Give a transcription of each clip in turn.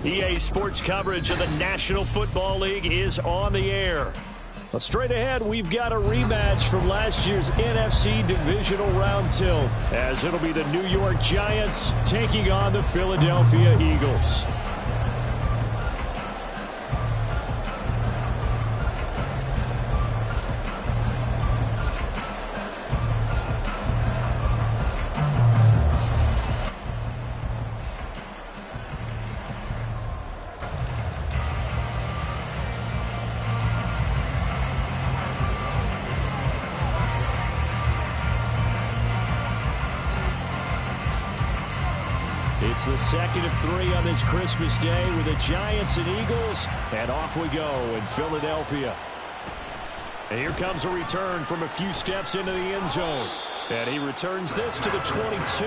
EA Sports coverage of the National Football League is on the air. Well, straight ahead, we've got a rematch from last year's NFC Divisional Round tilt, as it'll be the New York Giants taking on the Philadelphia Eagles. It's the second of three on this Christmas Day with the Giants and Eagles, and off we go in Philadelphia. And here comes a return from a few steps into the end zone, and he returns this to the 22.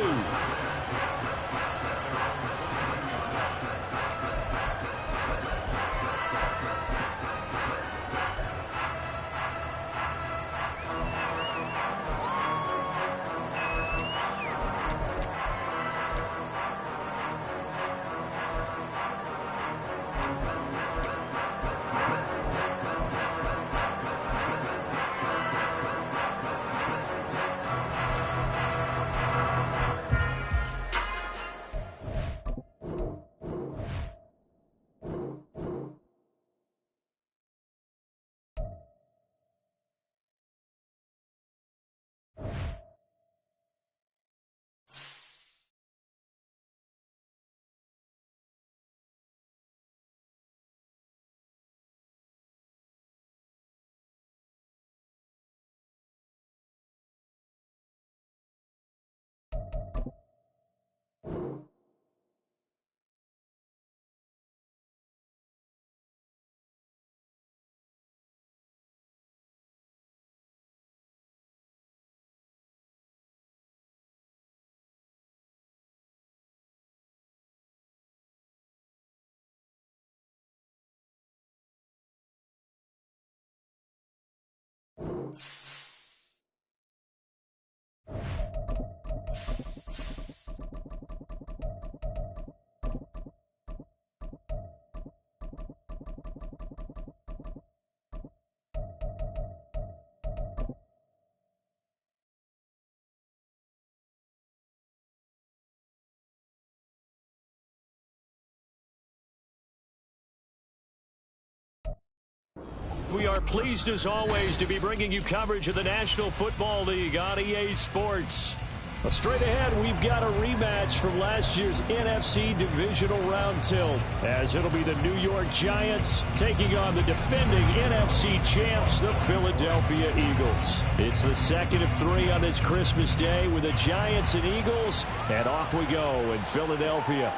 We are pleased, as always, to be bringing you coverage of the National Football League on EA Sports. Well, straight ahead, we've got a rematch from last year's NFC Divisional Round tilt, as it'll be the New York Giants taking on the defending NFC champs, the Philadelphia Eagles. It's the second of three on this Christmas Day with the Giants and Eagles, and off we go in Philadelphia.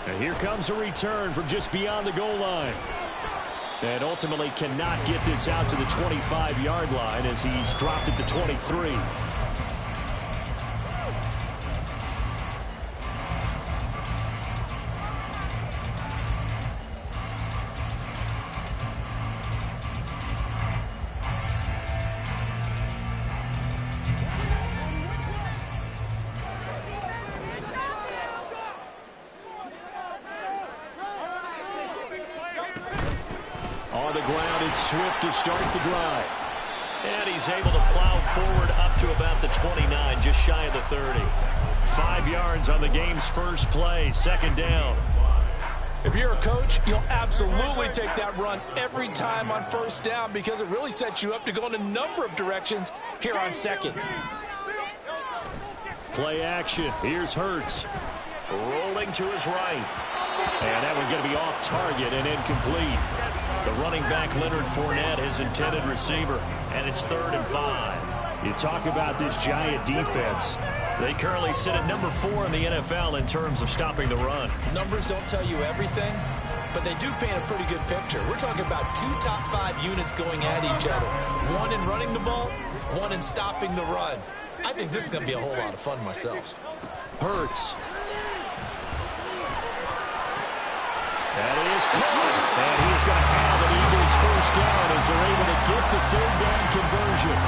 And here comes a return from just beyond the goal line. And ultimately cannot get this out to the 25-yard line as he's dropped it to 23. On the ground, it's Swift to start the drive. And he's able to plow forward up to about the 29, just shy of the 30. 5 yards on the game's first play, second down. If you're a coach, you'll absolutely take that run every time on first down because it really sets you up to go in a number of directions here on second. Play action. Here's Hurts. Rolling to his right. And that one's going to be off target and incomplete. The running back, Leonard Fournette, his intended receiver, and it's 3rd and 5. You talk about this Giant defense. They currently sit at number 4 in the NFL in terms of stopping the run. Numbers don't tell you everything, but they do paint a pretty good picture. We're talking about 2 top 5 units going at each other. One in running the ball, one in stopping the run. I think this is going to be a whole lot of fun myself. Hurts. That is caught. And he's going to have an Eagles first down as they're able to get the 3rd down conversion.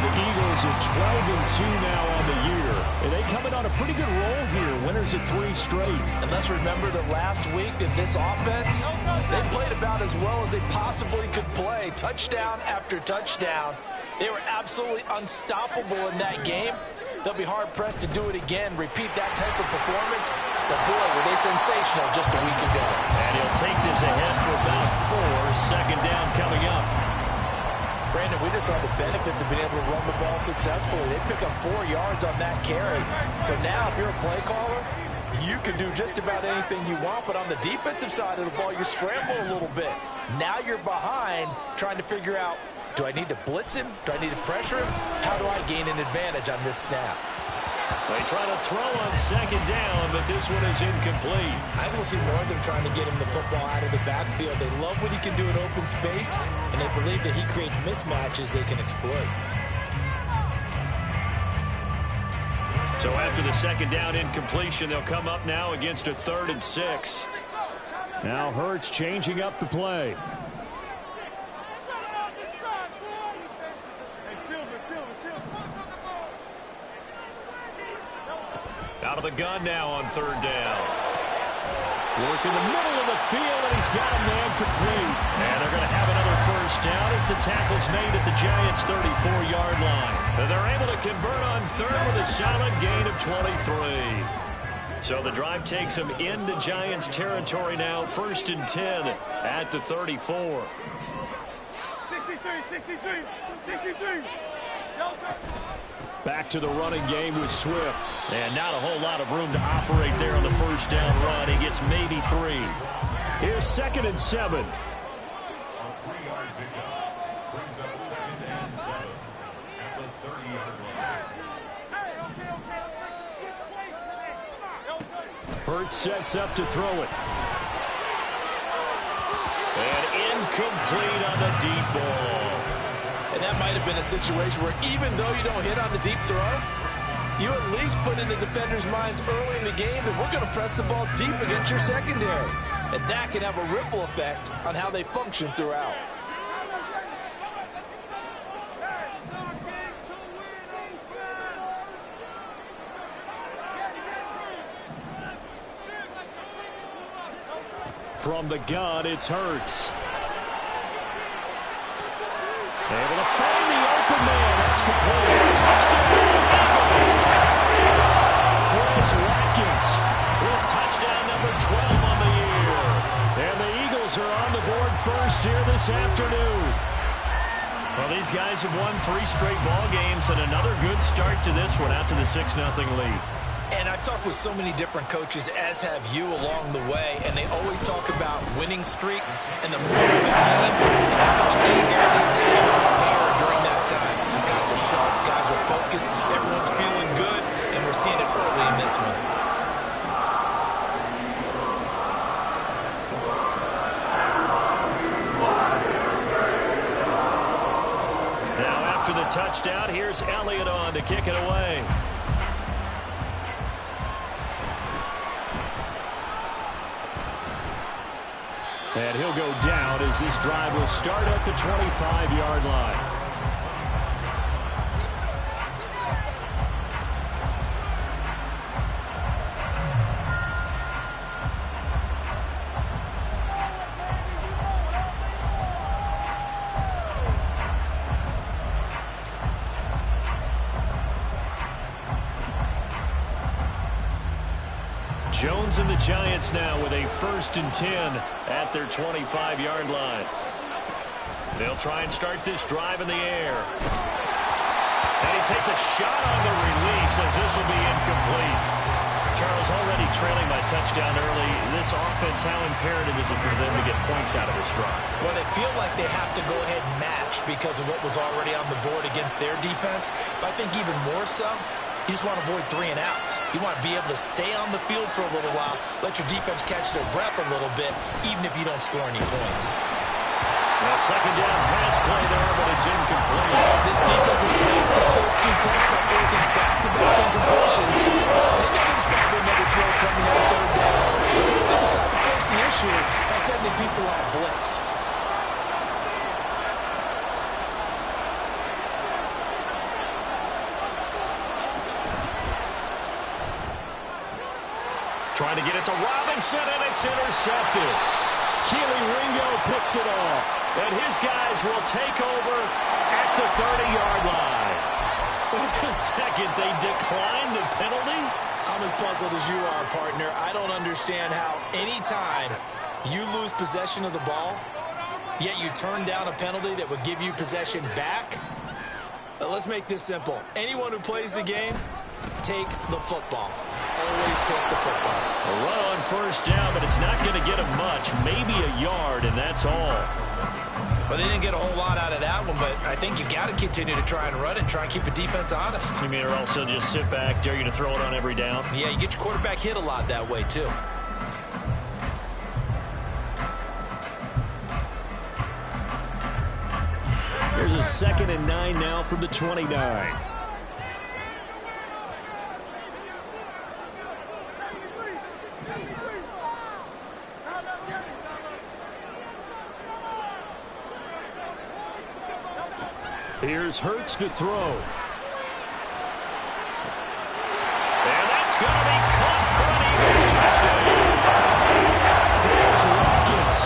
The Eagles are 12-2 now on the year. And they come in on a pretty good roll here. Winners of 3 straight. And let's remember that last week that this offense, they played about as well as they possibly could play. Touchdown after touchdown. They were absolutely unstoppable in that game. They'll be hard-pressed to do it again, repeat that type of performance. But boy, were they sensational just a week ago. And he'll take this ahead for about 4. Second down coming up. Brandon, we just saw the benefits of being able to run the ball successfully. They pick up 4 yards on that carry. So now if you're a play caller, you can do just about anything you want. But on the defensive side of the ball, you scramble a little bit. Now you're behind trying to figure out, do I need to blitz him? Do I need to pressure him? How do I gain an advantage on this snap? They try to throw on second down, but this one is incomplete. I will see more of them trying to get him the football out of the backfield. They love what he can do in open space, and they believe that he creates mismatches they can exploit. So after the second down incompletion, they'll come up now against a 3rd and 6. Now Hurts changing up the play. Out of the gun now on 3rd down. Work in the middle of the field, and he's got a man complete. And they're going to have another 1st down as the tackle's made at the Giants' 34-yard line. And they're able to convert on 3rd with a solid gain of 23. So the drive takes them into Giants territory now. 1st and 10 at the 34. 63. Back to the running game with Swift. And not a whole lot of room to operate there on the 1st down run. He gets maybe 3. Here's 2nd and 7. Hurts sets up to throw it. And incomplete on the deep ball. And that might have been a situation where even though you don't hit on the deep throw, you at least put in the defenders' minds early in the game that we're going to press the ball deep against your secondary. And that can have a ripple effect on how they function throughout. From the gun, it's Hurts. Able to find the open man. That's complete. Touchdown, Eagles. Chris Watkins with touchdown number 12 on the year. And the Eagles are on the board first here this afternoon. Well, these guys have won 3 straight ball games and another good start to this one out to the 6-0 lead. And I've talked with so many different coaches, as have you, along the way, and they always talk about winning streaks and the mood of the team and how much easier it is to actually prepare during that time. Guys are sharp, guys are focused, everyone's feeling good, and we're seeing it early in this one. Now after the touchdown, here's Elliott on to kick it away. And he'll go down as this drive will start at the 25-yard line. Jones and the Giants now with a 1st and 10 at their 25-yard line. They'll try and start this drive in the air. And he takes a shot on the release as this will be incomplete. Charles, already trailing by touchdown early. This offense, how imperative is it for them to get points out of this drive? Well, they feel like they have to go ahead and match because of what was already on the board against their defense. But I think even more so, you just want to avoid 3 and outs. You want to be able to stay on the field for a little while, let your defense catch their breath a little bit, even if you don't score any points. Well, second down pass play there, but it's incomplete. This defense has passed its first 2 tests by forcing back-to-back incompletions. They know there's probably another throw coming on 3rd down. Let's see if they decide to force the issue by sending people on blitz. to Robinson, and it's intercepted. Keely Ringo picks it off, and his guys will take over at the 30-yard line. Wait a second, they declined the penalty? I'm as puzzled as you are, partner. I don't understand how any time you lose possession of the ball, yet you turn down a penalty that would give you possession back. Let's make this simple. Anyone who plays the game, take the football. Always take the football. A run on first down, but it's not going to get him much. Maybe a yard, and that's all. Well, they didn't get a whole lot out of that one, but I think you got to continue to try and run and try and keep the defense honest. You mean or also just sit back, dare you to throw it on every down? Yeah, you get your quarterback hit a lot that way, too. Here's a 2nd and 9 now from the 29. Here's Hurts to throw. And that's going to be caught for an Eagles touchdown. Here's Watkins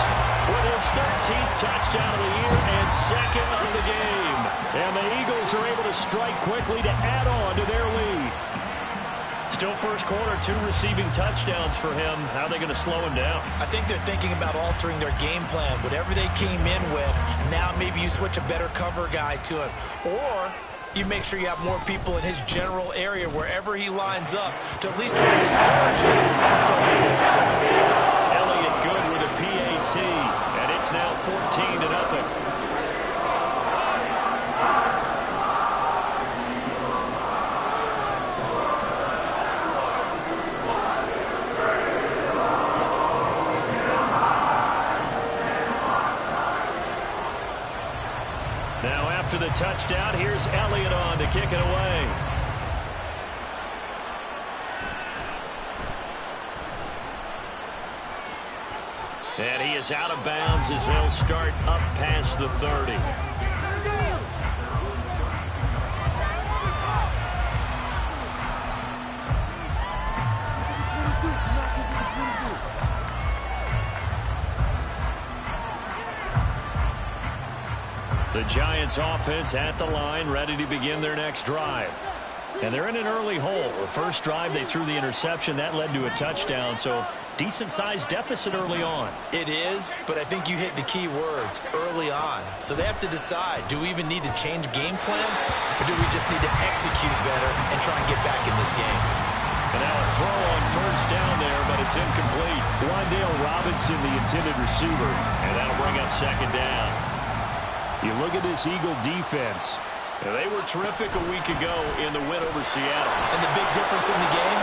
with his 13th touchdown of the year and 2nd of the game. And the Eagles are able to strike quickly to add on to their lead. Still first quarter, 2 receiving touchdowns for him. How are they going to slow him down? I think they're thinking about altering their game plan. Whatever they came in with, now maybe you switch a better cover guy to him. Or you make sure you have more people in his general area wherever he lines up to at least try to discourage them from throwing the ball to him. Elliott good with a PAT, and it's now 14-0. After the touchdown, here's Elliott on to kick it away. And he is out of bounds as they'll start up past the 30. The Giants offense at the line, ready to begin their next drive. And they're in an early hole. The first drive, they threw the interception. That led to a touchdown, so decent-sized deficit early on. It is, but I think you hit the key words, early on. So they have to decide, do we even need to change game plan, or do we just need to execute better and try and get back in this game? And now a throw on first down there, but it's incomplete. Wandale Robinson, the intended receiver, and that'll bring up 2nd down. You look at this Eagle defense. They were terrific a week ago in the win over Seattle. And the big difference in the game,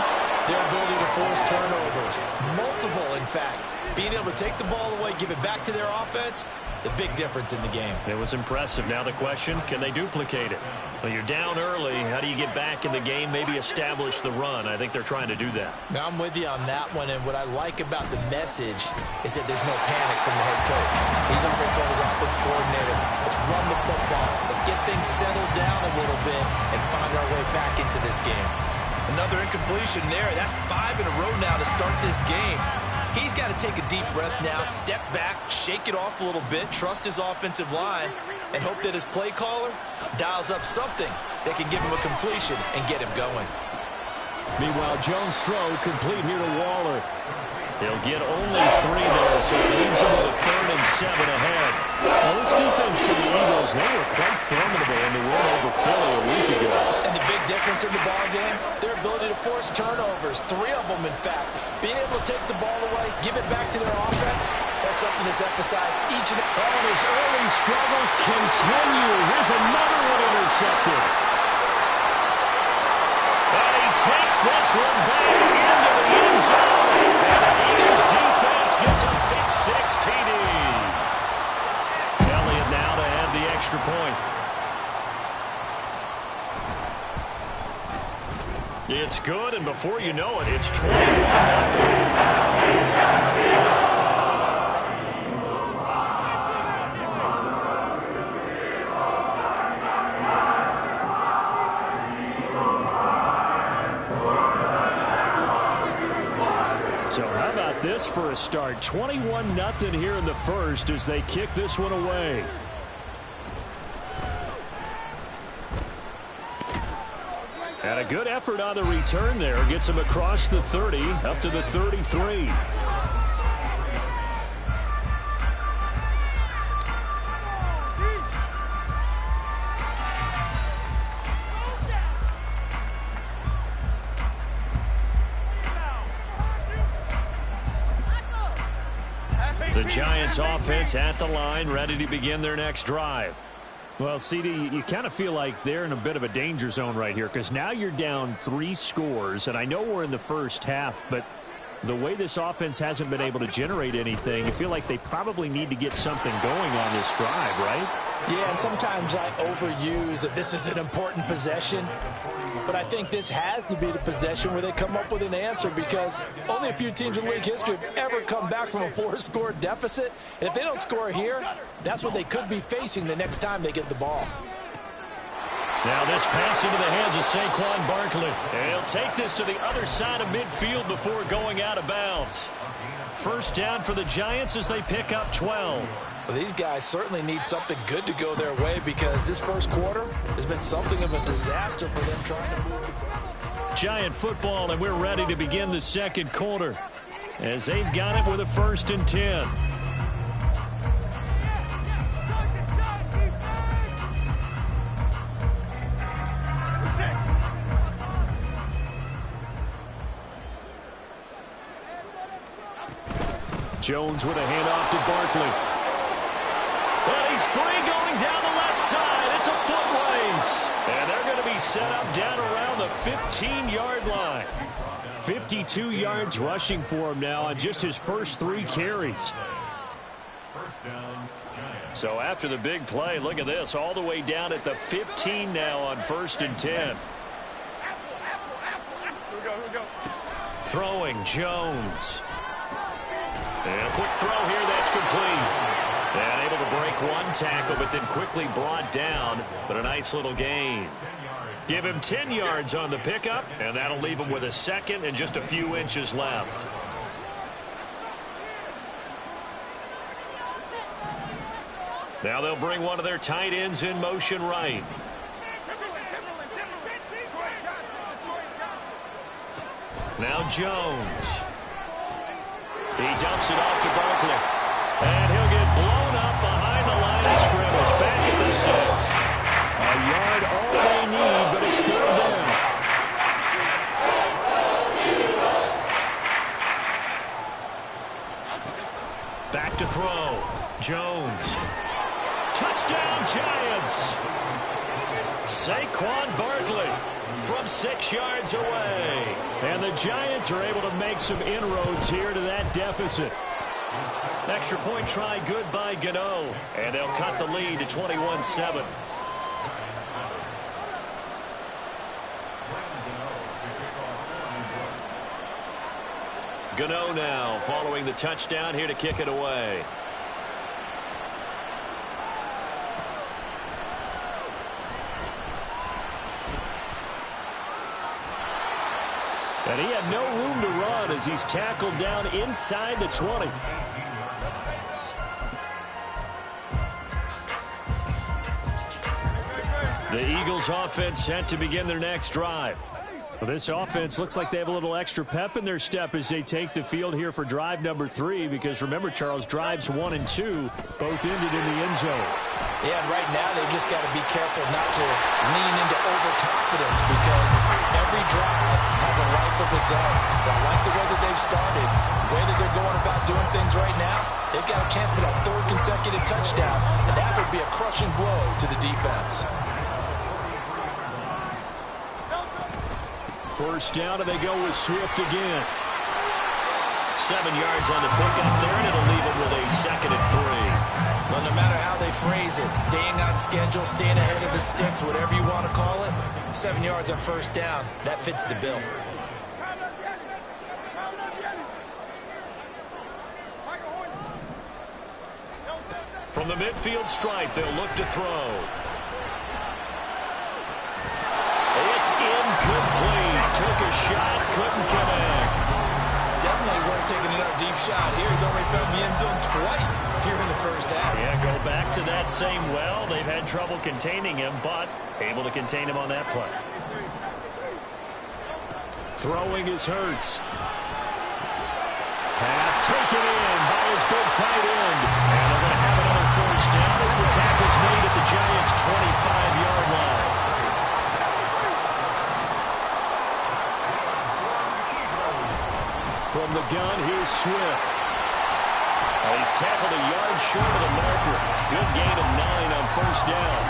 their ability to force turnovers. Multiple, in fact. Being able to take the ball away, give it back to their offense, the big difference in the game. It was impressive. Now the question, can they duplicate it? Well, you're down early. How do you get back in the game, maybe establish the run? I think they're trying to do that. Now, I'm with you on that one, and what I like about the message is that there's no panic from the head coach. He's already told his offensive coordinator, let's run the football. Let's get things settled down a little bit and find our way back into this game. Another incompletion there. That's 5 in a row now to start this game. He's got to take a deep breath now, step back, shake it off a little bit, trust his offensive line, and hope that his play caller dials up something that can give him a completion and get him going. Meanwhile, Jones' throw complete here to Waller. He'll get only 3 there, so it leaves him with a 3rd and 7 ahead. Well, this defense for the Eagles, they were quite formidable in the win over Philly a week ago. And the big difference in the ball game, their ability to force turnovers, 3 of them, in fact. Being able to take the ball away, give it back to their offense, that's something that's emphasized each and every. And his early struggles continue. Here's another one intercepted. And he takes this one back into the end zone. And the Eagles defense gets a pick 6 TD. Elliott now to add the extra point. It's good, and before you know it, it's 21-0. So how about this for a start? 21-0 here in the first as they kick this one away. And a good effort on the return there. Gets him across the 30, up to the 33. The Giants offense at the line, ready to begin their next drive. Well, CD, you kind of feel like they're in a bit of a danger zone right here because now you're down 3 scores, and I know we're in the first half, but the way this offense hasn't been able to generate anything, you feel like they probably need to get something going on this drive, right? Yeah, and sometimes I overuse that this is an important possession, but I think this has to be the possession where they come up with an answer because only a few teams in league history have ever come back from a 4-score deficit, and if they don't score here, that's what they could be facing the next time they get the ball. Now this pass into the hands of Saquon Barkley. And he'll take this to the other side of midfield before going out of bounds. First down for the Giants as they pick up 12. Well, these guys certainly need something good to go their way because this first quarter has been something of a disaster for them trying to move. Giant football, and we're ready to begin the second quarter as they've got it with a 1st and 10. Jones with a handoff to Barkley. And he's free going down the left side. It's a foot race. And they're going to be set up down around the 15-yard line. 52 yards rushing for him now on just his first 3 carries. So after the big play, look at this, all the way down at the 15 now on 1st and 10. Here we go. Throwing Jones. And a quick throw here, that's complete. And able to break one tackle, but then quickly brought down. But a nice little gain. Give him 10 yards on the pickup, and that'll leave him with a 2nd and just a few inches left. Now they'll bring one of their tight ends in motion right. Now Jones. He dumps it off to Barkley. And he'll get blown up behind the line of scrimmage. Back at the 6. A yard all they need, but it's 3rd down. Back to throw. Jones. Touchdown Giants. Saquon Barkley from 6 yards away. And the Giants are able to make some inroads here to that deficit. Extra point try good by Ginats. And they'll cut the lead to 21-7. Ginats now following the touchdown here to kick it away. And he had no room to run as he's tackled down inside the 20. The Eagles offense set to begin their next drive. Well, this offense looks like they have a little extra pep in their step as they take the field here for drive number 3 because remember, Charles, drives 1 and 2 both ended in the end zone. Yeah, and right now they've just got to be careful not to lean into overconfidence because every drive has a life of its own. But I like the way that they've started, the way that they're going about doing things right now. They've got a chance for that 3rd consecutive touchdown, and that would be a crushing blow to the defense. First down, and they go with Swift again. 7 yards on the pickup there, and it'll leave him with a 2nd and 3. Well, no matter how they phrase it, staying on schedule, staying ahead of the sticks, whatever you want to call it, 7 yards on first down, that fits the bill. From the midfield stripe, they'll look to throw. It's incomplete. Took a shot, couldn't connect. Definitely worth taking another deep shot here. He's already found the end zone twice here in the first half. Yeah, go back to that same well. They've had trouble containing him, but able to contain him on that play. Throwing is Hurts. Pass taken in by his big tight end. And they're going to have another first down as the tackle's made at the Giants' 25-yard line. From the gun, here's Swift. He's tackled a yard short of the marker. Good gain of 9 on first down.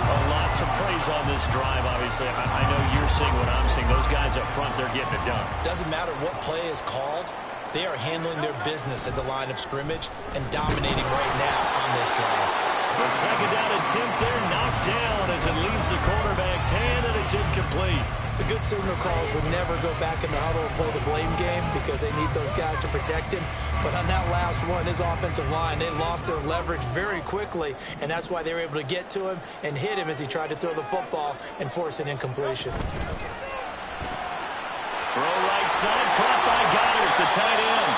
A lot to praise on this drive, obviously. I know you're seeing what I'm seeing. Those guys up front, they're getting it done. Doesn't matter what play is called. They are handling their business at the line of scrimmage and dominating right now on this drive. The second down attempt there knocked down as it leaves the quarterback's hand, and it's incomplete. The good signal callers would never go back in the huddle and play the blame game because they need those guys to protect him. But on that last one, his offensive line, they lost their leverage very quickly, and that's why they were able to get to him and hit him as he tried to throw the football and force an incompletion. Throw right side, caught by Goddard, the tight end.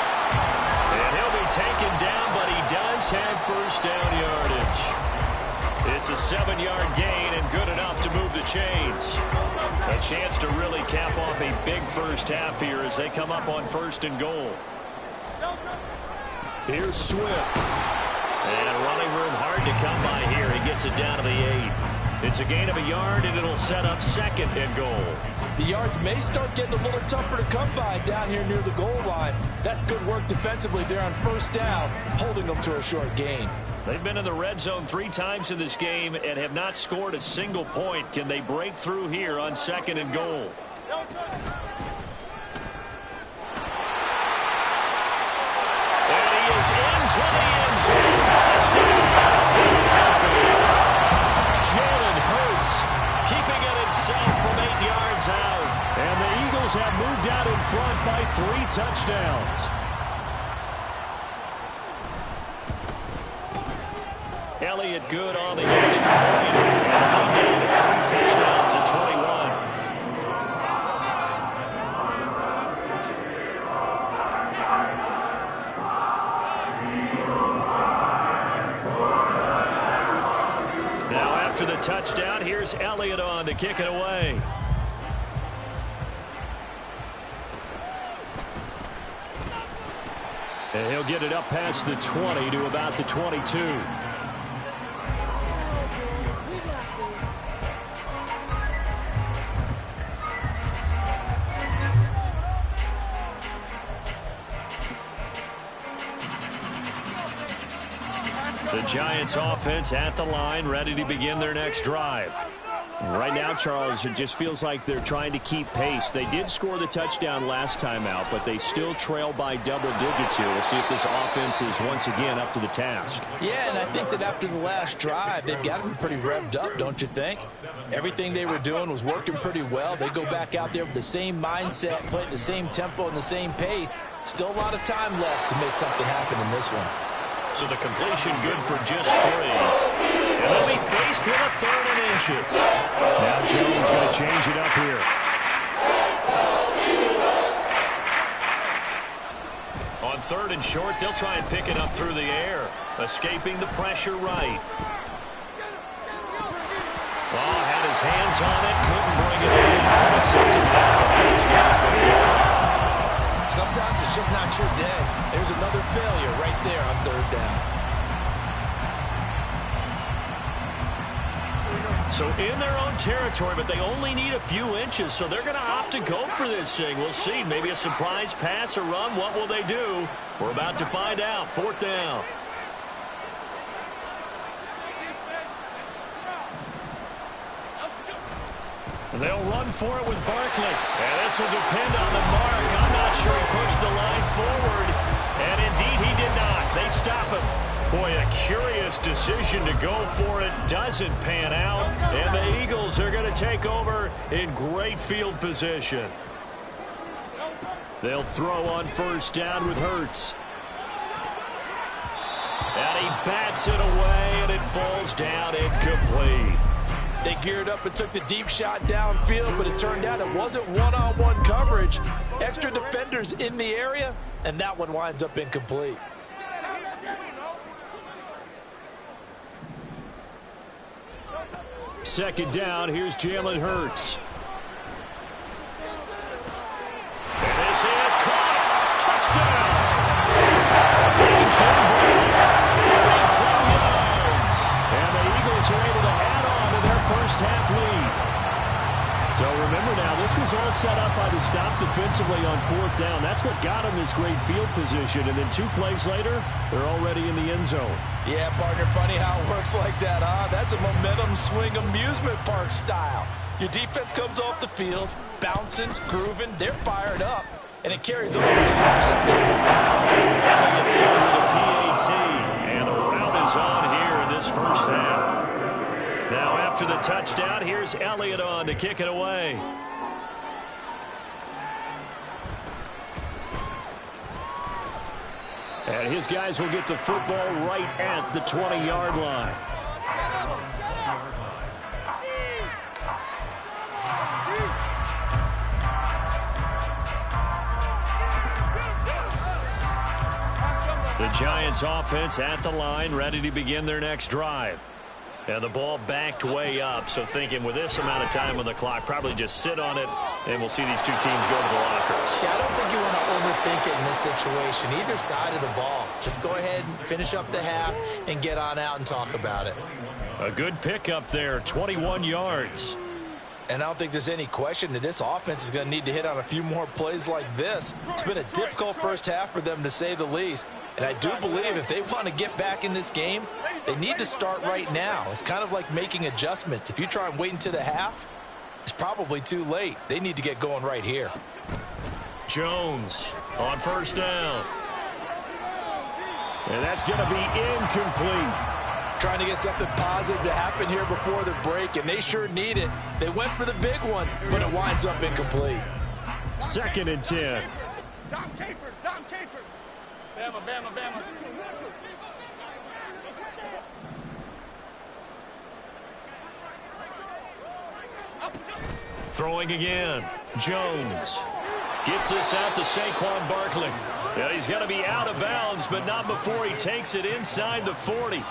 And he'll be taken down, but he does have first down yardage. It's a 7-yard gain and good enough to move the chains. A chance to really cap off a big first half here as they come up on first and goal. Here's Swift. And running room hard to come by here. He gets it down to the 8. It's a gain of a yard, and it'll set up second and goal. The yards may start getting a little tougher to come by down here near the goal line. That's good work defensively there on first down, holding them to a short gain. They've been in the red zone 3 times in this game and have not scored a single point. Can they break through here on second and goal? And he is into the end zone. Touchdown. Jalen Hurts keeping it himself from 8 yards out. And the Eagles have moved out in front by 3 touchdowns. Elliott good on the extra point. And 3 touchdowns at 21. Now after the touchdown, here's Elliott on to kick it away. And he'll get it up past the 20 to about the 22. The Giants offense at the line, ready to begin their next drive. Right now, Charles, it just feels like they're trying to keep pace. They did score the touchdown last time out, but they still trail by double digits here. We'll see if this offense is once again up to the task. Yeah, and I think that after the last drive, they've got to be pretty revved up, don't you think? Everything they were doing was working pretty well. They go back out there with the same mindset, play at the same tempo and the same pace. Still a lot of time left to make something happen in this one. So the completion good for just 3. And they'll be faced with a 3rd and inches. Now Jones going to change it up here. On 3rd and short, they'll try and pick it up through the air. Escaping the pressure right. Oh, had his hands on it, couldn't bring it in. Sometimes it's just not your day. There's another failure right there on 3rd down. So in their own territory, but they only need a few inches, so they're going to opt to go for this thing. We'll see. Maybe a surprise pass or run. What will they do? We're about to find out. 4th down. They'll run for it with Barkley. And this will depend on the mark. I'm not sure he pushed the line forward. And indeed, he did not. They stop him. Boy, a curious decision to go for it. Doesn't pan out. And the Eagles are going to take over in great field position. They'll throw on 1st down with Hurts. And he bats it away, and it falls down incomplete. They geared up and took the deep shot downfield, but it turned out it wasn't one-on-one coverage. Extra defenders in the area, and that one winds up incomplete. Second down, here's Jalen Hurts. And this is caught. Touchdown. 42 yards. And the Eagles are able to add on to their first half lead. So remember now, this was all set up by the stop defensively on fourth down. That's what got them this great field position. And then 2 plays later, they're already in the end zone. Yeah, partner, funny how it works like that, huh? That's a momentum swing amusement park style. Your defense comes off the field, bouncing, grooving, they're fired up, and it carries over to the other side. With a PAT, and the route is on here in this first half. Now after the touchdown, here's Elliott on to kick it away. And his guys will get the football right at the 20-yard line. The Giants offense at the line, ready to begin their next drive. And the ball backed way up, so thinking with this amount of time on the clock, probably just sit on it, and we'll see these two teams go to the lockers. Yeah, I don't think you want to overthink it in this situation, either side of the ball. Just go ahead and finish up the half and get on out and talk about it. A good pickup there, 21 yards. And I don't think there's any question that this offense is going to need to hit on a few more plays like this. It's been a difficult first half for them, to say the least. And I do believe if they want to get back in this game, they need to start right now. It's kind of like making adjustments. If you try and wait until the half, it's probably too late. They need to get going right here. Jones on first down. And that's going to be incomplete. Trying to get something positive to happen here before the break, and they sure need it. They went for the big one, but it winds up incomplete. 2nd and 10. Dom Capers, Dom Capers. Bama, Bama, Bama. Throwing again. Jones gets this out to Saquon Barkley. Yeah, he's going to be out of bounds, but not before he takes it inside the 40.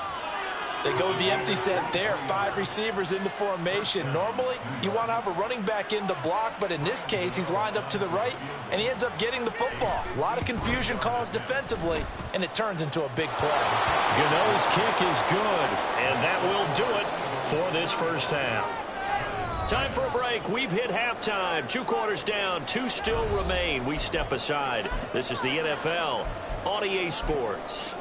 They go with the empty set there. 5 receivers in the formation. Normally, you want to have a running back in to block, but in this case, he's lined up to the right, and he ends up getting the football. A lot of confusion caused defensively, and it turns into a big play. Gano's kick is good, and that will do it for this first half. Time for a break. We've hit halftime. 2 quarters down, 2 still remain. We step aside. This is the NFL on EA Sports.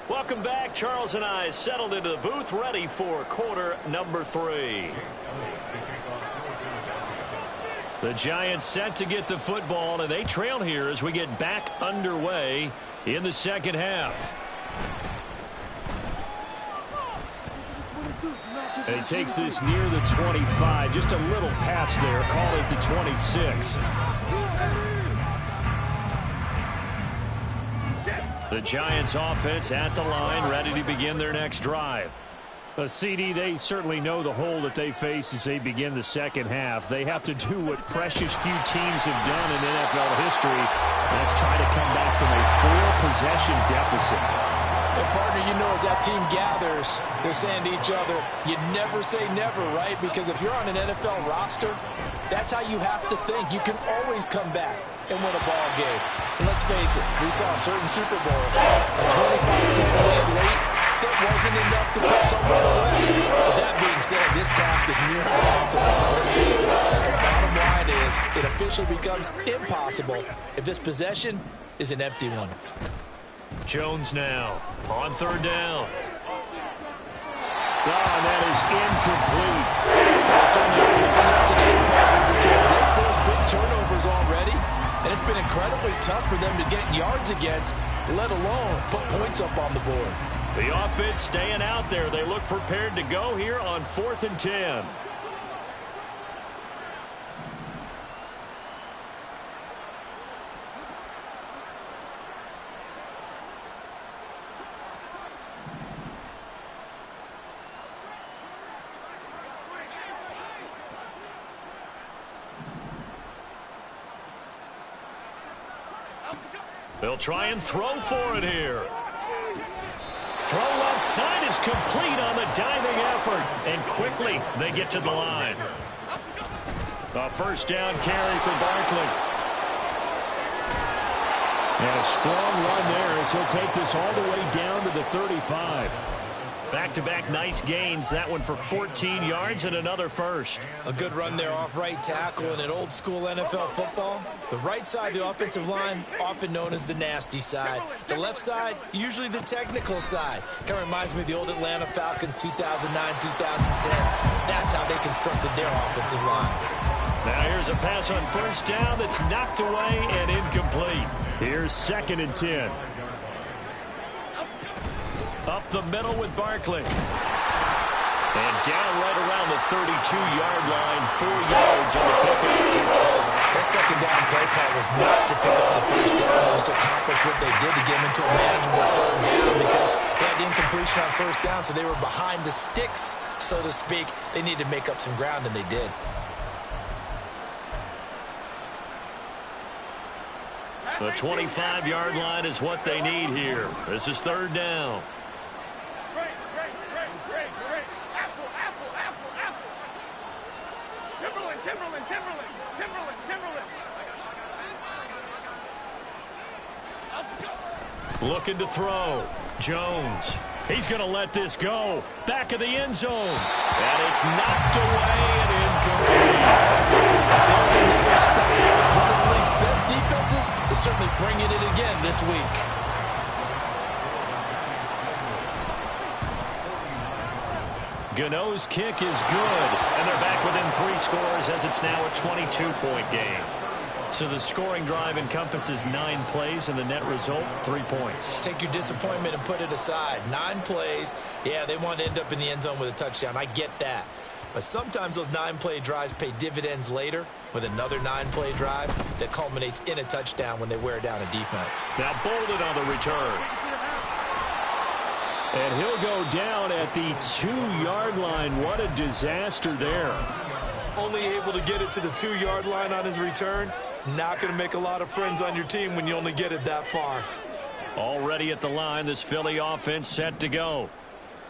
Welcome back. Charles and I settled into the booth, ready for quarter number 3. The Giants set to get the football, and they trail here as we get back underway in the second half. And he takes this near the 25. Just a little pass there. Call it the 26. The Giants offense at the line, ready to begin their next drive. CD, they certainly know the hole that they face as they begin the second half. They have to do what precious few teams have done in NFL history. That's try to come back from a 4-possession deficit. And partner, you know, as that team gathers, they're saying to each other, you never say never, right? Because if you're on an NFL roster, that's how you have to think. You can always come back and win a ball game. And let's face it, we saw a certain Super Bowl, a 25-point lead late, that wasn't enough to put someone away. But that being said, this task is near impossible. Let's face it. The bottom line is, it officially becomes impossible if this possession is an empty one. Jones now on 3rd down. And that is incomplete. Also, today, because they forced big turnovers already, and it's been incredibly tough for them to get yards against, let alone put points up on the board. The offense staying out there. They look prepared to go here on 4th and 10. They'll try and throw for it here. Throw left side is complete on the diving effort. And quickly they get to the line. A first down carry for Barkley. And a strong run there as he'll take this all the way down to the 35. Back-to-back nice gains. That one for 14 yards and another first. A good run there off right tackle. In an old-school NFL football, the right side of the offensive line, often known as the nasty side. The left side, usually the technical side. Kind of reminds me of the old Atlanta Falcons 2009, 2010. That's how they constructed their offensive line. Now here's a pass on first down that's knocked away and incomplete. Here's 2nd and 10. Up the middle with Barkley. And down right around the 32-yard line, 4 yards on the pickup. That second down play call was not to pick up the first down. It was to accomplish what they did to get them into a manageable 3rd down because they had the incompletion on first down, so they were behind the sticks, so to speak. They needed to make up some ground, and they did. The 25-yard line is what they need here. This is 3rd down. Looking to throw. Jones. He's going to let this go. Back of the end zone. And it's knocked away and incomplete. There's another stop. One of the league's best defenses is certainly bringing it again this week. Gano's kick is good. And they're back within 3 scores as it's now a 22-point game. So the scoring drive encompasses 9 plays, and the net result, 3 points. Take your disappointment and put it aside. 9 plays. Yeah, they want to end up in the end zone with a touchdown. I get that. But sometimes those 9-play drives pay dividends later with another 9-play drive that culminates in a touchdown when they wear down a defense. Now Bolden on the return. And he'll go down at the 2-yard line. What a disaster there. Only able to get it to the 2-yard line on his return. Not going to make a lot of friends on your team when you only get it that far. Already at the line, this Philly offense set to go.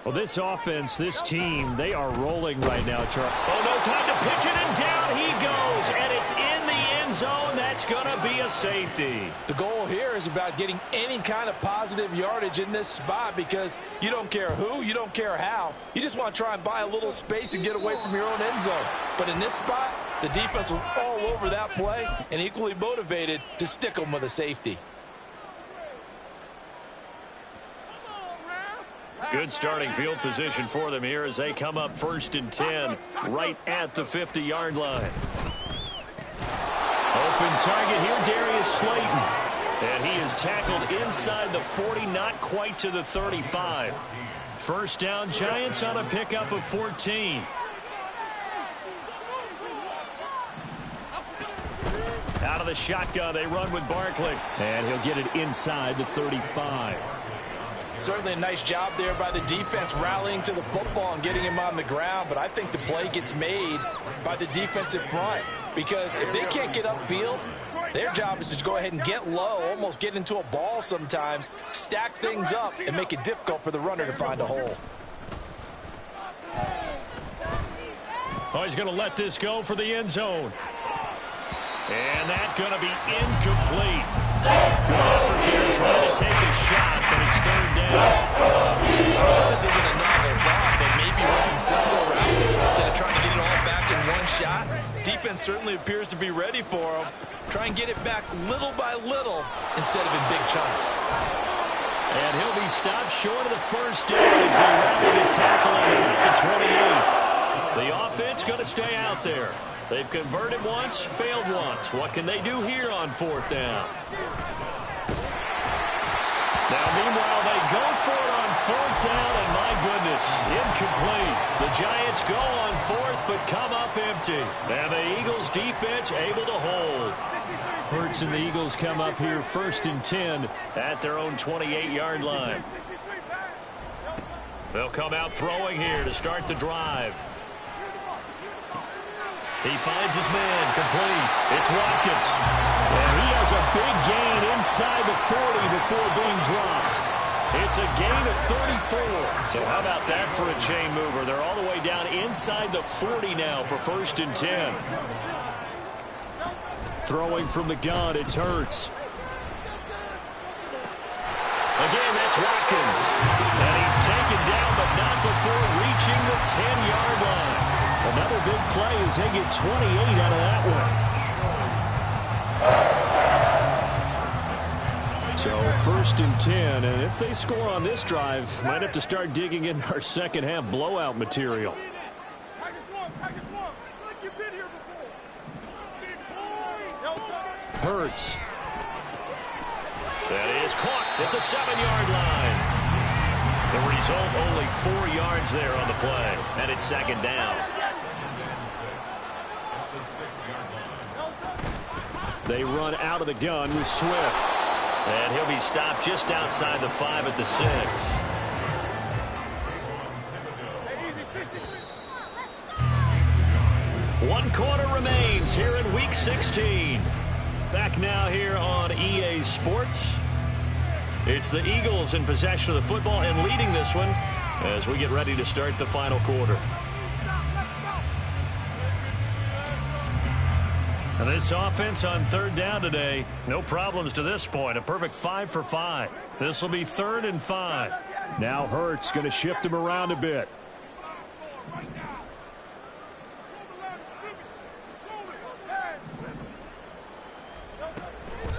Well, this offense, this team, they are rolling right now, Charles. Oh, no, time to pitch it, and down he goes, and it's in the end zone. That's going to be a safety. The goal here is about getting any kind of positive yardage in this spot because you don't care who, you don't care how. You just want to try and buy a little space and get away from your own end zone. But in this spot, the defense was all over that play and equally motivated to stick them with a safety. Good starting field position for them here as they come up 1st and 10 right at the 50-yard line. Open target here, Darius Slayton. And he is tackled inside the 40, not quite to the 35. First down, Giants on a pickup of 14. Out of the shotgun, they run with Barkley. And he'll get it inside the 35. Certainly a nice job there by the defense rallying to the football and getting him on the ground, but I think the play gets made by the defensive front because if they can't get upfield, their job is to go ahead and get low, almost get into a ball sometimes, stack things up, and make it difficult for the runner to find a hole. Oh, he's going to let this go for the end zone. And that's going to be incomplete. Good effort there trying to take a shot, but it's 3rd down. I'm sure this isn't a novel thought, but maybe run some simpler routes instead of trying to get it all back in one shot. Defense certainly appears to be ready for him. Try and get it back little by little instead of in big chunks. And he'll be stopped short of the first down as they rally to tackle him at the 28. The offense going to stay out there. They've converted once, failed once. What can they do here on 4th down? Now, meanwhile, they go for it on 4th down, and my goodness, incomplete. The Giants go on 4th, but come up empty. And the Eagles' defense able to hold. Hurts and the Eagles come up here 1st and 10 at their own 28-yard line. They'll come out throwing here to start the drive. He finds his man, complete. It's Watkins. And he has a big gain before being dropped. It's a gain of 34. So how about that for a chain mover? They're all the way down inside the 40 now for 1st and 10. Throwing from the gun, it's Hurts. Again, that's Watkins. And he's taken down, but not before reaching the 10-yard line. Another big play as they get 28 out of that one. So 1st and 10, and if they score on this drive, might have to start digging in our second half blowout material. Hurts. That is caught at the 7-yard line. The result, only 4 yards there on the play, and it's 2nd down. They run out of the gun with Swift. And he'll be stopped just outside the 5 at the 6. 1 quarter remains here in Week 16. Back now here on EA Sports. It's the Eagles in possession of the football and leading this one as we get ready to start the final quarter. And this offense on 3rd down today, no problems to this point. A perfect 5 for 5. This will be 3rd and 5. Now Hurts going to shift him around a bit.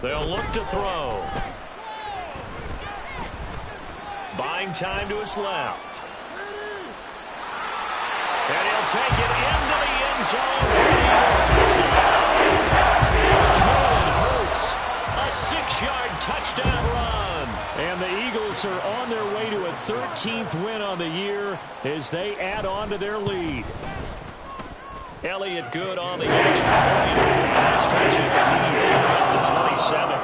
They'll look to throw. Buying time to his left. And he'll take it into the end zone for the Eagles touchdown. Hurts, a 6-yard touchdown run. And the Eagles are on their way to a 13th win on the year as they add on to their lead. Elliott good on the extra point. That stretches the lead up to 27.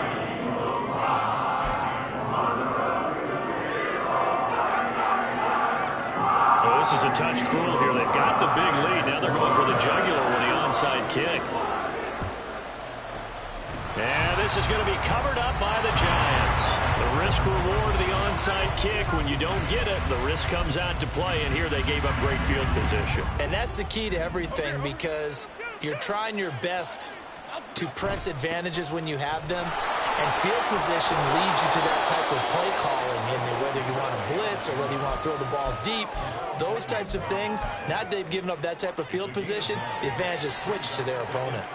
Oh, this is a touch cruel here. They've got the big lead. Now they're going for the jugular with the onside kick. And this is going to be covered up by the Giants. The risk reward of the onside kick. When you don't get it, the risk comes out to play, and here they gave up great field position. And that's the key to everything, because you're trying your best to press advantages when you have them, and field position leads you to that type of play calling, and whether you want to blitz or whether you want to throw the ball deep, those types of things. Now that they've given up that type of field position, the advantage is switched to their opponent.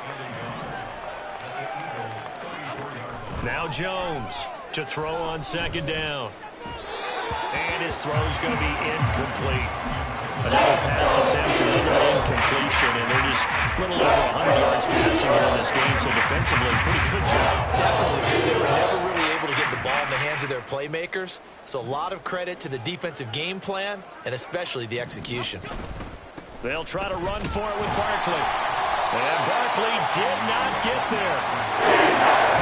Now Jones to throw on 2nd down. And his throw's going to be incomplete. Another pass attempt, another incompletion, and they're just a little over 100 yards passing here in this game, so defensively, pretty good job. Definitely, because they were never really able to get the ball in the hands of their playmakers, so a lot of credit to the defensive game plan, and especially the execution. They'll try to run for it with Barkley. And Barkley did not get there.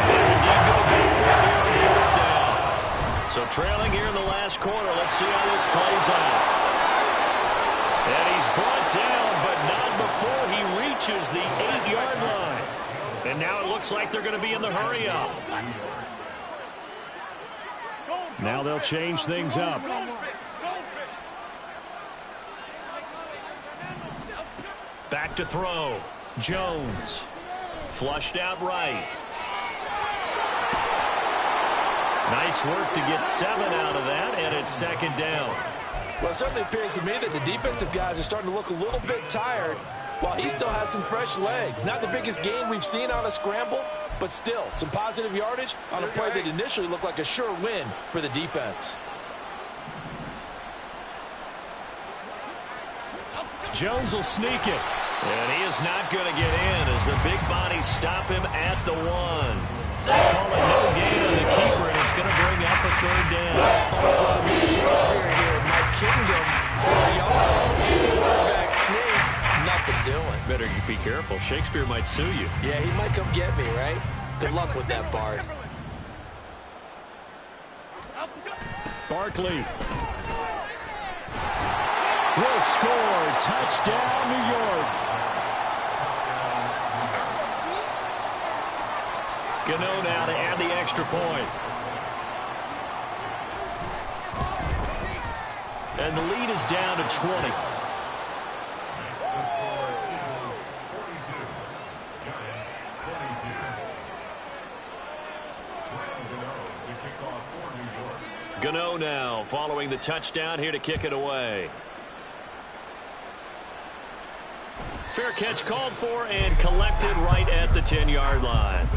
And indeed going to go for it here on 4th down. So trailing here in the last quarter, let's see how this plays out. And he's brought down, but not before he reaches the 8-yard line. And now it looks like they're going to be in the hurry-up. Now they'll change things up. Back to throw. Jones. Flushed out right. Nice work to get 7 out of that, and it's 2nd down. Well, it certainly appears to me that the defensive guys are starting to look a little bit tired while he still has some fresh legs. Not the biggest gain we've seen on a scramble, but still some positive yardage on a play that initially looked like a sure win for the defense. Jones will sneak it. And he is not going to get in as the big bodies stop him at the 1. They call it no gain on the keeper, and it's going to bring up a 3rd down. Almost want to do Shakespeare here. My kingdom for a yard. Quarterback sneak, nothing doing. Better be careful. Shakespeare might sue you. Yeah, he might come get me, right? Good luck with that, Bard. Barkley will score. Touchdown, New York. Gano now to add the extra point. And the lead is down to 20. Gano now following the touchdown here to kick it away. Fair catch called for and collected right at the 10-yard line.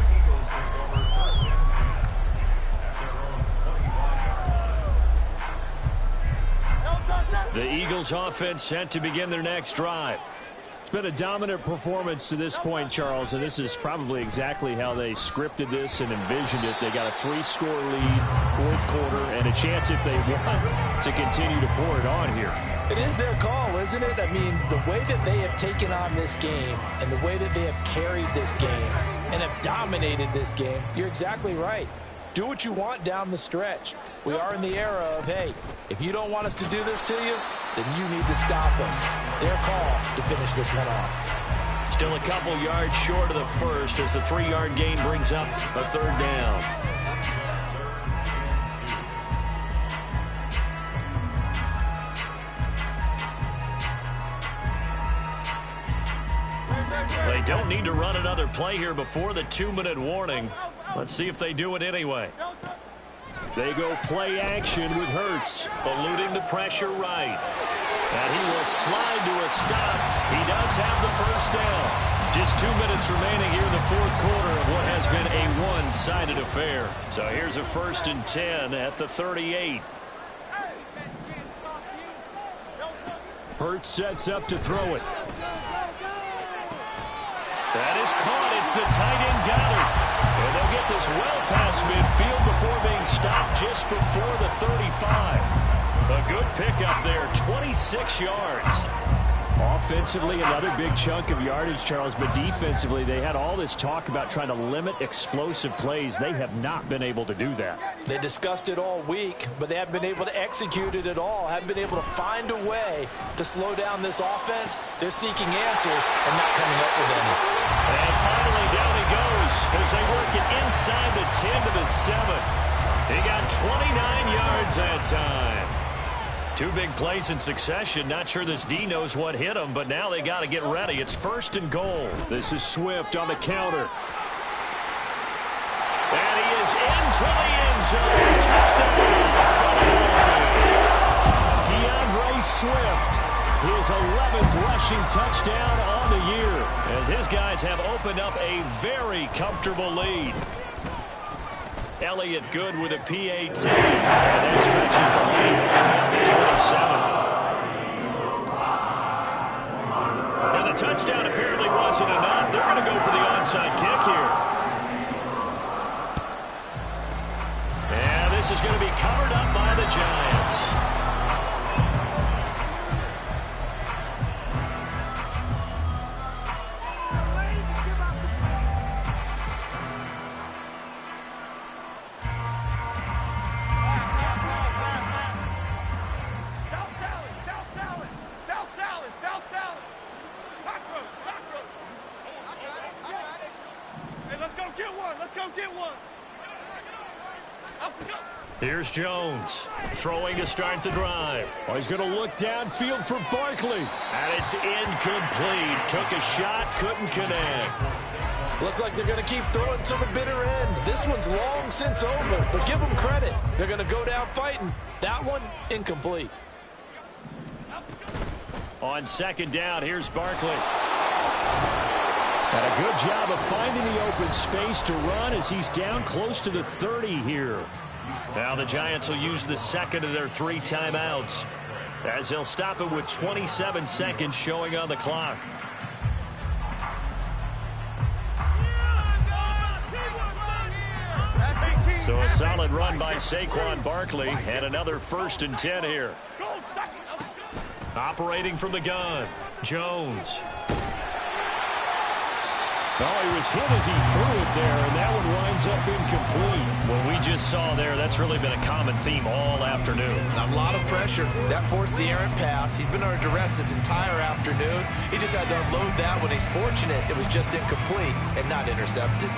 The Eagles offense set to begin their next drive. It's been a dominant performance to this point, Charles, and this is probably exactly how they scripted this and envisioned it. They got a 3-score lead, fourth quarter, and a chance if they want to continue to pour it on here. It is their call, isn't it? I mean, the way that they have taken on this game and the way that they have carried this game and have dominated this game, you're exactly right. Do what you want down the stretch. We are in the era of, hey, if you don't want us to do this to you, then you need to stop us. Their call to finish this one off. Still a couple yards short of the first as the 3-yard gain brings up a third down. They don't need to run another play here before the 2-minute warning. Let's see if they do it anyway. They go play action with Hurts, eluding the pressure right. And he will slide to a stop. He does have the first down. Just 2 minutes remaining here in the fourth quarter of what has been a one-sided affair. So here's a 1st and 10 at the 38. Hurts sets up to throw it. That is caught. It's the tight end Goddard. And they'll get this well past midfield before being stopped just before the 35. A good pickup there, 26 yards. Offensively, another big chunk of yardage, Charles, but defensively, they had all this talk about trying to limit explosive plays. They have not been able to do that. They discussed it all week, but they haven't been able to execute it at all, haven't been able to find a way to slow down this offense. They're seeking answers and not coming up with any. And finally, down he goes as they work it inside the 10 to the 7. He got 29 yards that time. 2 big plays in succession. Not sure this D knows what hit him, but now they got to get ready. It's 1st and goal. This is Swift on the counter. And he is into the end zone. Touchdown. DeAndre Swift. His 11th rushing touchdown on the year as his guys have opened up a very comfortable lead. Elliott good with a PAT. And that stretches the lead up to 27. And the touchdown apparently wasn't enough. They're going to go for the onside kick here. And this is going to be covered up by the Giants. Here's Jones, throwing to start the drive. Oh, he's going to look downfield for Barkley. And it's incomplete. Took a shot, couldn't connect. Looks like they're going to keep throwing to the bitter end. This one's long since over, but give them credit. They're going to go down fighting. That one, incomplete. On 2nd down, here's Barkley. And a good job of finding the open space to run as he's down close to the 30 here. Now the Giants will use the 2nd of their 3 timeouts as they'll stop it with 27 seconds showing on the clock. So a solid run by Saquon Barkley and another 1st and 10 here. Operating from the gun, Jones. Oh, he was hit as he threw it there, and that one winds up incomplete. What we just saw there, that's really been a common theme all afternoon. A lot of pressure. That forced the errant pass. He's been under duress this entire afternoon. He just had to unload that one. He's fortunate it was just incomplete and not intercepted.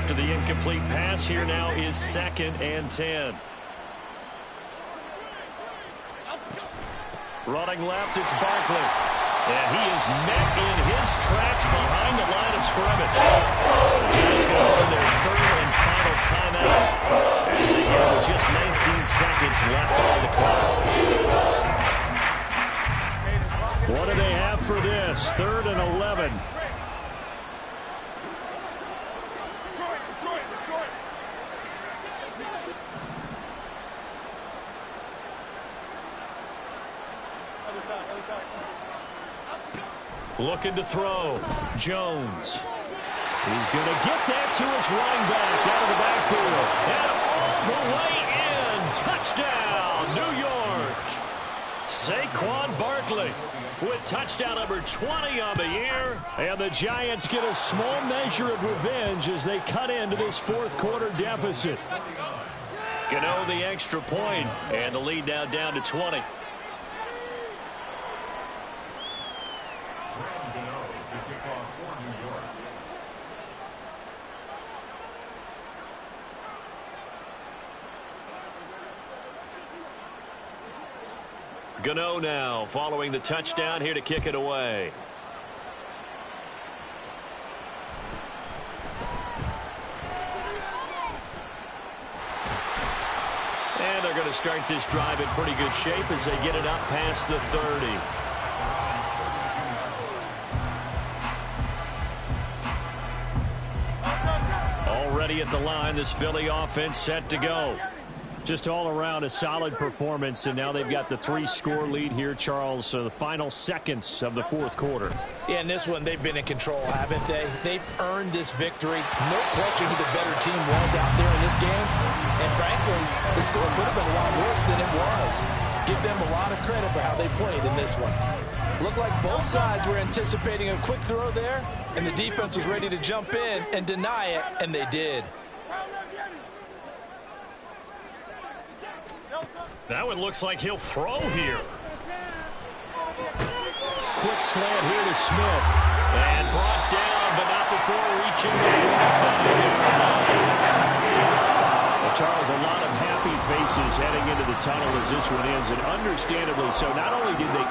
After the incomplete pass, here now is 2nd and 10. Running left, it's Barkley. And he is met in his tracks behind the line of scrimmage. The Giants going to burn their 3rd and final timeout as they go with just 19 seconds left on the clock. What do they have for this? 3rd and 11. Looking to throw. Jones. He's going to get that to his running back out of the backfield. And all the way in. Touchdown, New York. Saquon Barkley with touchdown number 20 on the year. And the Giants get a small measure of revenge as they cut into this 4th quarter deficit. Gano the extra point, and the lead now down to 20. Gano now following the touchdown here to kick it away. And they're going to start this drive in pretty good shape as they get it up past the 30. Already at the line, this Philly offense set to go. Just all around a solid performance, and now they've got the 3-score lead here, Charles. So the final seconds of the 4th quarter. Yeah, in this one, they've been in control, haven't they? They've earned this victory. No question who the better team was out there in this game. And frankly, the score could have been a lot worse than it was. Give them a lot of credit for how they played in this one. Looked like both sides were anticipating a quick throw there, and the defense was ready to jump in and deny it, and they did. Now it looks like he'll throw here. Quick slant here to Smith. And brought down, but not before reaching the 45. Well, Charles, a lot of happy faces heading into the tunnel as this one ends, and understandably so. Not only did they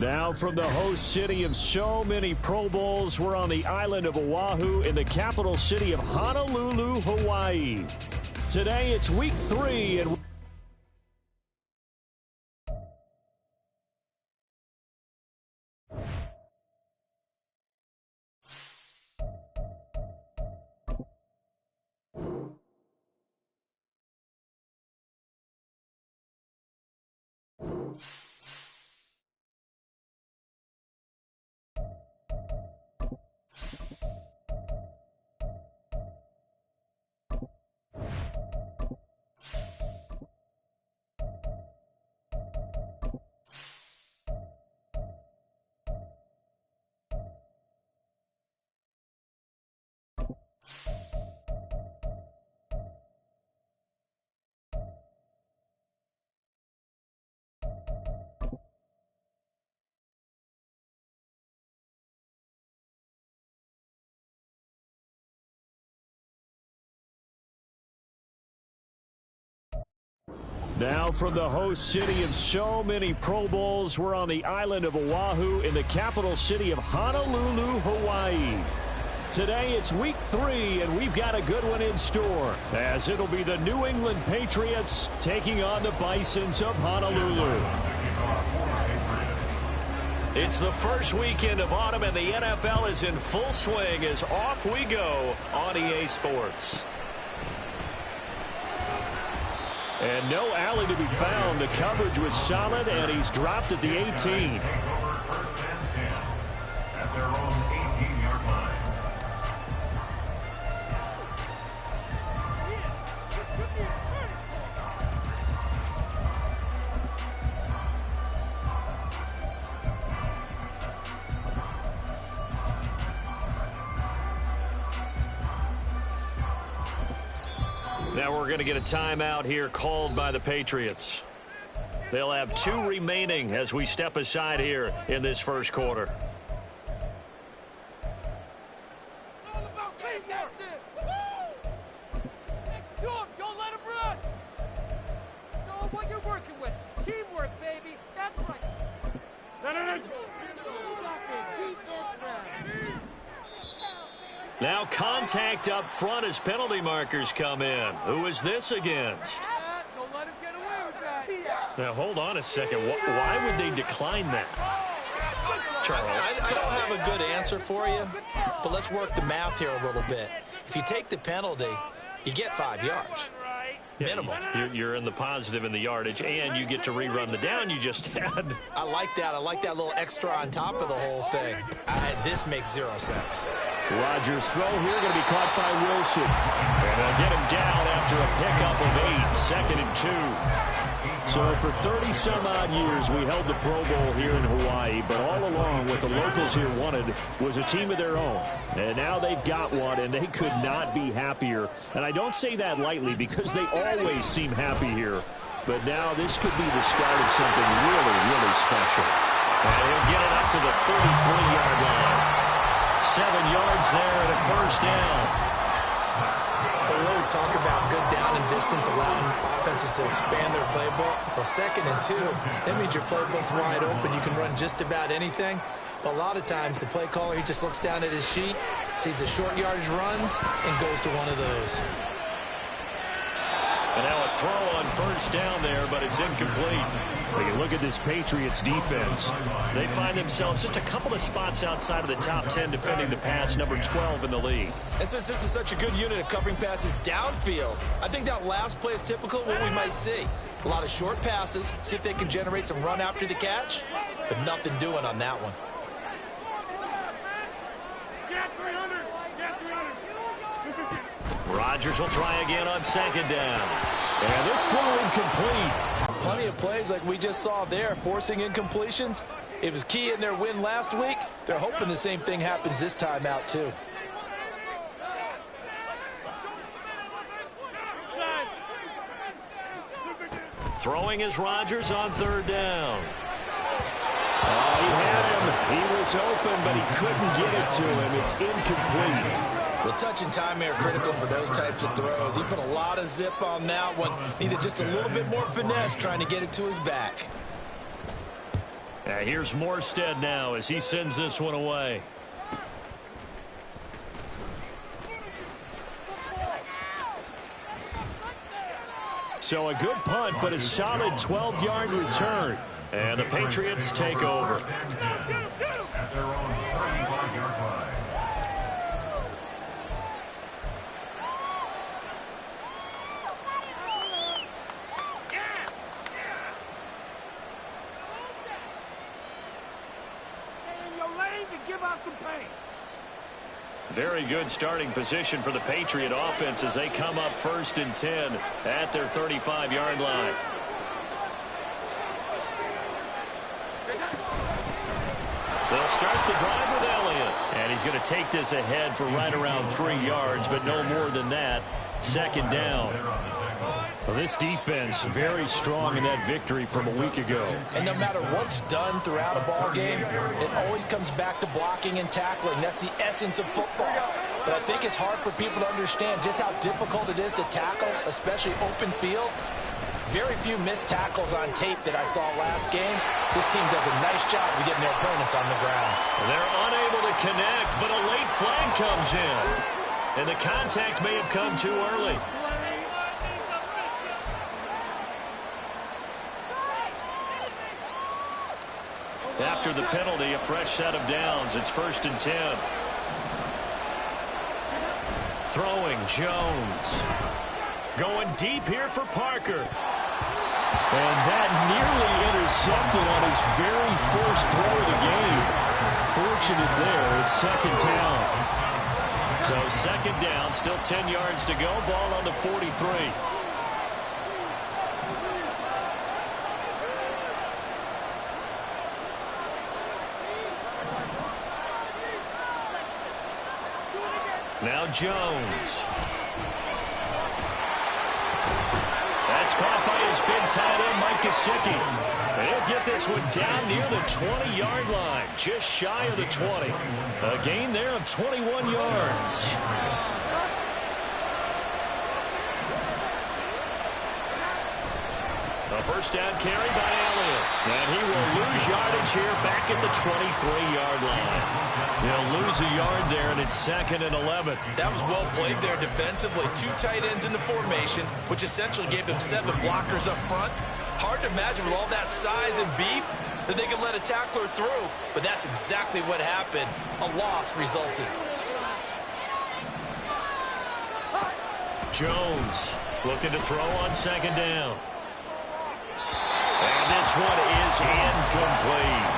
Now from the host city of so many Pro Bowls, we're on the island of Oahu in the capital city of Honolulu, Hawaii. Today it's week 3 and now from the host city of so many Pro Bowls, we're on the island of Oahu in the capital city of Honolulu, Hawaii. Today it's week 3 and we've got a good one in store as it'll be the New England Patriots taking on the Bisons of Honolulu. It's the first weekend of autumn and the NFL is in full swing as off we go on EA Sports. And no alley to be found. The coverage was solid, and he's dropped at the 18. Now we're going to get a timeout here called by the Patriots. They'll have 2 remaining as we step aside here in this first quarter. It's all about teamwork. Don't let him rush. It's all what you're working with. Teamwork, baby. That's right. No. Now contact up front as penalty markers come in. Who is this against? Don't let him get away with that. Now hold on a second. Why would they decline that? Charles, I don't have a good answer for you, but let's work the math here a little bit. If you take the penalty, you get 5 yards. Minimum. You're in the positive in the yardage, and you get to rerun the down you just had. I like that. I like that little extra on top of the whole thing. This makes 0 sense. Rodgers' throw here going to be caught by Wilson. And they'll get him down after a pickup of 8, 2nd and 2. So for 30-some-odd years, we held the Pro Bowl here in Hawaii, but all along what the locals here wanted was a team of their own. And now they've got one, and they could not be happier. And I don't say that lightly because they always seem happy here. But now this could be the start of something really, really special. And he'll get it up to the 33-yard line. 7 yards there and a first down. We always talk about good down and distance, allowing offenses to expand their playbook. Well, 2nd and 2, that means your playbook's wide open. You can run just about anything. But a lot of times, the play caller, he just looks down at his sheet, sees the short yardage runs, and goes to one of those. And now a throw on first down there, but it's incomplete. When you look at this Patriots defense, they find themselves just a couple of spots outside of the top 10 defending the pass, number 12 in the league. And since this is such a good unit of covering passes downfield, I think that last play is typical of what we might see. A lot of short passes, see if they can generate some run after the catch, but nothing doing on that one. Rodgers will try again on 2nd down. And this throw incomplete. Plenty of plays like we just saw there, forcing incompletions. It was key in their win last week. They're hoping the same thing happens this time out, too. Throwing is Rodgers on 3rd down. Oh, he had him. He was open, but he couldn't get it to him. It's incomplete. Well, touch and time are critical for those types of throws. He put a lot of zip on that one. Needed just a little bit more finesse trying to get it to his back. Here's Morstead now as he sends this one away. So a good punt, but a solid 12-yard return. And the Patriots take over. Very good starting position for the Patriot offense as they come up 1st and 10 at their 35-yard line. They'll start the drive with Elliott. And he's going to take this ahead for right around 3 yards, but no more than that. 2nd down. Well, this defense very strong in that victory from a week ago. And no matter what's done throughout a ball game, it always comes back to blocking and tackling. That's the essence of football. But I think it's hard for people to understand just how difficult it is to tackle, especially open field. Very few missed tackles on tape that I saw last game. This team does a nice job of getting their opponents on the ground. They're unable to connect, but a late flag comes in. And the contact may have come too early. After the penalty, a fresh set of downs. It's 1st and 10. Throwing Jones. Going deep here for Parker. And that nearly intercepted on his very first throw of the game. Fortunate there. It's 2nd down. So 2nd down, still 10 yards to go. Ball on the 43. Now Jones. That's caught by his big tight end, Mike Gesicki. And he'll get this one down near the 20-yard line, just shy of the 20. A gain there of 21 yards. A 1st down carry by Elliott. And he will lose yardage here back at the 23-yard line. He'll lose a yard there, and it's 2nd and 11. That was well played there defensively. 2 tight ends in the formation, which essentially gave them 7 blockers up front. Hard to imagine with all that size and beef that they could let a tackler through. But that's exactly what happened. A loss resulted. Jones looking to throw on 2nd down. And this one is incomplete.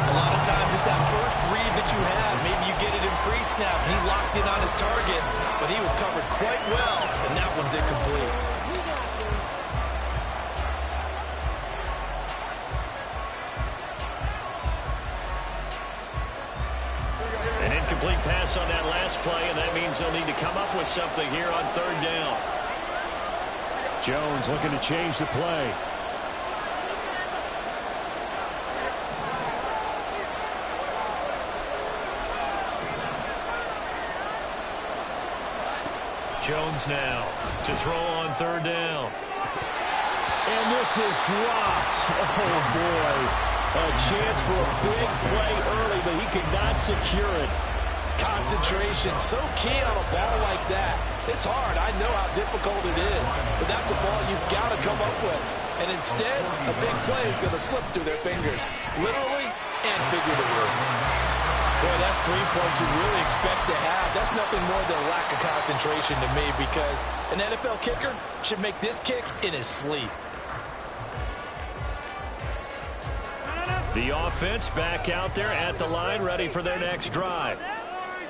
A lot of times it's that first read that you have. Maybe you get it in pre-snap. He locked in on his target, but he was covered quite well, and that one's incomplete. An incomplete pass on that last play, and that means they'll need to come up with something here on 3rd down. Jones looking to change the play. Jones now to throw on 3rd down. And this is dropped. Oh, boy. A chance for a big play early, but he could not secure it. Concentration, so key on a ball like that. It's hard. I know how difficult it is, but that's a ball you've got to come up with. And instead, a big play is going to slip through their fingers, literally and figuratively. Boy, that's 3 points you really expect to have. That's nothing more than a lack of concentration to me, because an NFL kicker should make this kick in his sleep. The offense back out there at the line, ready for their next drive.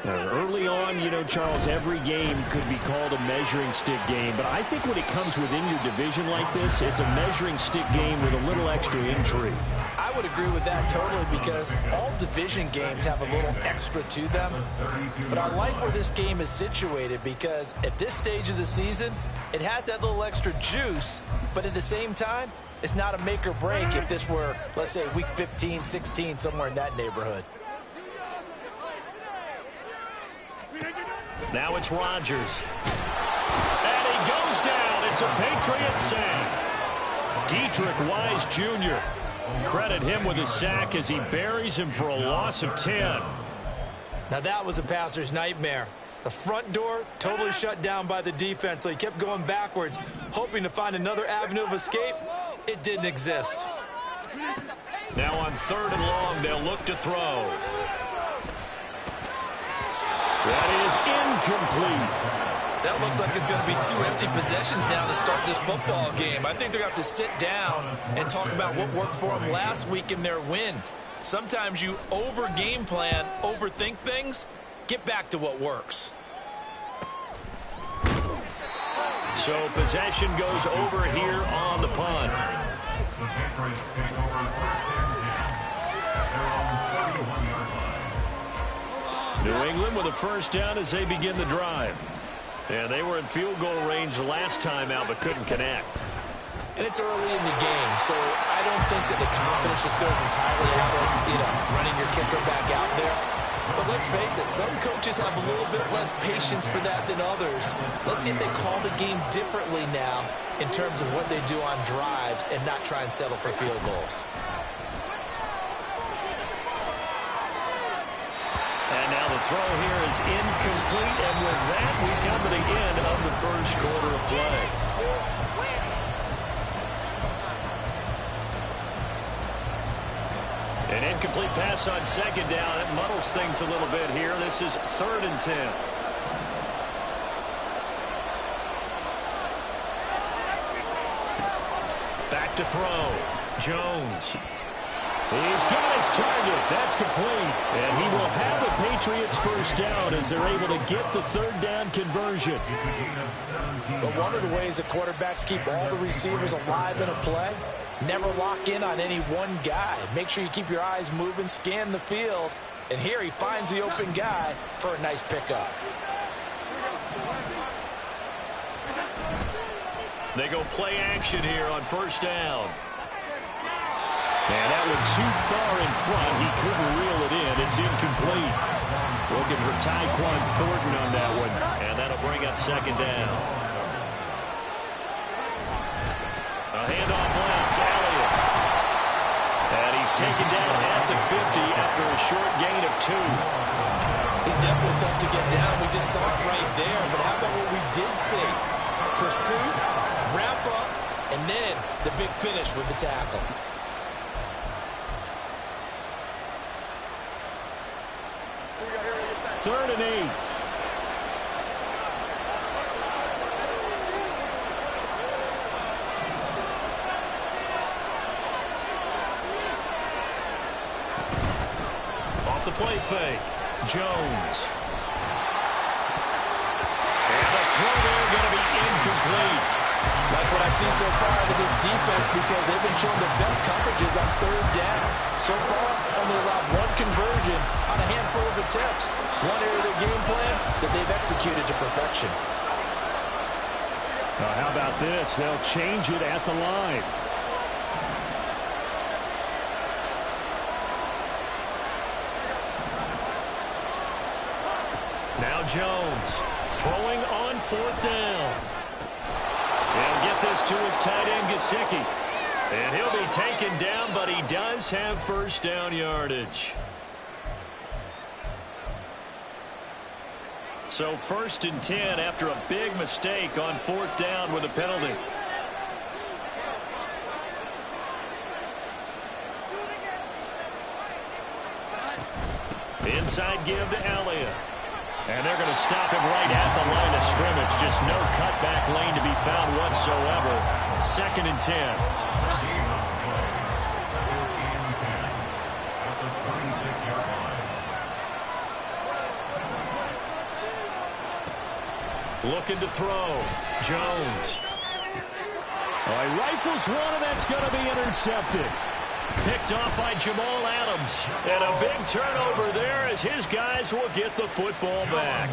Early on, you know, Charles, every game could be called a measuring stick game, but I think when it comes within your division like this, it's a measuring stick game with a little extra intrigue. I would agree with that totally, because all division games have a little extra to them. But I like where this game is situated, because at this stage of the season, it has that little extra juice, but at the same time, it's not a make or break if this were, let's say, week 15, 16, somewhere in that neighborhood. Now it's Rodgers. And he goes down. It's a Patriot sack. Dietrich Wise Jr. Credit him with a sack as he buries him for a loss of 10. Now that was a passer's nightmare. The front door totally shut down by the defense, so he kept going backwards, hoping to find another avenue of escape. It didn't exist. Now on 3rd and long, they'll look to throw. That is incomplete. That looks like it's going to be 2 empty possessions now to start this football game. I think they're going to have to sit down and talk about what worked for them last week in their win. Sometimes you over-game plan, overthink things. Get back to what works. So possession goes over here on the punt. New England with a first down as they begin the drive. And they were in field goal range last time out but couldn't connect. And it's early in the game, so I don't think that the confidence just goes entirely out of, running your kicker back out there. But let's face it, some coaches have a little bit less patience for that than others. Let's see if they call the game differently now in terms of what they do on drives and not try and settle for field goals. And now the throw here is incomplete, and with that, we come to the end of the first quarter of play. An incomplete pass on 2nd down. It muddles things a little bit here. This is 3rd and 10. Back to throw. Jones. He's got his target. That's complete. And he will have the Patriots first down as they're able to get the 3rd down conversion. But one of the ways the quarterbacks keep all the receivers alive in a play, never lock in on any one guy. Make sure you keep your eyes moving, scan the field. And here he finds the open guy for a nice pickup. They go play action here on 1st down. And that one too far in front. He couldn't reel it in. It's incomplete. Looking for Tyquan Thornton on that one. And that'll bring up 2nd down. A handoff left. Elliott. And he's taken down at the 50 after a short gain of 2. He's definitely tough to get down. We just saw it right there. But how about what we did see? Pursuit, wrap up, and then the big finish with the tackle. Third and 8. Off the play fake. Jones. And the throw there going to be incomplete. Like what I see so far out of this defense, because they've been showing the best coverages on 3rd down. So far, only allowed 1 conversion on a handful of attempts. One area of their game plan that they've executed to perfection. How about this? They'll change it at the line. Now Jones throwing on 4th down. He'll get this to his tight end, Gesicki. And he'll be taken down, but he does have first down yardage. So 1st and 10 after a big mistake on 4th down with a penalty. Inside give to Elliott. And they're going to stop him right at the line of scrimmage. Just no cutback lane to be found whatsoever. 2nd and 10. Looking to throw. Jones. Oh, he rifles one, and that's going to be intercepted. Picked off by Jamal Adams. And a big turnover there as his guys will get the football back.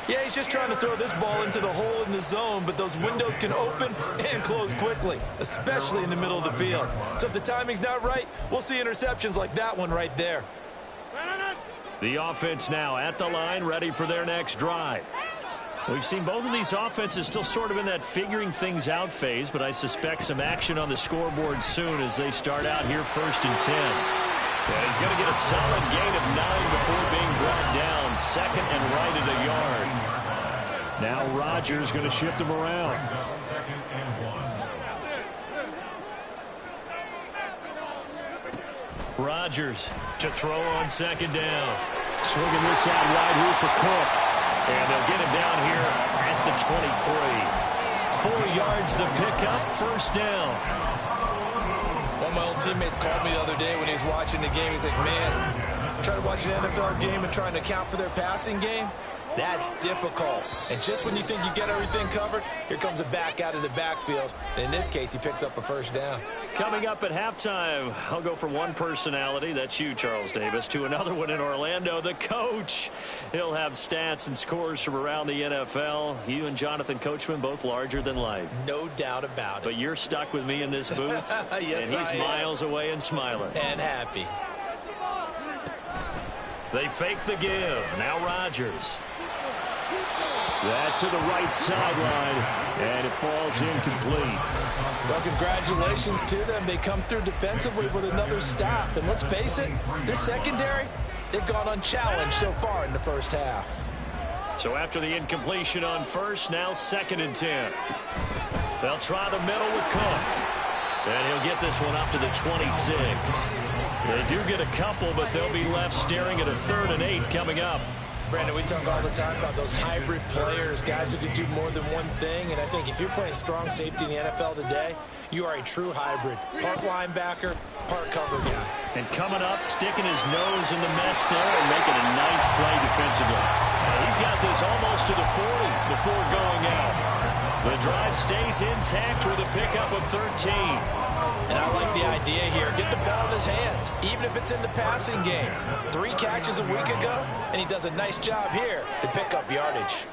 Yeah, he's just trying to throw this ball into the hole in the zone, but those windows can open and close quickly, especially in the middle of the field. So if the timing's not right, we'll see interceptions like that one right there. The offense now at the line, ready for their next drive. We've seen both of these offenses still sort of in that figuring things out phase, but I suspect some action on the scoreboard soon as they start out here 1st and 10. And he's going to get a solid gain of 9 before being brought down. 2nd and right at a yard. Now Rodgers going to shift him around. Rodgers to throw on 2nd down. Swinging this out wide here for Cook. And they'll get him down here at the 23. 4 yards the pickup, 1st down. One of my old teammates called me the other day when he was watching the game. He's like, man, trying to watch an NFL game and trying to account for their passing game? That's difficult. And just when you think you get everything covered, here comes a back out of the backfield. And in this case, he picks up a 1st down. Coming up at halftime, I'll go from one personality, that's you, Charles Davis, to another one in Orlando, the coach. He'll have stats and scores from around the NFL. You and Jonathan Coachman, both larger than life. No doubt about it. But you're stuck with me in this booth, yes, and he's miles away and smiling. And happy. They fake the give. Now Rodgers. That's to the right sideline, and it falls incomplete. Well, congratulations to them. They come through defensively with another stop. And let's face it, this secondary, they've gone unchallenged so far in the 1st half. So after the incompletion on 1st, now 2nd and 10. They'll try the middle with Cook. And he'll get this one up to the 26. They do get a couple, but they'll be left staring at a 3rd and 8 coming up. Brandon, we talk all the time about those hybrid players, guys who can do more than one thing. And I think if you're playing strong safety in the NFL today, you are a true hybrid. Part linebacker, part cover guy. And coming up, sticking his nose in the mess there and making a nice play defensively. He's got this almost to the 40 before going out. The drive stays intact with a pickup of 13. And I like the idea here. Get the ball in his hands, even if it's in the passing game. 3 catches a week ago, and he does a nice job here to pick up yardage.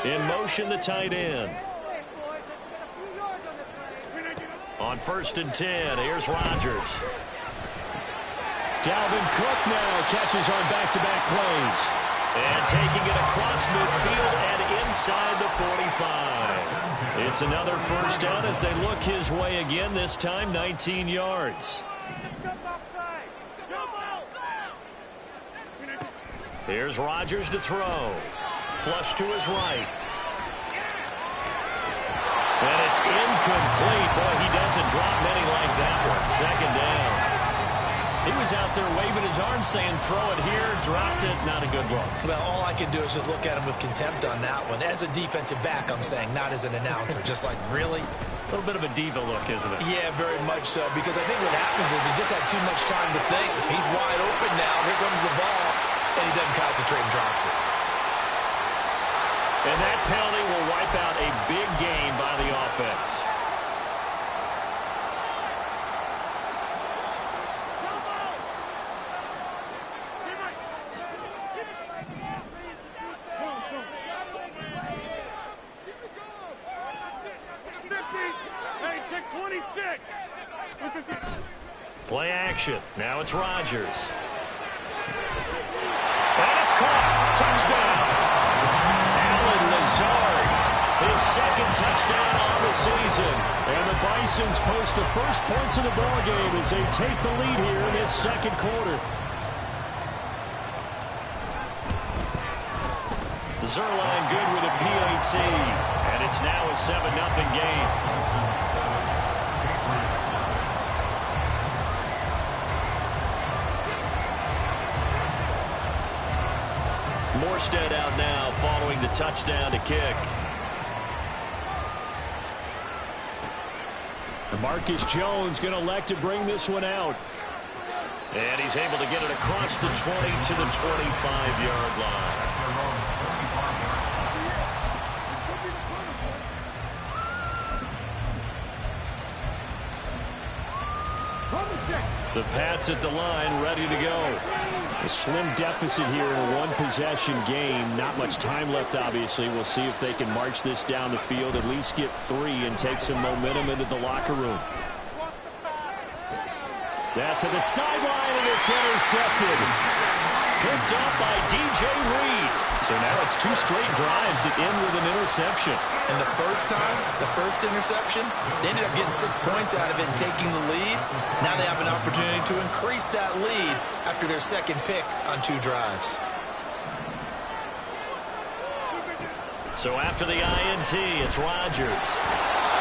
In motion, the tight end. On 1st and 10, here's Rodgers. Dalvin Cook now catches on back-to-back plays. And taking it across midfield and inside the 45. It's another 1st down as they look his way again, this time 19 yards. Here's Rodgers to throw. Flush to his right. And it's incomplete. Boy, he doesn't drop many like that one. 2nd down. He was out there waving his arms saying, throw it here, dropped it, not a good look. Well, all I can do is just look at him with contempt on that one. As a defensive back, I'm saying, not as an announcer. Just like, really? A little bit of a diva look, isn't it? Yeah, very much so. Because I think what happens is he just had too much time to think. He's wide open now. Here comes the ball. And he doesn't concentrate and drops it. And that penalty will wipe out a big gain by the offense. Play action. Now it's Rodgers. And it's caught. Touchdown. Allen Lazard. His 2nd touchdown on the season. And the Bisons post the first points of the ballgame as they take the lead here in this 2nd quarter. Zerline good with a PAT. And it's now a 7-0 game. Morstead out now following the touchdown to kick. Marcus Jones going to elect to bring this one out. And he's able to get it across the 20 to the 25-yard line. The Pats at the line, ready to go. A slim deficit here in a one-possession game. Not much time left, obviously. We'll see if they can march this down the field, at least get 3, and take some momentum into the locker room. That to the sideline, and it's intercepted. Good picked up by DJ Reed. So now it's 2 straight drives that end with an interception. And the first time, the first interception, they ended up getting 6 points out of it and taking the lead. Now they have an opportunity to increase that lead after their second pick on 2 drives. So after the INT, it's Rodgers.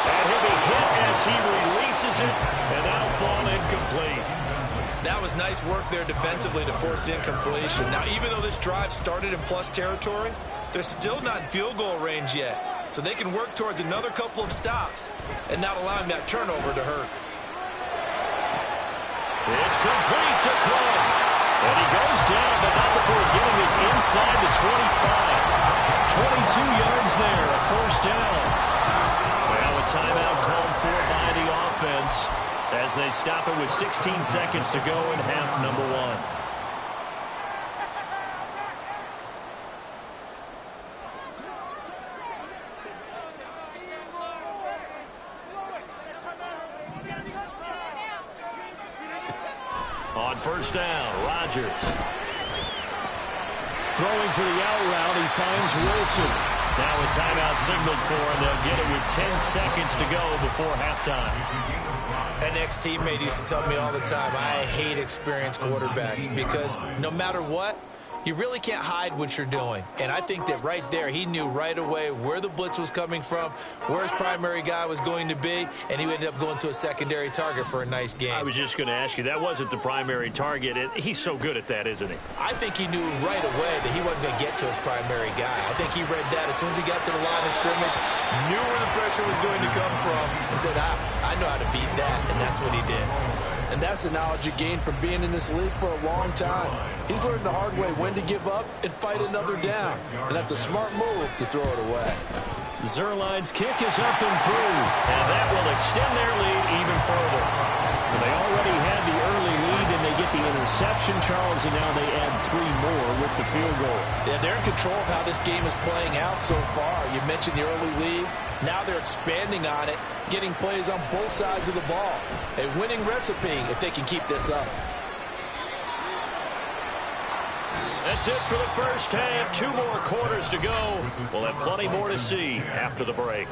And he'll be hit as he releases it, and that'll fall incomplete. That was nice work there defensively to force incompletion. Now, even though this drive started in plus territory, they're still not in field goal range yet. So they can work towards another couple of stops and not allowing that turnover to hurt. It's complete to Cook. And he goes down, but not before getting us inside the 25. 22 yards there, a first down. Well, a timeout called for by the offense as they stop it with 16 seconds to go in half number 1. On first down, Rodgers. Throwing for the out route, he finds Wilson. Now a timeout signaled for, and they'll get it with 10 seconds to go before halftime. An ex-teammate used to tell me all the time, I hate experienced quarterbacks because no matter what, you really can't hide what you're doing. And I think that right there, he knew right away where the blitz was coming from, where his primary guy was going to be, and he ended up going to a secondary target for a nice game. I was just going to ask you, that wasn't the primary target. He's so good at that, isn't he? I think he knew right away that he wasn't going to get to his primary guy. I think he read that as soon as he got to the line of scrimmage, knew where the pressure was going to come from, and said, I know how to beat that, and that's what he did. And that's the knowledge you gain from being in this league for a long time. He's learned the hard way when to give up and fight another down. And that's a smart move to throw it away. Zerline's kick is up and through, and that will extend their lead even further. Well, they already had the early lead, and they get the interception, Charles, and now they add 3 more with the field goal. Yeah, they're in control of how this game is playing out so far. You mentioned the early lead. Now they're expanding on it, getting plays on both sides of the ball. A winning recipe if they can keep this up. That's it for the first half. 2 more quarters to go. We'll have plenty more to see after the break.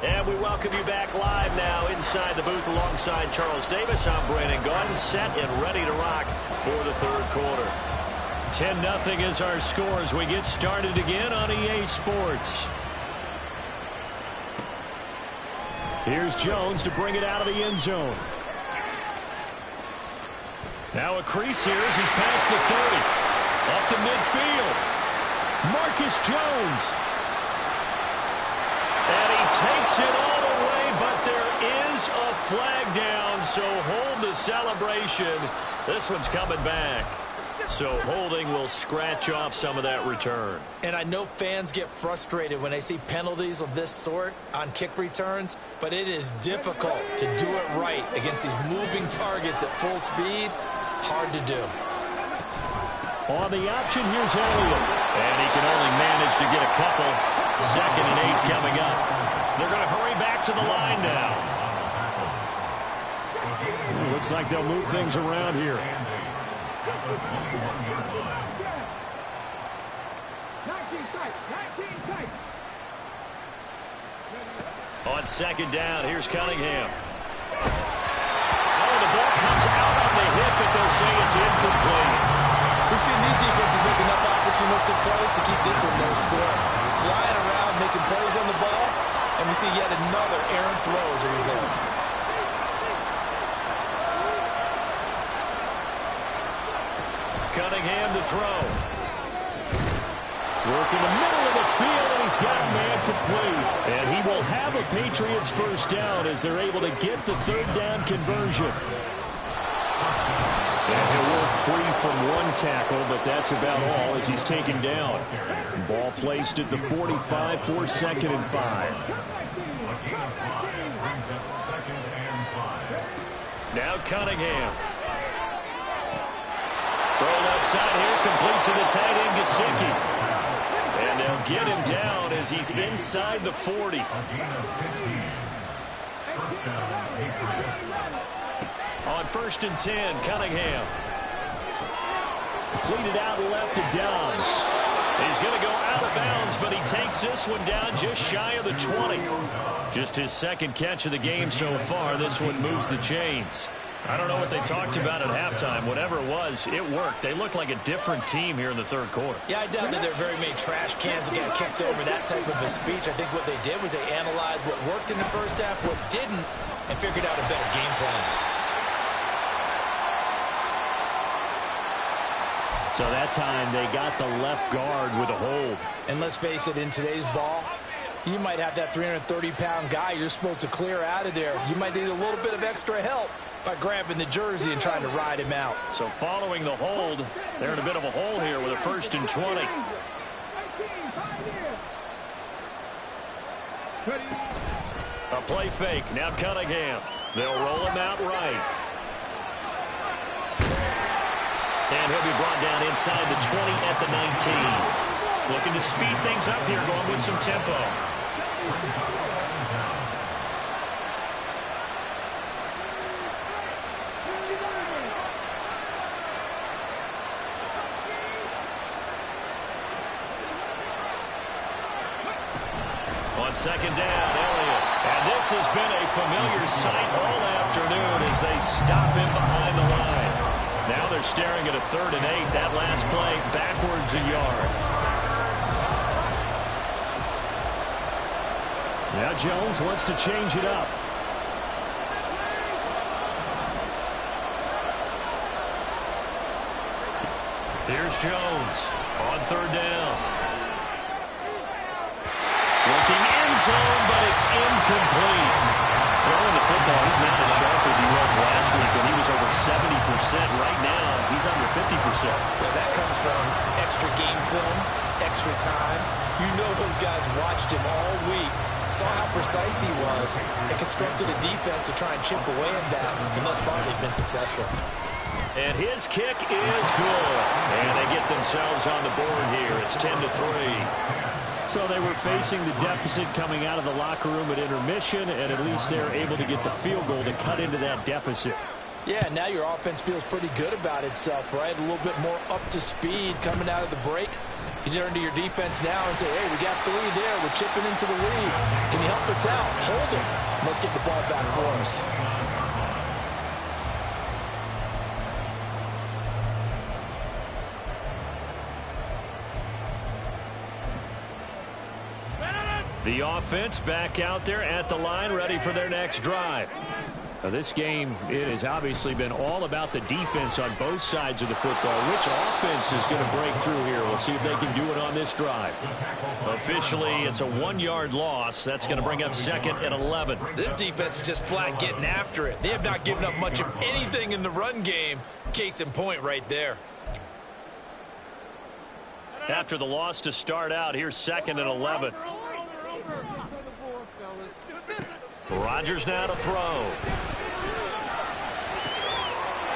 And we welcome you back live now inside the booth alongside Charles Davis. I'm Brandon Gaudin, set and ready to rock for the third quarter. 10-0 is our score as we get started again on EA Sports. Here's Jones to bring it out of the end zone. Now a crease here as he's past the 30. Up to midfield. Marcus Jones. And he takes it all the way, but there is a flag down, so hold the celebration. This one's coming back. So holding will scratch off some of that return. And I know fans get frustrated when they see penalties of this sort on kick returns, but it is difficult to do it right against these moving targets at full speed. Hard to do. On the option, here's Elliott. And he can only manage to get a couple. 2nd and 8 coming up. They're going to hurry back to the line now. Looks like they'll move things around here. On 2nd down, here's Cunningham. Oh, the ball comes out on the hip, but they'll say it's incomplete. We've seen these defenses make enough opportunistic plays to keep this one low scoring. Flying around, making plays on the ball, and we see yet another errant throw as a result. Cunningham to throw. Work in the middle of the field, and he's got a man complete. And he will have a Patriots first down as they're able to get the 3rd down conversion. And he'll work free from 1 tackle, but that's about all as he's taken down. Ball placed at the 45 for 2nd and 5. Now Cunningham. Throw left side here, complete to the tight end, Gesicki. And they'll get him down as he's inside the 40. On 1st and 10, Cunningham. Completed out left to Downs. He's going to go out of bounds, but he takes this one down just shy of the 20. Just his second catch of the game so far. This one moves the chains. I don't know what they talked about at halftime. Whatever it was, it worked. They look like a different team here in the third quarter. Yeah, I doubt that there are very many trash cans that got kicked over that type of a speech. I think what they did was they analyzed what worked in the first half, what didn't, and figured out a better game plan. So that time they got the left guard with a hold. And let's face it, in today's ball, you might have that 330-pound guy you're supposed to clear out of there. You might need a little bit of extra help by grabbing the jersey and trying to ride him out. So following the hold, they're in a bit of a hole here with a 1st and 20. A play fake. Now Cunningham. They'll roll him out right. And he'll be brought down inside the 20 at the 19. Looking to speed things up here, going with some tempo. On 2nd down, Elliott. And this has been a familiar sight all afternoon as they stop him behind the line. Now they're staring at a 3rd and 8. That last play backwards a yard. Now Jones wants to change it up. Here's Jones on 3rd down. Looking end zone, but it's incomplete. Throwing the football, he's not as sharp as he was last week when he was over 70%. Right now, he's under 50%. Well, that comes from extra game film, extra time. You know those guys watched him all week, saw how precise he was, and constructed a defense to try and chip away at that. And thus far, they've been successful. And his kick is good. And they get themselves on the board here. It's 10-3. So they were facing the deficit coming out of the locker room at intermission, and at least they're able to get the field goal to cut into that deficit. Yeah, now your offense feels pretty good about itself, right? A little bit more up to speed coming out of the break. You turn to your defense now and say, hey, we got 3 there. We're chipping into the lead. Can you help us out? Hold them. Let's get the ball back for us. The offense back out there at the line, ready for their next drive. Now this game, it has obviously been all about the defense on both sides of the football. Which offense is going to break through here? We'll see if they can do it on this drive. Officially, it's a 1-yard loss. That's going to bring up 2nd and 11. This defense is just flat getting after it. They have not given up much of anything in the run game. Case in point right there. After the loss to start out, here's 2nd and 11. Rodgers now to throw.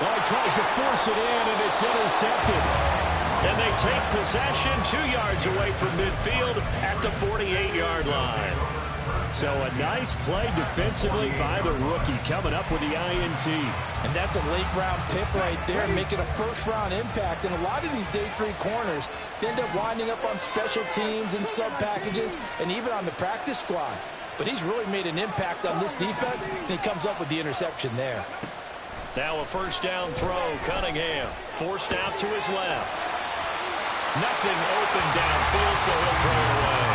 Well, he tries to force it in, and it's intercepted. And they take possession 2 yards away from midfield at the 48-yard line. So a nice play defensively by the rookie, coming up with the INT. And that's a late-round pick right there, making a first-round impact. And a lot of these day 3 corners end up winding up on special teams and sub-packages and even on the practice squad. But he's really made an impact on this defense, and he comes up with the interception there. Now a 1st down throw. Cunningham forced out to his left. Nothing open downfield, so he'll throw it away.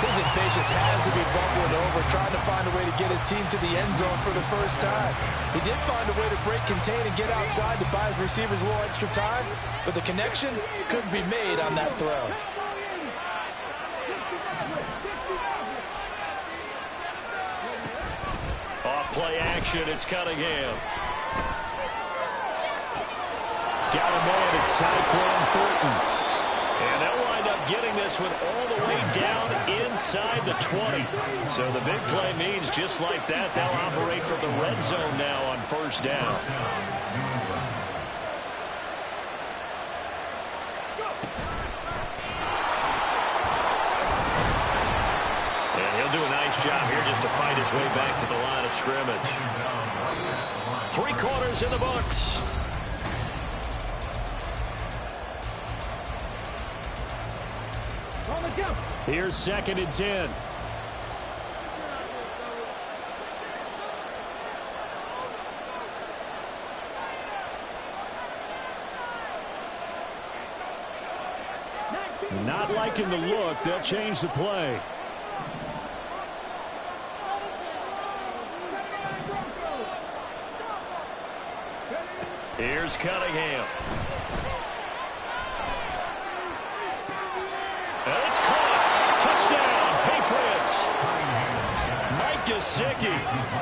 His impatience has to be bubbling over, trying to find a way to get his team to the end zone for the first time. He did find a way to break contain and get outside to buy his receivers a little extra time, but the connection couldn't be made on that throw. Off play action, it's Cunningham. Got him on, it's Tyquan Thornton. And they'll wind up getting this one all the way down inside the 20. So the big play means just like that, they'll operate from the red zone now on 1st down. And he'll do a nice job here just to fight his way back to the line of scrimmage. 3 quarters in the books. Here's 2nd and 10. Not liking the look. They'll change the play. Here's Cunningham. And it's caught. Touchdown, Patriots. Mike Gesicki,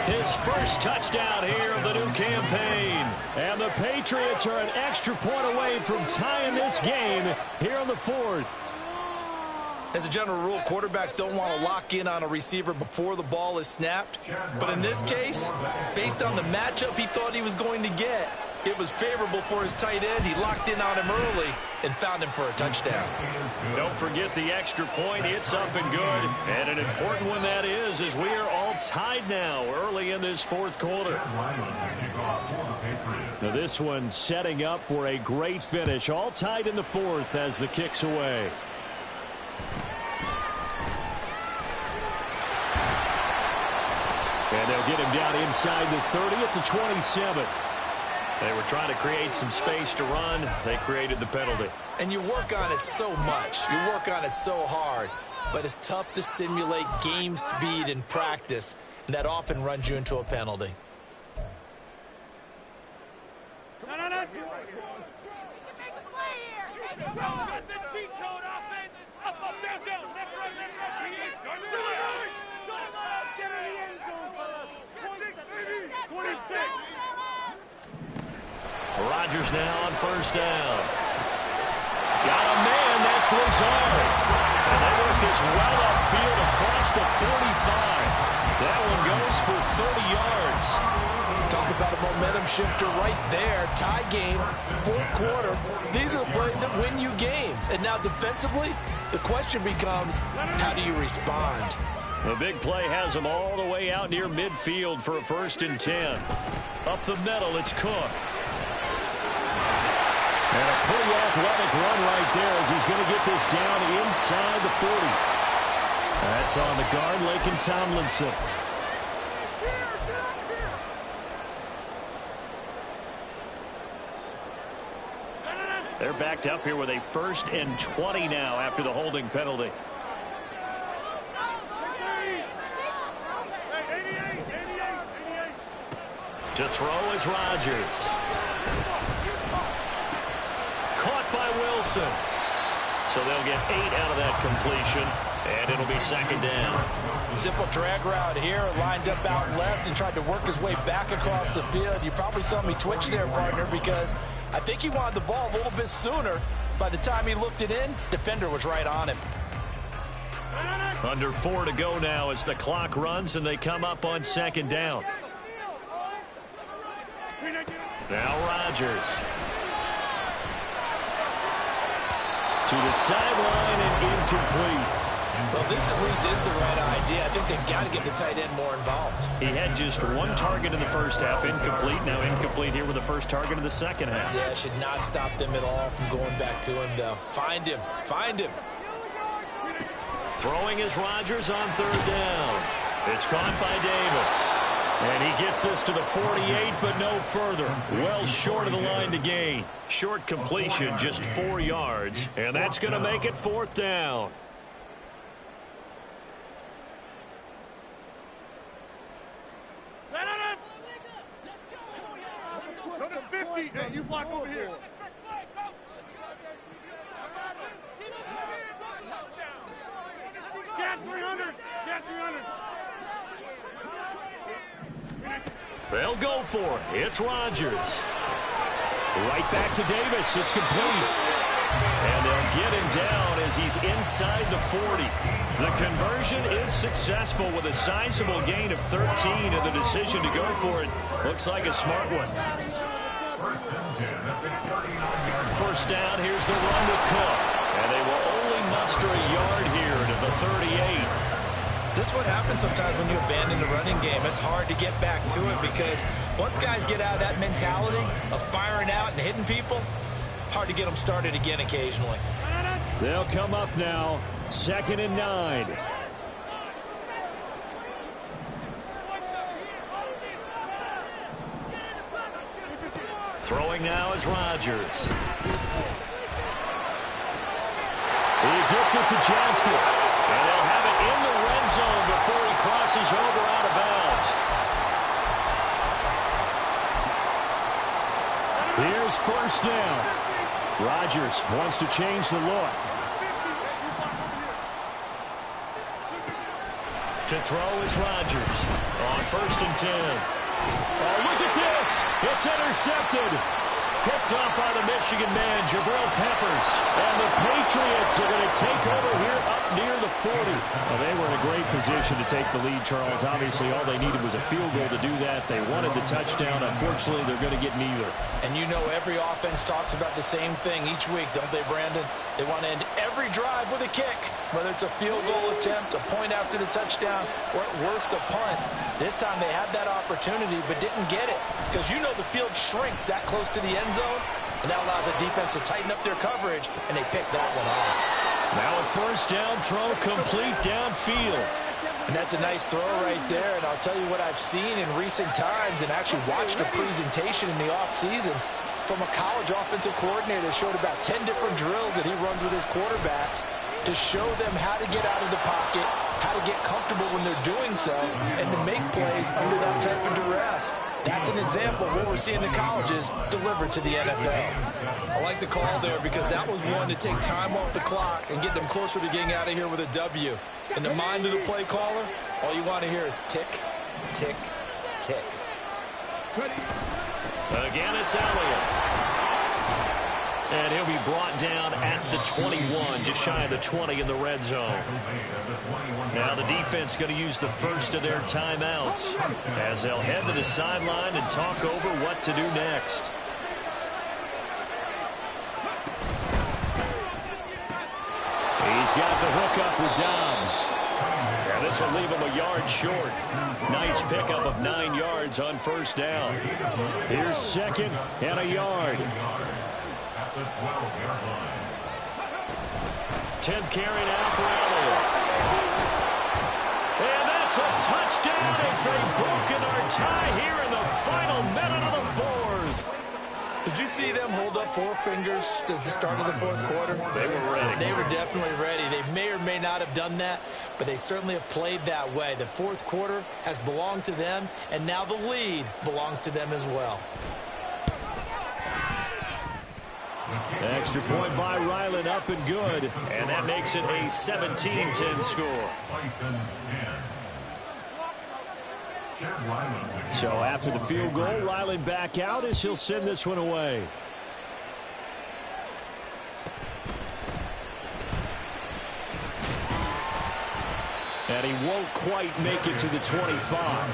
his first touchdown here of the new campaign. And the Patriots are an extra point away from tying this game here on the 4th. As a general rule, quarterbacks don't want to lock in on a receiver before the ball is snapped. But in this case, based on the matchup he thought he was going to get, it was favorable for his tight end. He locked in on him early and found him for a touchdown. Don't forget the extra point. It's up and good. And an important one that is, as we are all tied now early in this 4th quarter. Now this one setting up for a great finish. All tied in the 4th as the kick's away. And they'll get him down inside the 30 at the 27. They were trying to create some space to run. They created the penalty. And you work on it so much. You work on it so hard. But it's tough to simulate game speed in practice. And that often runs you into a penalty. Rodgers now on 1st down. Got a man, that's Lazard. And they work this well upfield across the 45. That one goes for 30 yards. Talk about a momentum shifter right there. Tie game, 4th quarter. These are the plays that win you games. And now defensively, the question becomes, how do you respond? The big play has them all the way out near midfield for a 1st and 10. Up the middle, it's Cook. And a pretty athletic run right there as he's going to get this down inside the 40. That's on the guard, Laken Tomlinson. They're backed up here with a 1st and 20 now after the holding penalty. To throw is Rodgers. Caught by Wilson. So they'll get 8 out of that completion, and it'll be 2nd down. Simple drag route here, lined up out left and tried to work his way back across the field. You probably saw me twitch there, partner, because I think he wanted the ball a little bit sooner. By the time he looked it in, defender was right on him. Under 4 to go now as the clock runs, and they come up on 2nd down. Now Rodgers. To the sideline and incomplete. Well, this at least is the right idea. I think they've got to get the tight end more involved. He had just 1 target in the 1st half, incomplete. Now incomplete here with the 1st target in the 2nd half. Yeah, should not stop them at all from going back to him, though. Find him. Find him. Throwing is Rodgers on 3rd down. It's caught by Davis. And he gets this to the 48, but no further. Well short of the line to gain. Short completion, just 4 yards. And that's going to make it 4th down. Go to 50. Hey, you block over here. Scat 300. Scat 300. They'll go for it. It's Rodgers. Right back to Davis. It's complete. And they'll get him down as he's inside the 40. The conversion is successful with a sizable gain of 13, and the decision to go for it looks like a smart one. first down. Here's the run with Cook. And they will only muster a yard here to the 38. This is what happens sometimes when you abandon the running game. It's hard to get back to it because once guys get out of that mentality of firing out and hitting people, hard to get them started again occasionally. They'll come up now, 2nd and 9. Throwing now is Rodgers. He gets it to Johnston. And they'll have it in the red zone before he crosses over out of bounds. Here's first down. Rodgers wants to change the look. To throw is Rodgers on 1st and 10. Oh, look at this. It's intercepted. Picked off by the Michigan man, Jabril Peppers. And the Patriots are going to take over here up near the 40. Well, they were in a great position to take the lead, Charles. Obviously, all they needed was a field goal to do that. They wanted the touchdown. Unfortunately, they're going to get neither. And you know every offense talks about the same thing each week, don't they, Brandon? They want to end every drive with a kick, whether it's a field goal attempt, a point after the touchdown, or at worst a punt. This time they had that opportunity but didn't get it because you know the field shrinks that close to the end zone, and that allows the defense to tighten up their coverage, and they picked that one off. Now a first down throw complete downfield. And that's a nice throw right there, and I'll tell you what I've seen in recent times and actually watched a presentation in the offseason from a college offensive coordinator that showed about 10 different drills that he runs with his quarterbacks to show them how to get out of the pocket, how to get comfortable when they're doing so, and to make plays under that type of duress. That's an example of what we're seeing in colleges delivered to the NFL. I like the call there because that was one to take time off the clock and get them closer to getting out of here with a W. In the mind of the play caller, all you want to hear is tick, tick, tick. Again, it's Elliott. And he'll be brought down at the 21, just shy of the 20 in the red zone. Now the defense going to use the first of their timeouts as they'll head to the sideline and talk over what to do next. He's got the hook up with Dobbs. And this will leave him a yard short. Nice pickup of 9 yards on first down. Here's 2nd and a yard. 10th carry now for Elliott. And that's a touchdown as they've broken our tie here in the final minute of the 4th. Did you see them hold up 4 fingers at the start of the 4th quarter? They were ready. They were definitely ready. They may or may not have done that, but they certainly have played that way. The 4th quarter has belonged to them, and now the lead belongs to them as well. Extra point by Ryland, up and good. And that makes it a 17-10 score. So after the field goal, Ryland back out as he'll send this one away. And he won't quite make it to the 25.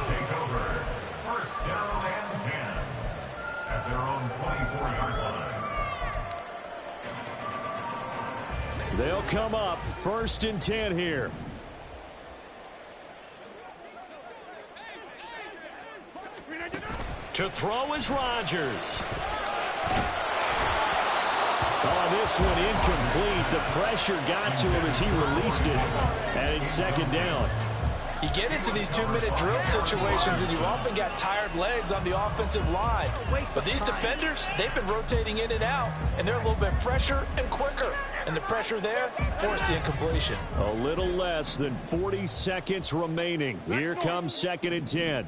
Take over. First down and 10 at their own 24-yard line. They'll come up 1st and 10 here. To throw is Rodgers. Oh, this one incomplete. The pressure got to him as he released it. And it's 2nd down. You get into these 2-minute drill situations and you often got tired legs on the offensive line. But these defenders, they've been rotating in and out, and they're a little bit fresher and quicker. And the pressure there forced the incompletion. A little less than 40 seconds remaining. Here comes 2nd and 10.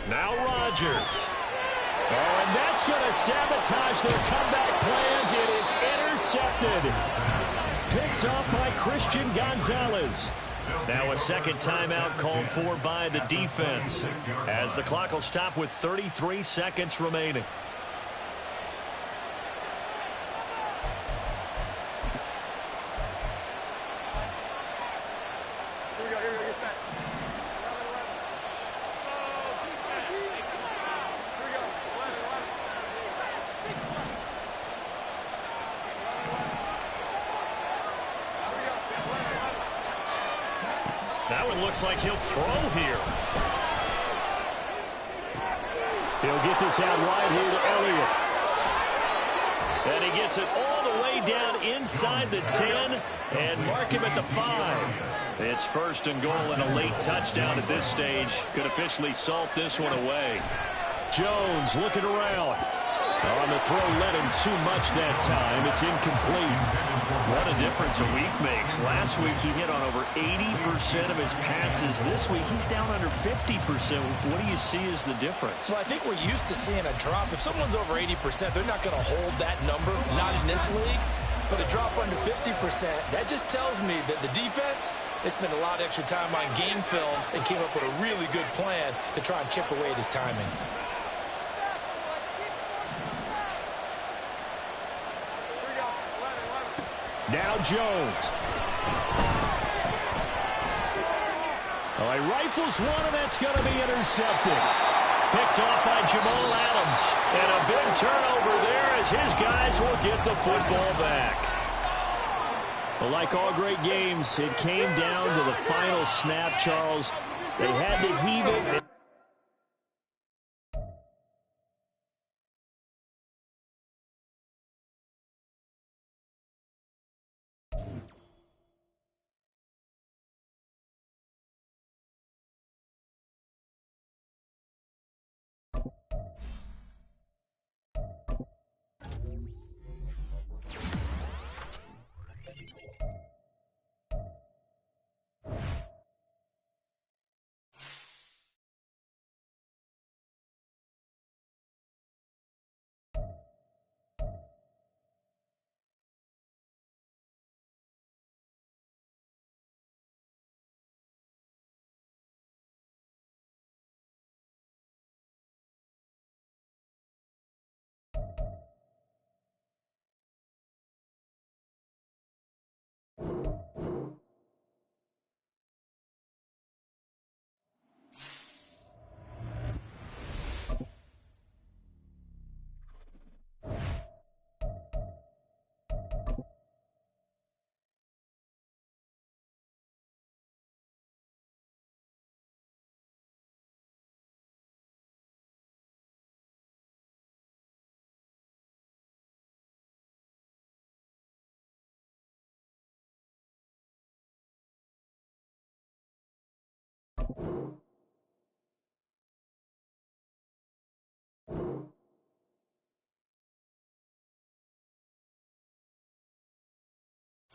Now Rodgers. Oh, and that's going to sabotage their comeback plans. It is intercepted. Picked off by Christian Gonzalez. Now a 2nd timeout called for by the defense as the clock will stop with 33 seconds remaining. looks like he'll throw here. He'll get this out wide here to Elliott. And he gets it all the way down inside the 10 and mark him at the 5. It's first and goal and a late touchdown at this stage. Could officially salt this one away. Jones looking around. On the throw, led him too much that time. It's incomplete. What a difference a week makes. Last week he hit on over 80% of his passes. This week he's down under 50%. What do you see as the difference? Well, I think we're used to seeing a drop. If someone's over 80%, they're not going to hold that number, not in this league. But a drop under 50%, that just tells me that the defense, they spent a lot of extra time on game films and came up with a really good plan to try and chip away at his timing. Now Jones. Oh, he rifles one, and that's going to be intercepted. Picked off by Jamal Adams. And a big turnover there as his guys will get the football back. Well, like all great games, it came down to the final snap, Charles. They had to heave it.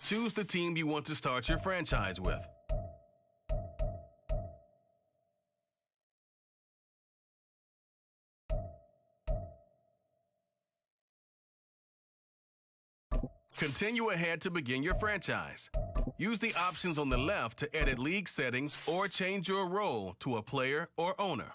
Choose the team you want to start your franchise with. Continue ahead to begin your franchise. Use the options on the left to edit league settings or change your role to a player or owner.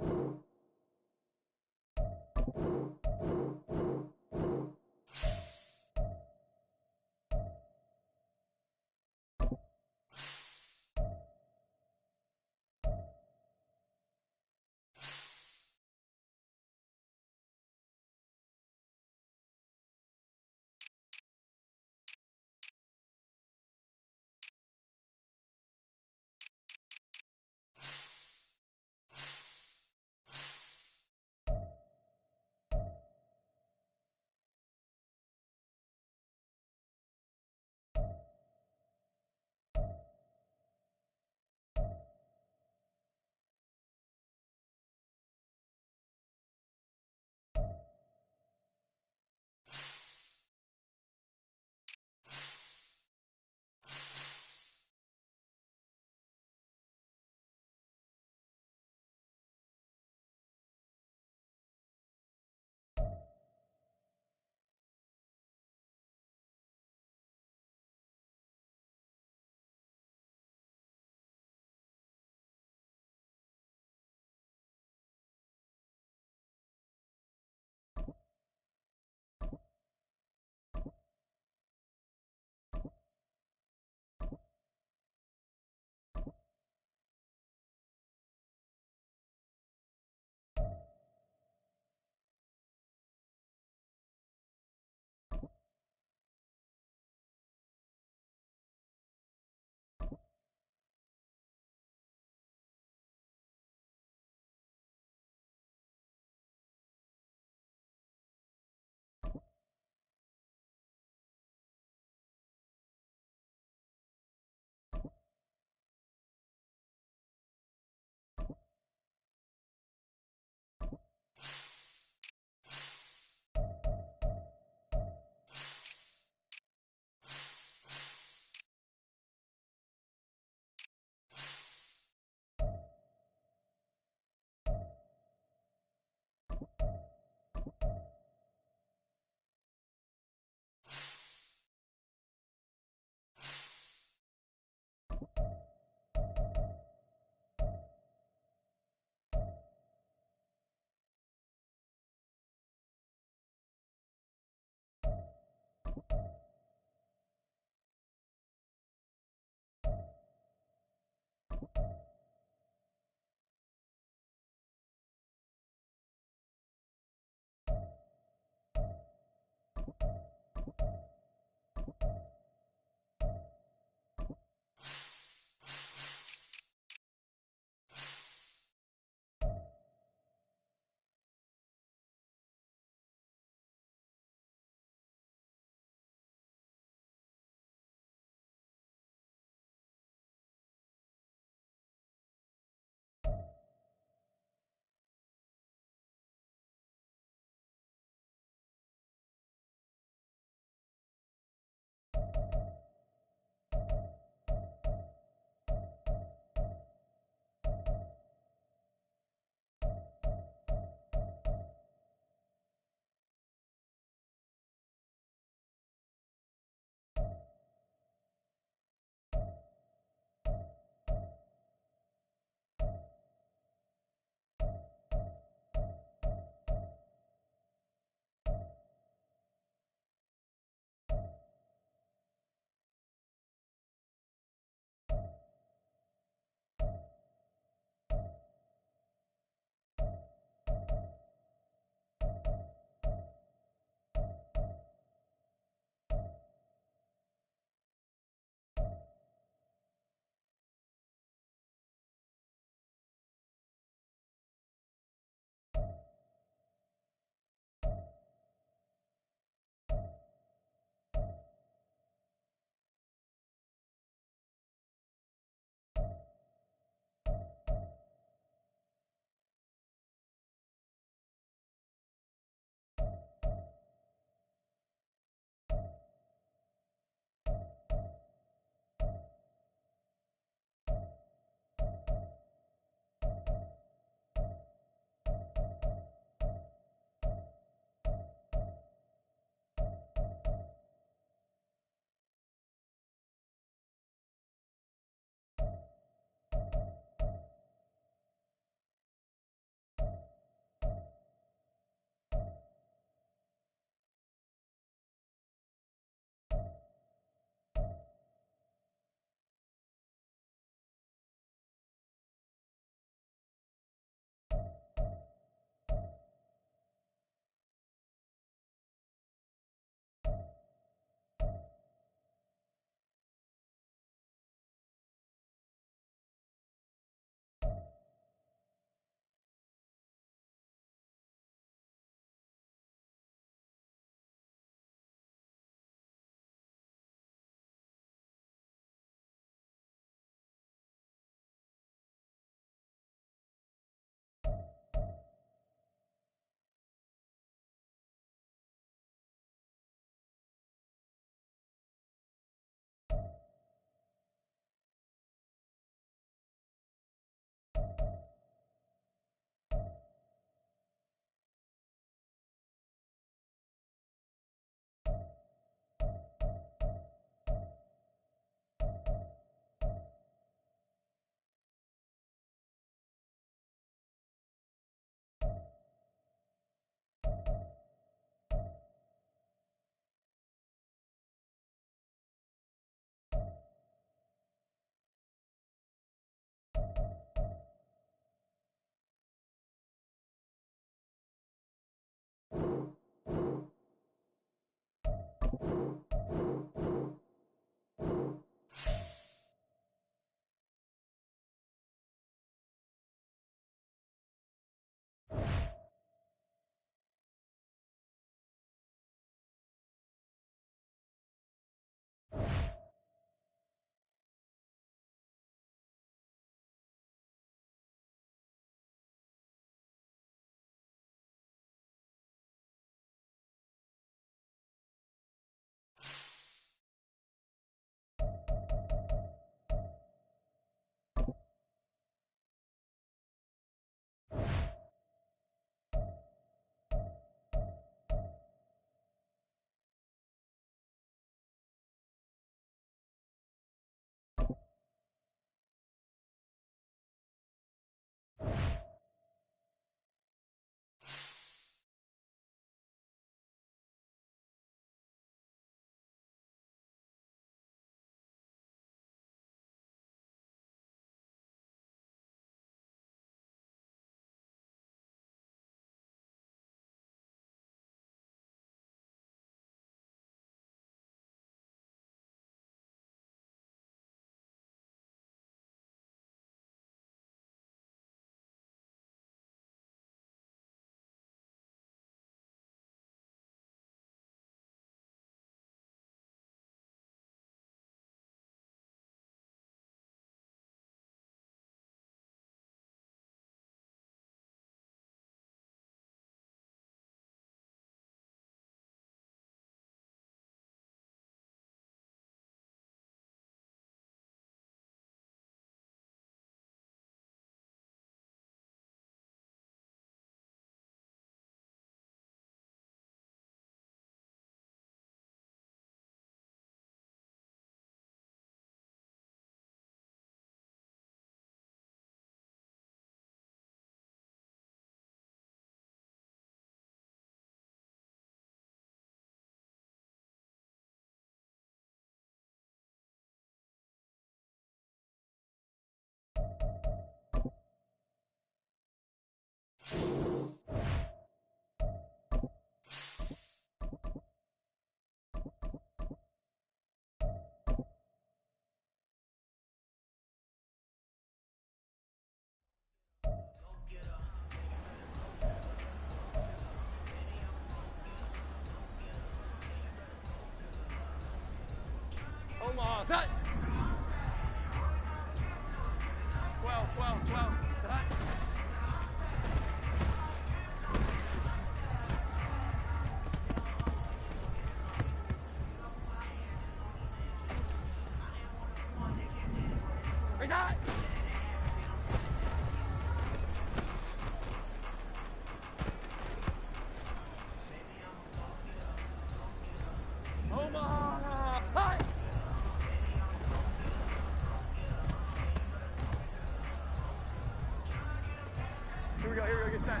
Here we go, get 10.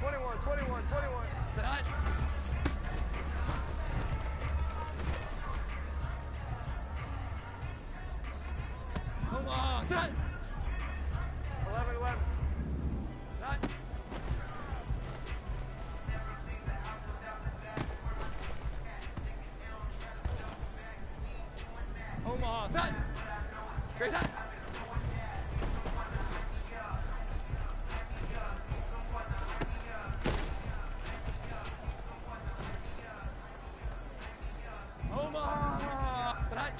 21. Tonight. Come on, set. 11. Set. Omaha, set. Great set. Omaha, set.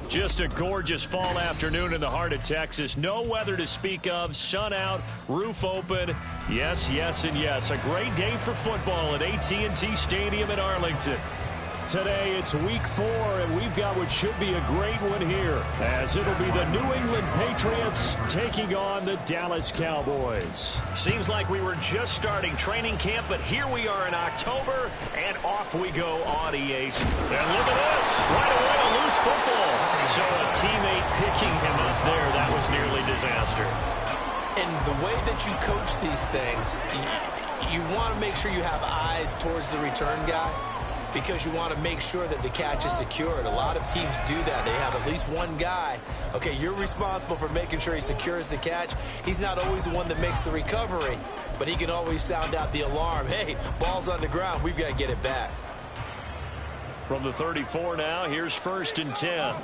Just a gorgeous fall afternoon in the heart of Texas. No weather to speak of. Sun out, roof open. Yes, and yes. A great day for football at AT&T Stadium in Arlington. Today, it's week 4, and we've got what should be a great one here, as it'll be the New England Patriots taking on the Dallas Cowboys. Seems like we were just starting training camp, but here we are in October, and off we go on EA. And look at this. Right away, a loose football. So a teammate picking him up there, that was nearly disaster. And the way that you coach these things, you want to make sure you have eyes towards the return guy, because you want to make sure that the catch is secured. A lot of teams do that. They have at least one guy. Okay, you're responsible for making sure he secures the catch. He's not always the one that makes the recovery, but he can always sound out the alarm. Hey, ball's on the ground. We've got to get it back. From the 34 now, here's 1st and 10.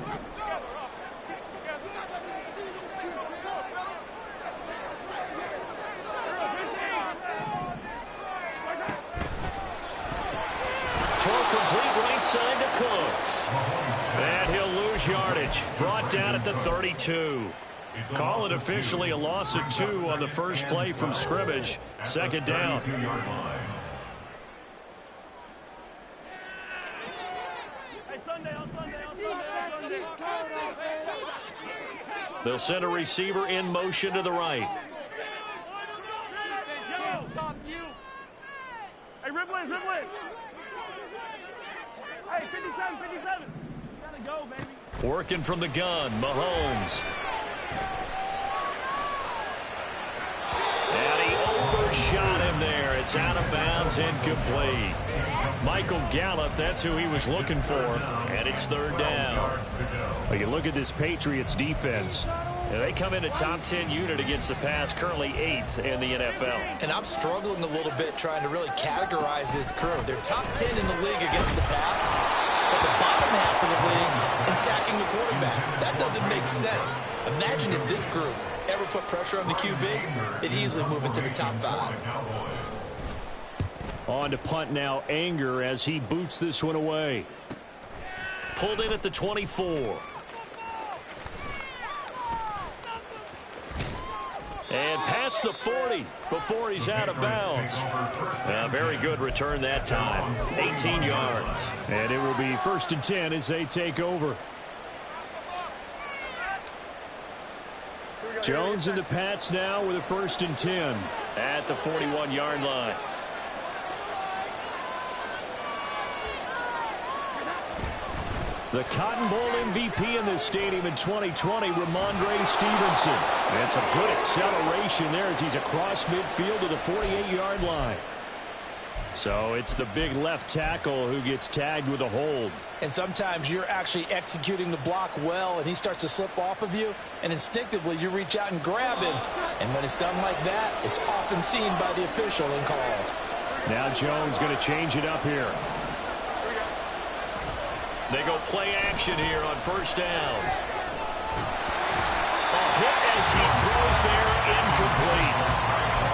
Side to Cooks. And he'll lose yardage. Brought down at the 32. Call it officially a loss of 2 on the first play from scrimmage. 2nd down. They'll send a receiver in motion to the right. Hey, Ripley. Hey, 57. Gotta go, baby. Working from the gun, Mahomes. And he overshot him there It's out of bounds, incomplete. Michael Gallup, that's who he was looking for, and it's third down. Well, you look at this Patriots defense. They come in a top 10 unit against the pass, currently 8th in the NFL. And I'm struggling a little bit trying to really categorize this crew. They're top 10 in the league against the pass, but the bottom half of the league in sacking the quarterback. That doesn't make sense. Imagine if this group ever put pressure on the QB, they'd easily move into the top 5. On to punt now, Anger as he boots this one away. Pulled in at the 24. And past the 40 before he's out of bounds. A very good return that time. 18 yards. And it will be 1st and 10 as they take over. Jones and the Pats now with a 1st and 10. At the 41-yard line. The Cotton Bowl MVP in this stadium in 2020, Ramondre Stevenson. And some good acceleration there as he's across midfield to the 48-yard line. So it's the big left tackle who gets tagged with a hold. And sometimes you're actually executing the block well, and he starts to slip off of you, and instinctively you reach out and grab him. And when it's done like that, it's often seen by the official and called. Now Jones going to change it up here. They go play action here on 1st down. A hit as he throws there, incomplete.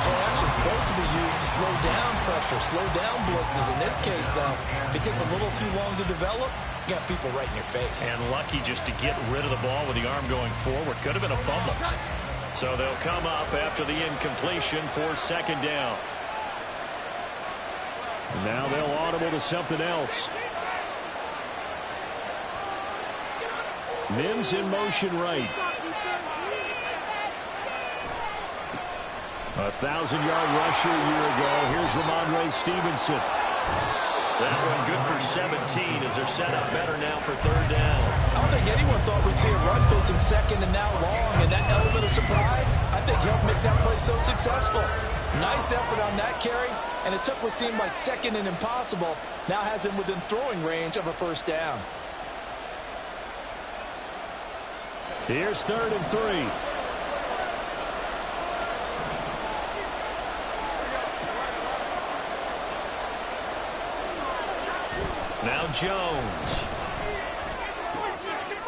Play action is supposed to be used to slow down pressure, slow down blitzes. In this case, though, if it takes a little too long to develop, you got people right in your face. And lucky just to get rid of the ball with the arm going forward. Could have been a fumble. So they'll come up after the incompletion for 2nd down. And now they'll audible to something else. Mims in motion right. 1,000-yard rusher a year ago. Here's Ramondre Stevenson. That one good for 17 as they're set up better now for 3rd down. I don't think anyone thought we'd see a run face him 2nd and now long, and that element of surprise, I think helped make that play so successful. Nice effort on that carry, and it took what seemed like 2nd and impossible, now has him within throwing range of a 1st down. Here's 3rd and 3. Now Jones.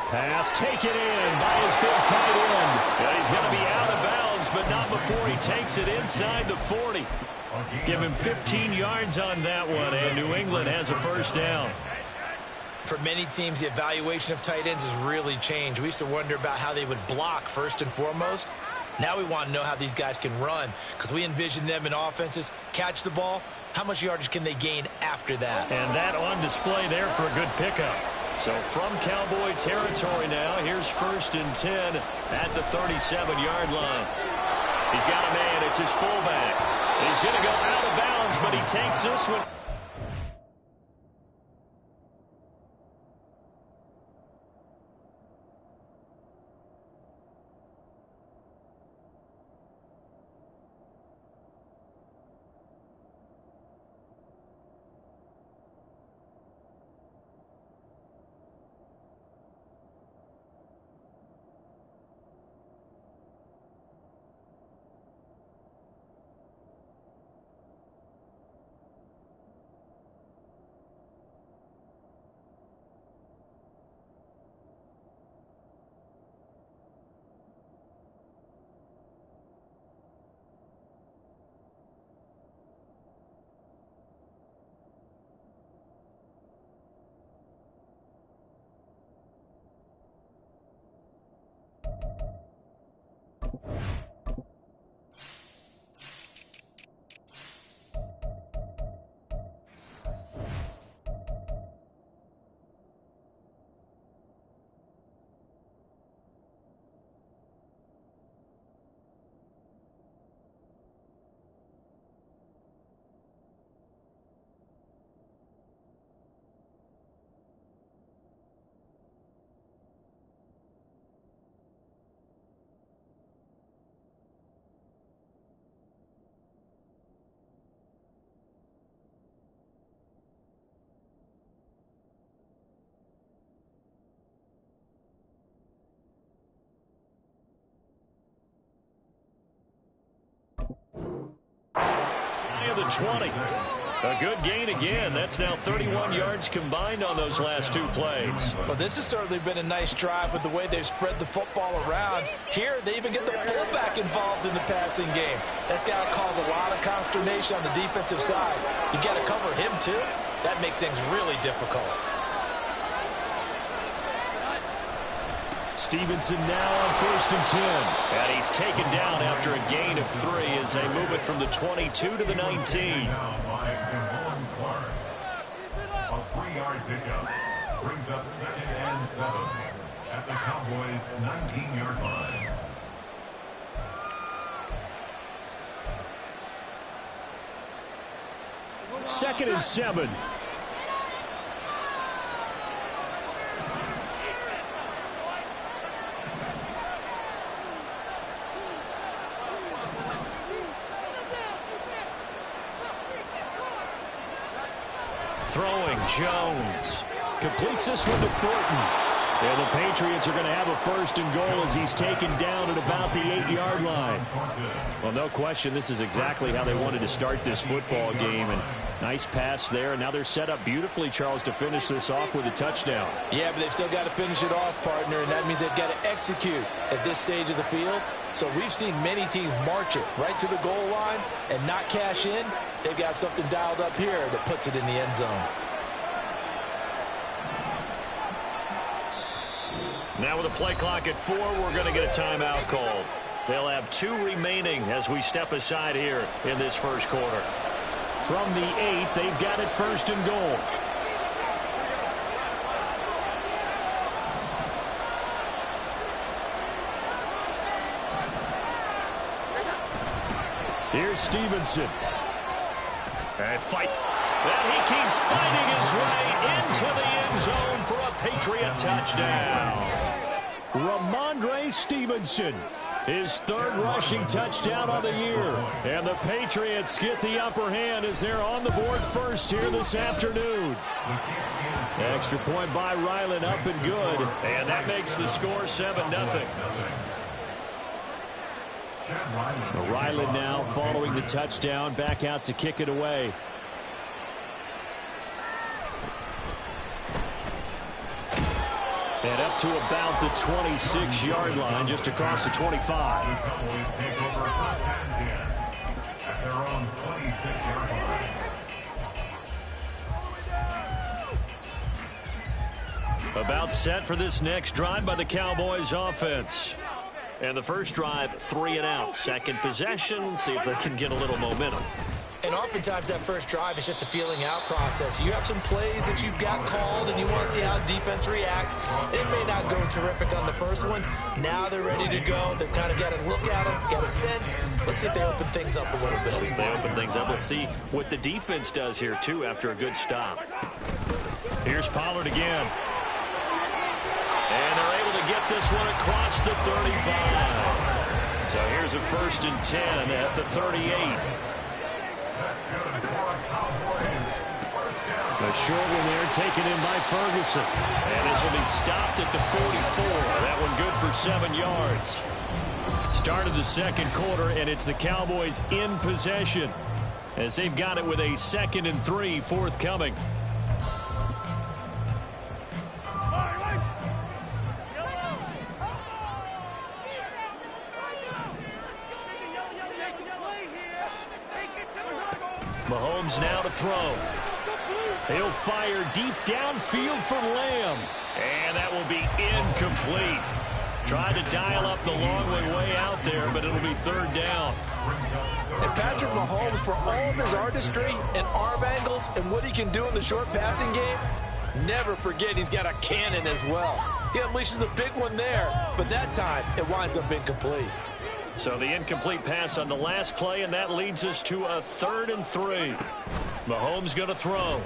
Pass taken in by his big tight end. Yeah, he's going to be out of bounds, but not before he takes it inside the 40. Give him 15 yards on that one, and New England has a 1st down. For many teams, the evaluation of tight ends has really changed. We used to wonder about how they would block first and foremost. Now we want to know how these guys can run, because we envision them in offenses, catch the ball. How much yardage can they gain after that? And that on display there for a good pickup. So from Cowboy territory now, here's 1st and 10 at the 37-yard line. He's got a man. It's his fullback. He's going to go out of bounds, but he takes this one. the 20. A good gain again. That's now 31 yards combined on those last two plays. Well, this has certainly been a nice drive with the way they've spread the football around. Here, they even get the fullback involved in the passing game. That's got to cause a lot of consternation on the defensive side. You got to cover him, too. That makes things really difficult. Stevenson now on 1st and 10. And he's taken down after a gain of 3 as they move it from the 22 to the 19. A 3-yard pickup brings up 2nd and 7 at the Cowboys' 19-yard line. Second and 7. Throwing, Jones. Completes this one to Thornton. And the Patriots are going to have a 1st and goal as he's taken down at about the 8-yard line. Well, no question, this is exactly how they wanted to start this football game. And nice pass there. And now they're set up beautifully, Charles, to finish this off with a touchdown. Yeah, but they've still got to finish it off, partner, and that means they've got to execute at this stage of the field. So we've seen many teams march it right to the goal line and not cash in. They've got something dialed up here that puts it in the end zone. Now with a play clock at 4, we're going to get a timeout called. They'll have 2 remaining as we step aside here in this first quarter. From the 8, they've got it 1st and goal. Here's Stevenson. And fight. And he keeps fighting his way into the end zone for a Patriot touchdown. Ramondre Stevenson, his 3rd rushing touchdown of the year. And the Patriots get the upper hand as they're on the board first here this afternoon. Extra point by Ryland, up and good. And that makes the score 7-0. Ryland now following the touchdown, back out to kick it away. And up to about the 26-yard line, just across the 25. Cowboys take over 1st and 10 at their own 26-yard line. About set for this next drive by the Cowboys offense. And the first drive, 3 and out. Second possession, see if they can get a little momentum. And oftentimes that first drive is just a feeling out process. You have some plays that you've got called and you want to see how defense reacts. It may not go terrific on the first one. Now they're ready to go. They've kind of got a look at them, got a sense. Let's see if they open things up a little bit. If they open things up, let's see what the defense does here, too, after a good stop. Here's Pollard again. And they're able to get this one across the 35. So here's a 1st and 10 at the 38. A short one there taken in by Ferguson. And this will be stopped at the 44. That one good for 7 yards. Started the second quarter, and it's the Cowboys in possession as they've got it with a 2nd and 3 forthcoming. Mahomes now to throw. He'll fire deep downfield for Lamb. And that will be incomplete. Tried to dial up the long way out there, but it'll be 3rd down. And Patrick Mahomes, for all of his artistry and arm angles and what he can do in the short passing game, never forget he's got a cannon as well. He unleashes a big one there, but that time it winds up incomplete. So the incomplete pass on the last play, and that leads us to a 3rd and 3. Mahomes going to throw.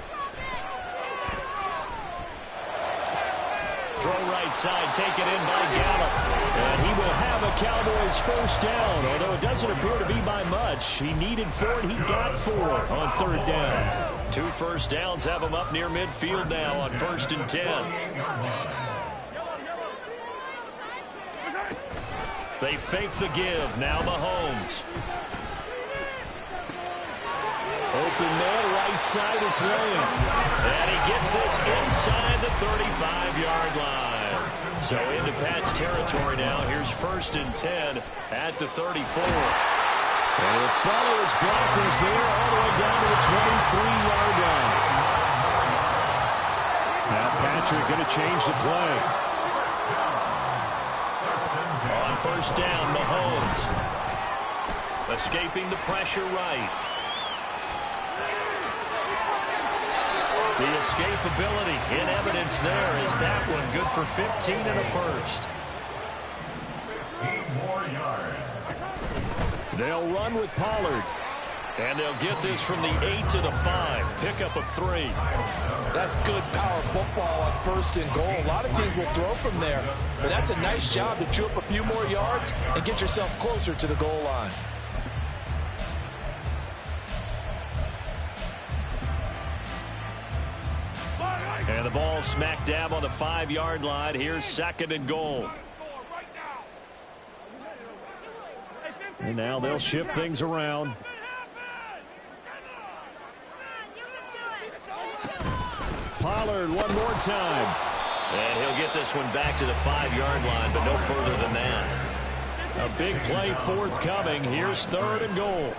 Throw right side, taken in by Gallup. And he will have a Cowboys 1st down, although it doesn't appear to be by much. He needed 4, and he got 4 on 3rd down. 2 first downs have him up near midfield now on 1st and 10. They fake the give. Now Mahomes. open man, right side, it's Lamb. And he gets this inside the 35-yard line. So into Pat's territory now. Here's 1st and 10 at the 34. And he'll follow his blockers there all the way down to the 23-yard line. Now Patrick going to change the play. On 1st down, Mahomes. Escaping the pressure right. The escapability in evidence there. Is that one good for 15 and a first? 15 more yards. They'll run with Pollard. And they'll get this from the 8 to the 5. Pickup of 3. That's good power football on 1st and goal. A lot of teams will throw from there. But that's a nice job to chew up a few more yards and get yourself closer to the goal line. And the ball smack dab on the 5-yard line. Here's 2nd and goal. And now they'll shift things around. Pollard one more time. And he'll get this one back to the 5-yard line, but no further than that. A big play forthcoming. Here's 3rd and goal.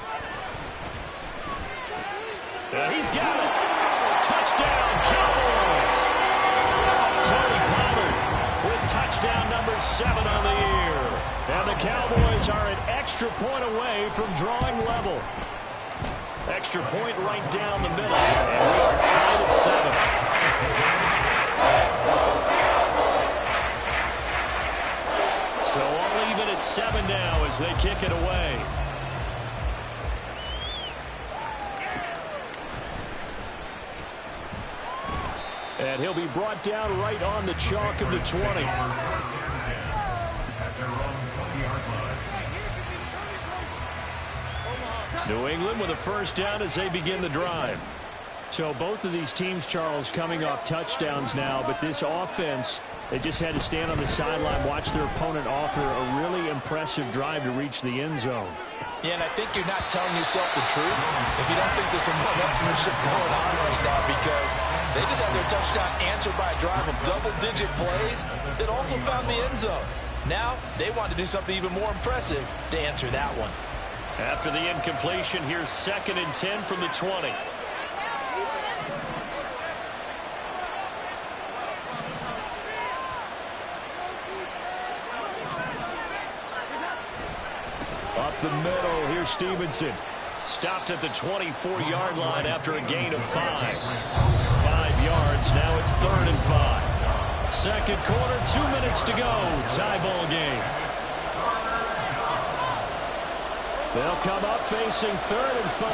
And he's got it. Touchdown, Cowboys. Tony Pollard with touchdown number 7 on the year. And the Cowboys are an extra point away from drawing level. Extra point right down the middle. And we are tied at 7. So all even at 7 now as they kick it away. And he'll be brought down right on the chalk of the 20. New England with a 1st down as they begin the drive. So both of these teams, Charles, coming off touchdowns now, but this offense, they just had to stand on the sideline, watch their opponent offer a really impressive drive to reach the end zone. Yeah, and I think you're not telling yourself the truth if you don't think there's some one-upsmanship going on right now, because they just had their touchdown answered by a drive of double-digit plays that also found the end zone. Now they want to do something even more impressive to answer that one. After the incompletion, here's 2nd and 10 from the 20. Up the middle, here's Stevenson. Stopped at the 24-yard line after a gain of 5. 5 yards, now it's 3rd and 5. 2nd quarter, 2 minutes to go. Tie ball game. They'll come up facing 3rd and 5.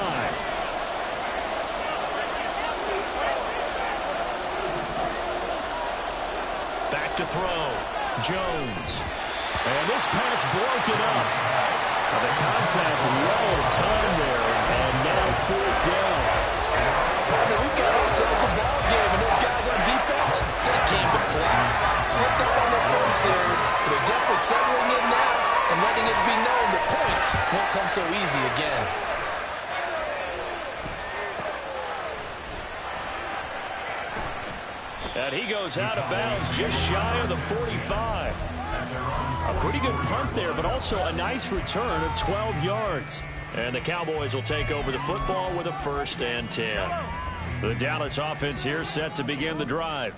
Back to throw. Jones. And this pass broken up. The contact well timed there, and now 4th down. We've got ourselves a ball game, and those guys on defense, they came to play. Slipped up on their first series, but they're definitely settling in now and letting it be known that points won't come so easy again. And he goes out of bounds just shy of the 45. A pretty good punt there, but also a nice return of 12 yards. And the Cowboys will take over the football with a 1st and 10. The Dallas offense here set to begin the drive.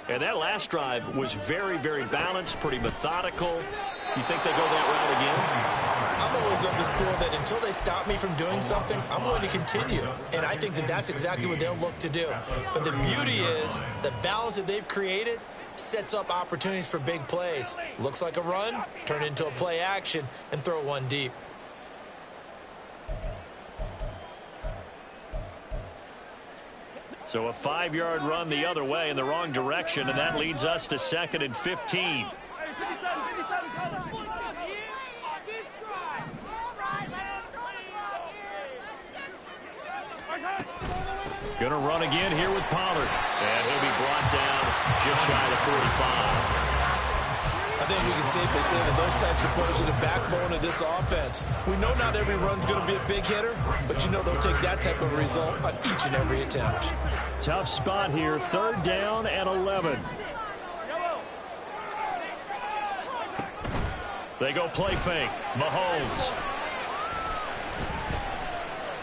And that last drive was very, very balanced, pretty methodical. You think they go that route again? I'm always of the school that until they stop me from doing something, I'm going to continue. And I think that that's exactly what they'll look to do. But the beauty is the balance that they've created sets up opportunities for big plays. Looks like a run, turn into a play action, and throw one deep. So a 5-yard run the other way in the wrong direction, and that leads us to 2nd and 15. Gonna run again here with Pollard. And he'll be brought down just shy of 45. I think we can safely say that those types of players are the backbone of this offense. We know not every run's going to be a big hitter, but you know they'll take that type of result on each and every attempt. Tough spot here. 3rd down and 11. They go play fake. Mahomes.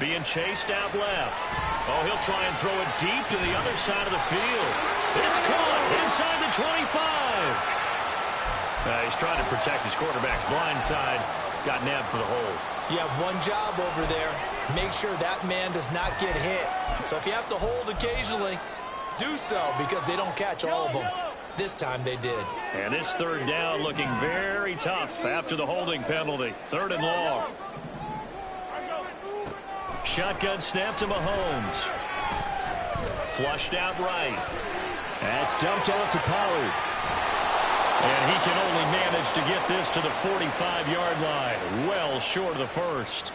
Being chased out left. Oh, he'll try and throw it deep to the other side of the field. It's caught inside the 25. He's trying to protect his quarterback's blind side. Got nabbed for the hold. You have one job over there. Make sure that man does not get hit. So if you have to hold occasionally, do so because they don't catch all of them. This time they did. And this 3rd down looking very tough after the holding penalty. 3rd and long. Shotgun snap to Mahomes. Flushed out right. That's dumped off to Pollard. And he can only manage to get this to the 45-yard line. Well short of the first.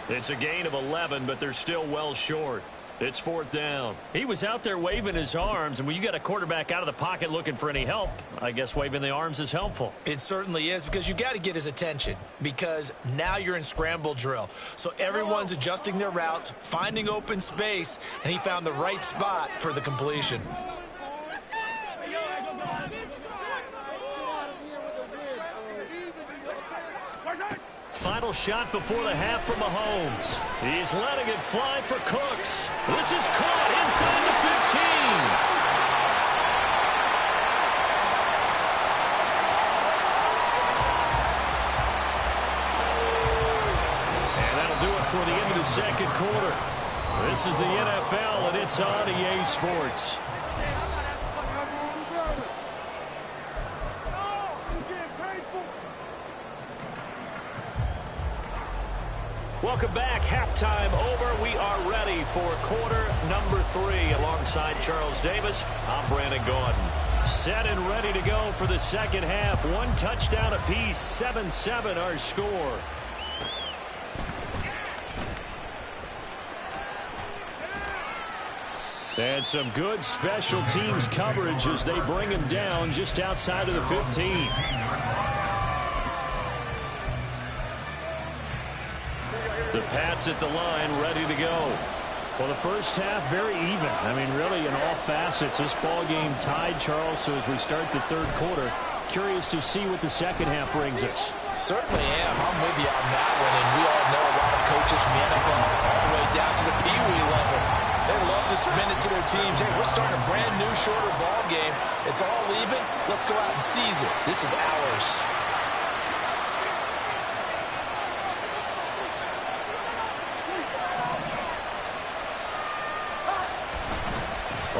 It's a gain of 11, but they're still well short. It's 4th down. He was out there waving his arms, and when you got a quarterback out of the pocket looking for any help, I guess waving the arms is helpful. It certainly is, because you got to get his attention, because now you're in scramble drill. So everyone's adjusting their routes, finding open space, and he found the right spot for the completion. Final shot before the half from Mahomes. He's letting it fly for Cooks. This is caught inside the 15. And that'll do it for the end of the 2nd quarter. This is the NFL, and it's on EA Sports. Welcome back. Halftime over. We are ready for quarter number 3. Alongside Charles Davis, I'm Brandon Gordon. Set and ready to go for the 2nd half. 1 touchdown apiece. 7-7 our score. And some good special teams coverage as they bring him down just outside of the 15. The Pats at the line, ready to go. Well, the first half, very even. I mean, really, in all facets, this ball game tied, Charles. So as we start the 3rd quarter, curious to see what the 2nd half brings us. Certainly am. I'm with you on that one. And we all know a lot of coaches from the NFL all the way down to the Pee-wee level. They love to spin it to their teams. Hey, we're starting a brand new, shorter ball game. It's all even. Let's go out and seize it. This is ours.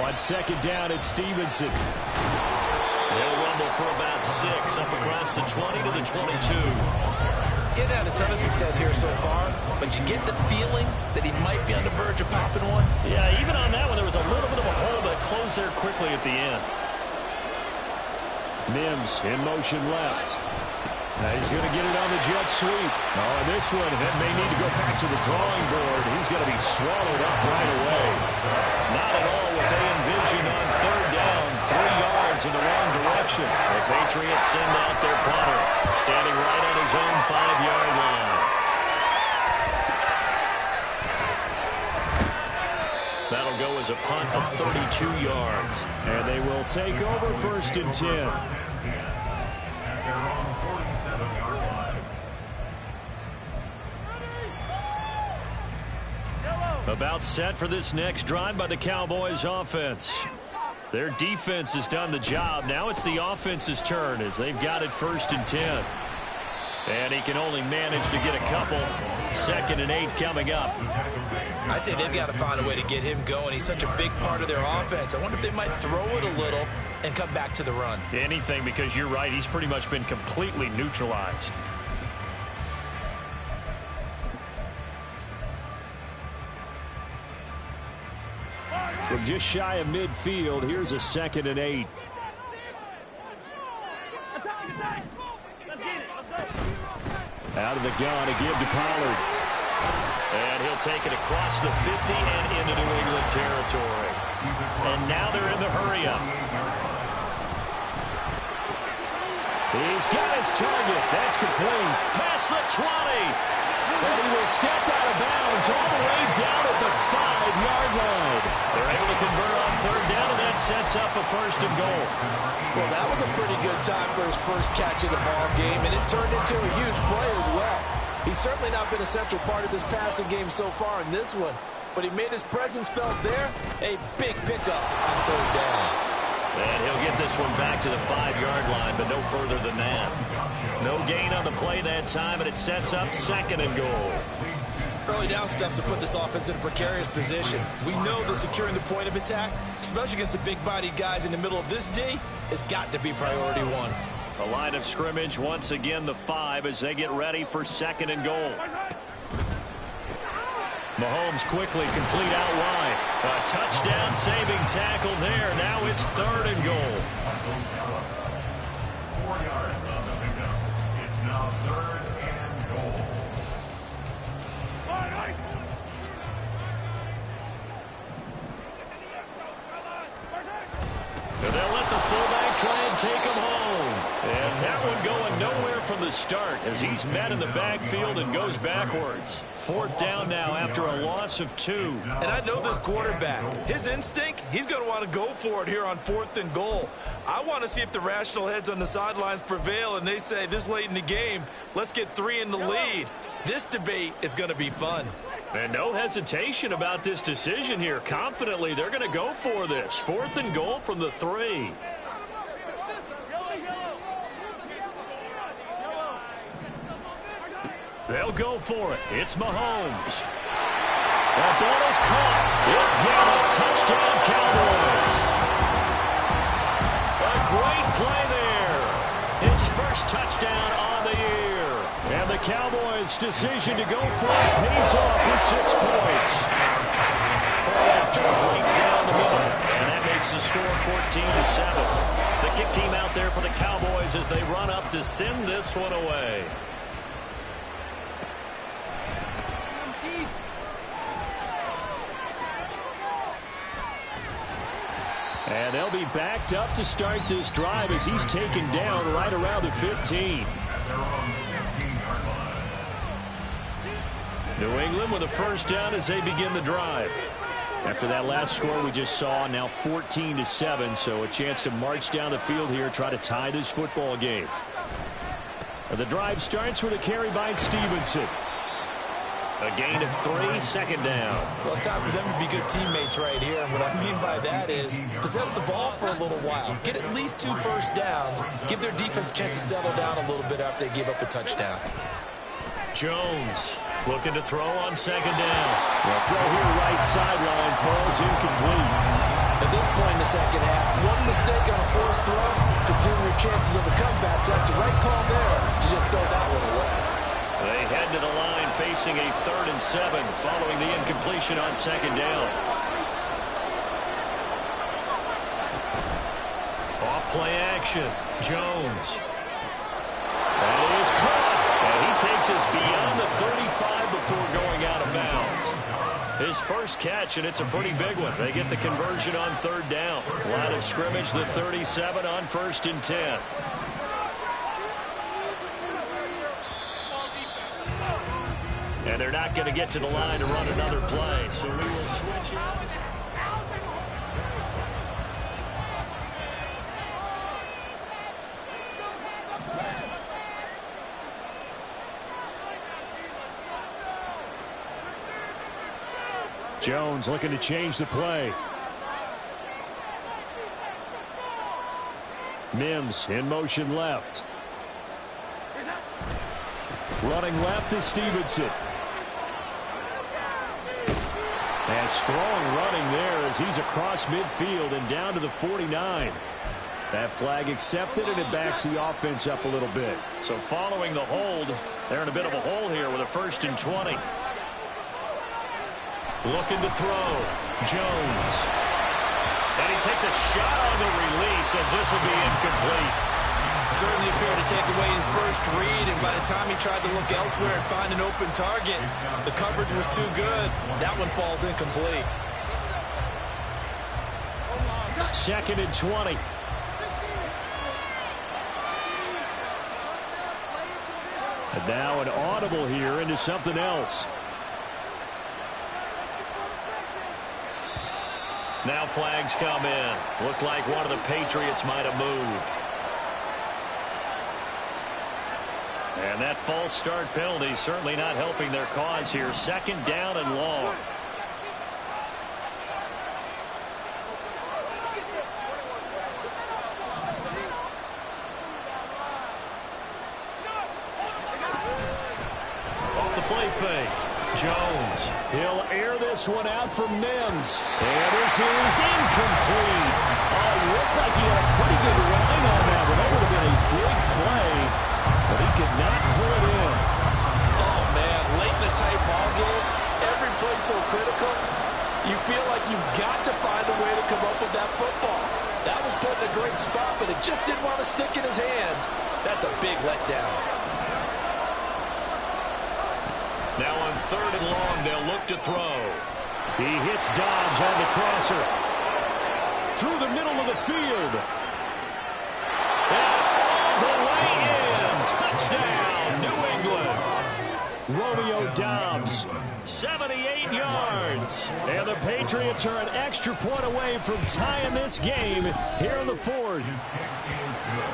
On 2nd down, it's Stevenson. They'll rumble for about 6 up across the 20 to the 22. Getting had a ton of success here so far, but you get the feeling that he might be on the verge of popping one. Yeah, even on that one, there was a little bit of a hole that closed there quickly at the end. Mims in motion left. Now he's going to get it on the jet sweep. Oh, and this one may need to go back to the drawing board. He's going to be swallowed up right away. Not at all what they envisioned on 3rd down. 3 yards in the wrong direction. The Patriots send out their punter, standing right on his own 5-yard line. That'll go as a punt of 32 yards. And they will take over 1st and 10. About set for this next drive by the Cowboys offense. Their defense has done the job. Now it's the offense's turn as they've got it 1st and 10. And he can only manage to get a couple. 2nd and 8 coming up. I'd say they've got to find a way to get him going. He's such a big part of their offense. I wonder if they might throw it a little and come back to the run. Anything, because you're right. He's pretty much been completely neutralized. From just shy of midfield, here's a 2nd and 8. Out of the gun to give to Pollard. And he'll take it across the 50 and into New England territory. And now they're in the hurry-up. He's got his target. That's complete. Past the 20. And he will step out of bounds all the way down at the 5-yard line. They're able to convert on third down, and that sets up a first and goal. Well, that was a pretty good time for his first catch of the ball game, and it turned into a huge play as well. He's certainly not been a central part of this passing game so far in this one, but he made his presence felt there. A big pickup on third down. And he'll get this one back to the 5-yard line, but no further than that. No gain on the play that time, and it sets up second and goal. Early down stuff to put this offense in a precarious position. We know that securing the point of attack, especially against the big-bodied guys in the middle of this D, has got to be priority one. The line of scrimmage, once again, the 5 as they get ready for second and goal. Mahomes quickly complete out wide. A touchdown saving tackle there. Now it's third and goal. 4 yards on the pickup. It's now third and goal. And they'll let the fullback try and take him home. And that one going nowhere from the start as he's met in the backfield and goes backwards. Fourth down now after a loss of 2. And I know this quarterback. His instinct, he's going to want to go for it here on fourth and goal. I want to see if the rational heads on the sidelines prevail and they say this late in the game, let's get 3 in the lead. This debate is going to be fun. And no hesitation about this decision here. Confidently, they're going to go for this. Fourth and goal from the 3. They'll go for it. It's Mahomes. That ball is caught. It's Gallup. Touchdown, Cowboys. A great play there. His first touchdown on the year. And the Cowboys' decision to go for it pays off with 6 points. After right down the middle. And that makes the score 14-7. The kick team out there for the Cowboys as they run up to send this one away. And they'll be backed up to start this drive as he's taken down right around the 15. New England with a first down as they begin the drive. After that last score we just saw, now 14-7, so a chance to march down the field here, try to tie this football game. And the drive starts with a carry by Stevenson. A gain of 3, second down. Well, it's time for them to be good teammates right here. And what I mean by that is possess the ball for a little while. Get at least 2 first downs. Give their defense a chance to settle down a little bit after they give up a touchdown. Jones looking to throw on second down. The throw here right sideline falls incomplete. At this point in the second half, one mistake on a forced throw could doom your chances of a comeback. So that's the right call there to just throw that one away. They head to the line facing a 3rd and 7 following the incompletion on second down. Off play action. Jones. That is caught. And he takes us beyond the 35 before going out of bounds. His first catch, and it's a pretty big one. They get the conversion on third down. Line of scrimmage, the 37 on 1st and 10. And they're not going to get to the line to run another play, so we will switch it. Jones looking to change the play. Mims in motion left. Running left is Stevenson. And strong running there as he's across midfield and down to the 49. That flag accepted, and it backs the offense up a little bit. So following the hold, they're in a bit of a hole here with a 1st and 20. Looking to throw. Jones. And he takes a shot on the release as this will be incomplete. Certainly appeared to take away his first read, and by the time he tried to look elsewhere and find an open target, the coverage was too good. That one falls incomplete. 2nd and 20. And now an audible here into something else. Now flags come in. Looked like one of the Patriots might have moved. And that false start penalty certainly not helping their cause here. Second down and long. Off the play fake. Jones. He'll air this one out for Mims. And this is incomplete. Oh, it looked like he had a pretty good line on that, but that would have been a big play. But he could not pull it in. Oh, man, late in the tight ball game, every play so critical, you feel like you've got to find a way to come up with that football. That was put in a great spot, but it just didn't want to stick in his hands. That's a big letdown. Now on third and long, they'll look to throw. He hits Dobbs on the crosser. Through the middle of the field. And all the way in. Touchdown, New England. Romeo Dobbs, 78 yards. And the Patriots are an extra point away from tying this game here in the fourth.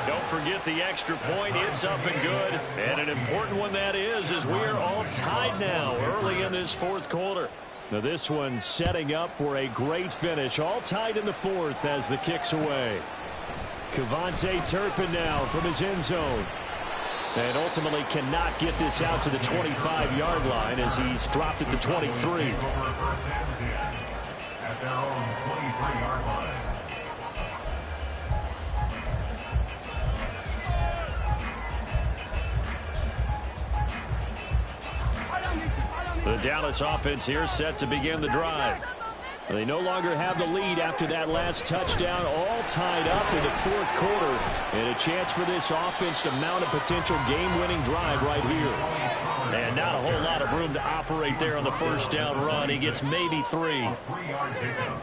Don't forget the extra point. It's up and good. And an important one that is, as we are all tied now early in this fourth quarter. Now this one setting up for a great finish. All tied in the fourth as the kick's away. Cavante Turpin now from his end zone. And ultimately cannot get this out to the 25-yard line as he's dropped at the 23. At their own 23-yard line. The Dallas offense here set to begin the drive. They no longer have the lead after that last touchdown, all tied up in the fourth quarter. And a chance for this offense to mount a potential game-winning drive right here. And not a whole lot of room to operate there on the first down run. He gets maybe 3. 3-yard pickup.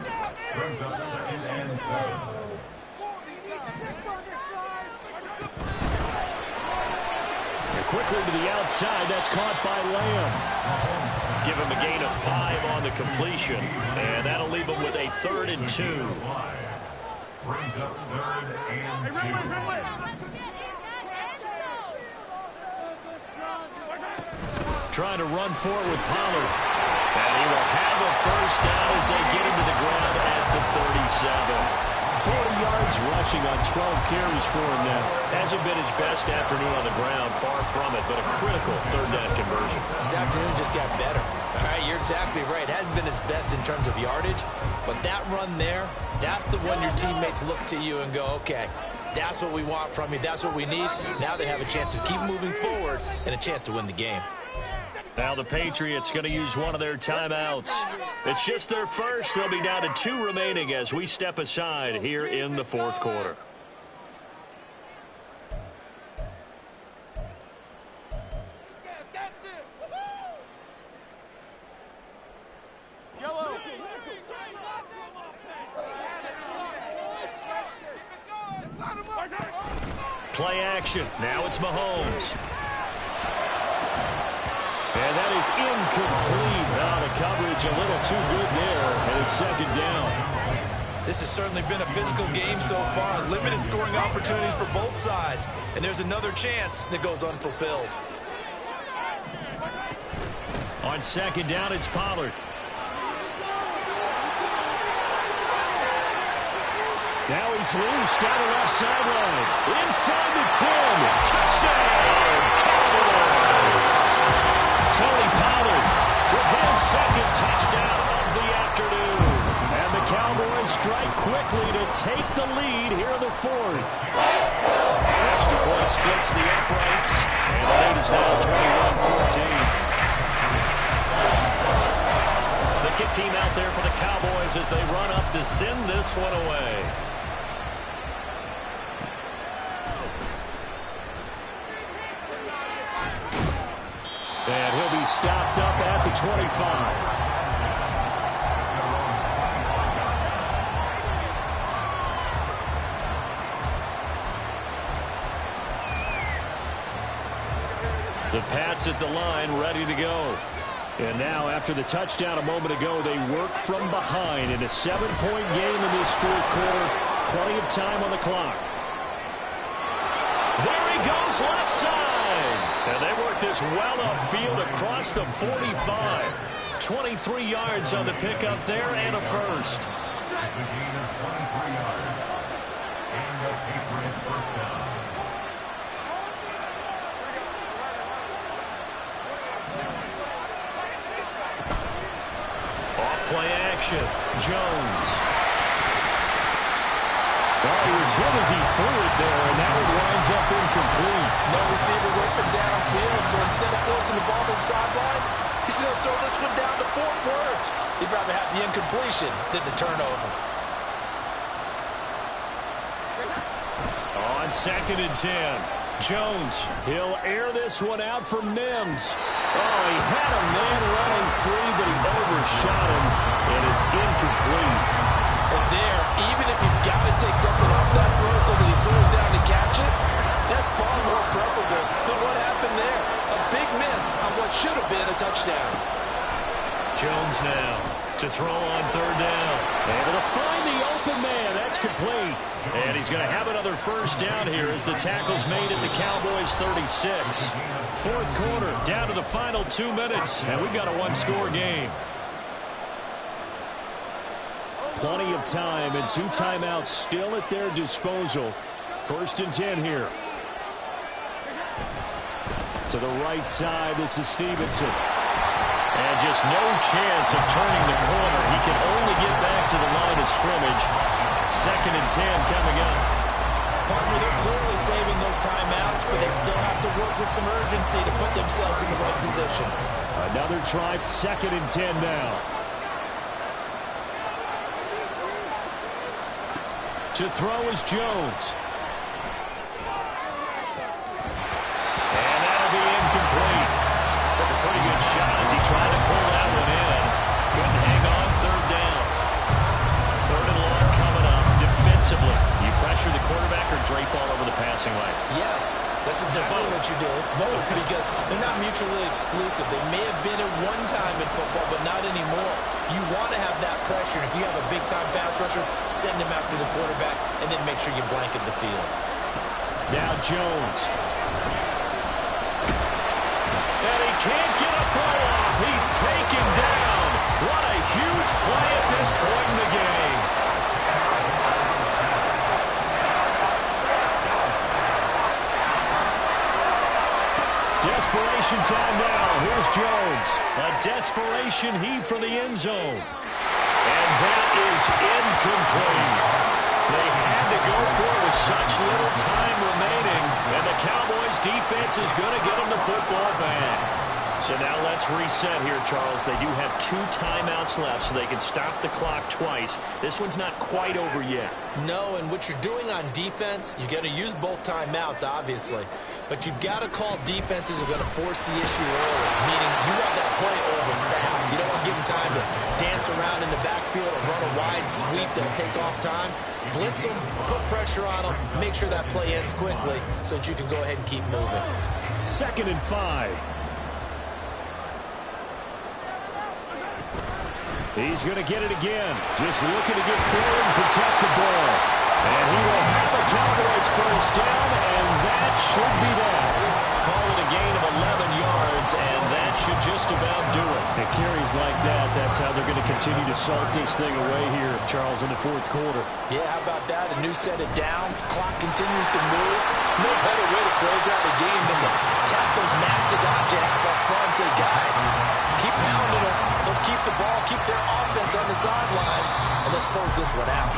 Brings up second and 7. And quickly to the outside, that's caught by Lamb. Give him a gain of 5 on the completion, and that'll leave him with a 3rd and 2. Brings up 3rd and 2. Trying to run forward with Pollard. And he will have a first down as they get him to the ground at the 37. 40 yards rushing on 12 carries for him now. Hasn't been his best afternoon on the ground, far from it, but a critical third down conversion. This afternoon just got better. All right, you're exactly right. Hasn't been his best in terms of yardage, but that run there, that's the one your teammates look to you and go, okay, that's what we want from you. That's what we need. Now they have a chance to keep moving forward and a chance to win the game. Now the Patriots going to use one of their timeouts. It's just their first. They'll be down to 2 remaining as we step aside here in the fourth quarter. Play action. Now it's Mahomes. And that is incomplete. The coverage a little too good there, and it's second down. This has certainly been a physical game so far. Limited scoring opportunities for both sides. And there's another chance that goes unfulfilled. On second down, it's Pollard. Now he's loose down the left sideline. Inside the 10. Touchdown, Cowboys. Tony Pollard with his second touchdown of the afternoon. And the Cowboys strike quickly to take the lead here in the fourth. Extra point splits the uprights. And the lead is now 21-14. The kick team out there for the Cowboys as they run up to send this one away. And he'll be stopped up at the 25. The Pats at the line, ready to go. And now, after the touchdown a moment ago, they work from behind in a 7-point game in this fourth quarter. Plenty of time on the clock. There he goes, left side. And they work this well upfield across the 45. 23 yards on the pickup there and a first. It's a gain of 23 yards. And a Patriot first down. Play action. Jones. Well, he was hit as he threw it there, and now it winds up incomplete. No receivers open downfield, so instead of forcing the ball to the sideline, he's going to throw this one down to Fort Worth. He'd rather have the incompletion than the turnover. On 2nd and 10. Jones, he'll air this one out for Mims. Oh, he had a man running free, but he overshot him, and it's incomplete. And there, even if you've got to take something off that throw so that he slows down to catch it, that's far more preferable than what happened there. A big miss on what should have been a touchdown. Jones now to throw on 3rd down. Able to find the open man. That's complete. And he's going to have another first down here as the tackle's made at the Cowboys' 36. Fourth quarter, down to the final 2 minutes, and we've got a one-score game. Plenty of time and 2 timeouts still at their disposal. 1st and 10 here. To the right side, this is Stevenson. And just no chance of turning the corner. He can only get back to the line of scrimmage. 2nd and 10 coming up. Partner, they're clearly saving those timeouts, but they still have to work with some urgency to put themselves in the right position. Another try, 2nd and 10 now. To throw is Jones. And that'll be incomplete. Took a pretty good shot as he tried to pull that one in. Couldn't hang on 3rd down. 3rd and long coming up. Defensively, you pressure the quarterback or drape all over the passing lane? Yes, that's exactly what you do. It's both because they're not mutually exclusive. They may have been at one time in football, but not anymore. You want to have that pressure. If you have a big-time pass rusher, send him after the quarterback, and then make sure you blanket the field. Now Jones. And he can't get a throw off. He's taken down. What a huge play at this point in the game. Desperation time now. Here's Jones. A desperation heave for the end zone. And that is incomplete. They had to go for it with such little time remaining. And the Cowboys defense is going to get them the football back. So now let's reset here, Charles. They do have 2 timeouts left, so they can stop the clock twice. This one's not quite over yet. No, and what you're doing on defense, you got to use both timeouts, obviously. But you've got to call defenses that are going to force the issue early, meaning you want that play over fast. You don't want to give them time to dance around in the backfield or run a wide sweep that'll take off time. Blitz them, put pressure on them, make sure that play ends quickly so that you can go ahead and keep moving. 2nd and 5. He's going to get it again. Just looking to get forward and protect the ball. And he will have a Cowboys first down, and that should be that. Call it a gain of 11 yards, and that should just about do it. And carries like that, that's how they're going to continue to salt this thing away here, Charles, in the fourth quarter. Yeah, how about that? A new set of downs. Clock continues to move. No better way to close out a game than to tap those mastodons you have up front and say, guys, keep pounding them. Let's keep the ball, keep their offense on the sidelines, and let's close this one out.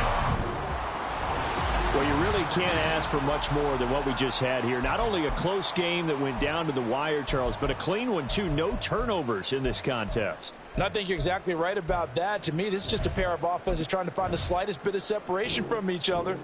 Well, you really can't ask for much more than what we just had here. Not only a close game that went down to the wire, Charles, but a clean one, too. No turnovers in this contest. And I think you're exactly right about that. To me, this is just a pair of offenses trying to find the slightest bit of separation from each other.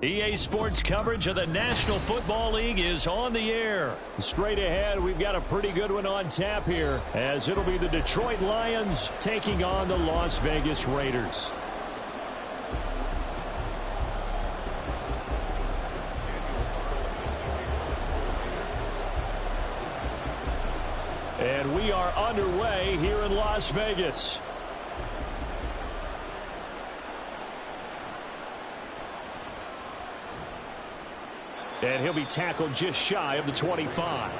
EA Sports coverage of the National Football League is on the air. Straight ahead, we've got a pretty good one on tap here, as it'll be the Detroit Lions taking on the Las Vegas Raiders. And we are underway here in Las Vegas. And he'll be tackled just shy of the 25.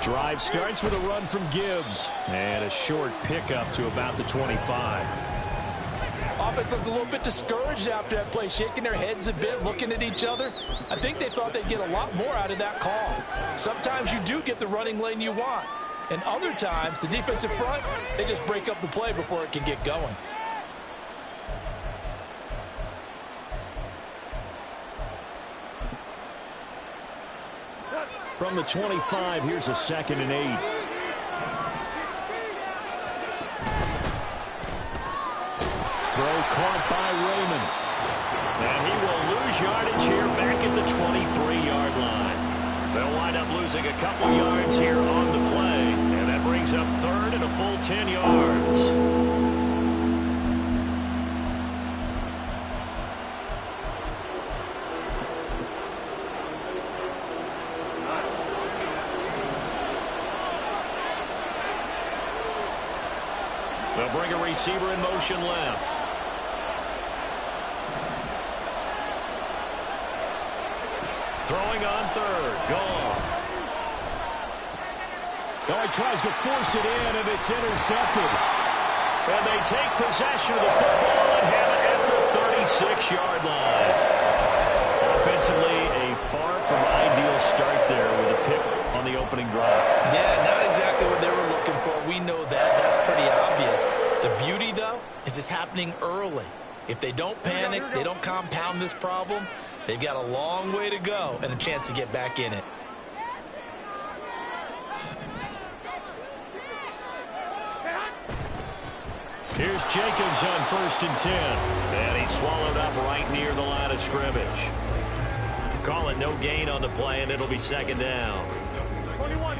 Drive starts with a run from Gibbs. And a short pickup to about the 25. Offense looked a little bit discouraged after that play, shaking their heads a bit, looking at each other. I think they thought they'd get a lot more out of that call. Sometimes you do get the running lane you want. And other times, the defensive front, they just break up the play before it can get going. From the 25, here's a 2nd and 8. Throw caught by Raymond. And he will lose yardage here back at the 23-yard line. They'll wind up losing a couple yards here on the play. And that brings up 3rd and a full 10 yards. They'll bring a receiver in motion left. Throwing on 3rd. Goff. Now he tries to force it in, and it's intercepted. And they take possession of the football and have it at the 36-yard line. Offensively, a far from ideal start there with a pick on the opening drive. Yeah, not exactly what they were looking for. We know that. That's pretty obvious. The beauty, though, is it's happening early. If they don't panic, they don't compound this problem, they've got a long way to go and a chance to get back in it. Here's Jacobs on 1st and 10. And he's swallowed up right near the line of scrimmage. Call it no gain on the play, and it'll be 2nd down. 21.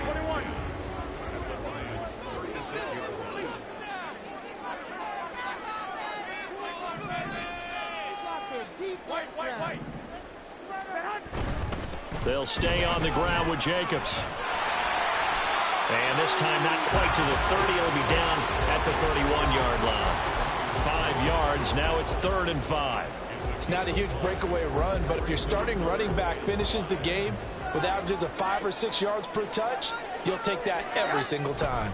Wait. They'll stay on the ground with Jacobs. And this time not quite to the 30. It'll be down at the 31-yard line. 5 yards. Now it's 3rd and 5. It's not a huge breakaway run, but if your starting running back finishes the game with averages of 5 or 6 yards per touch, you'll take that every single time.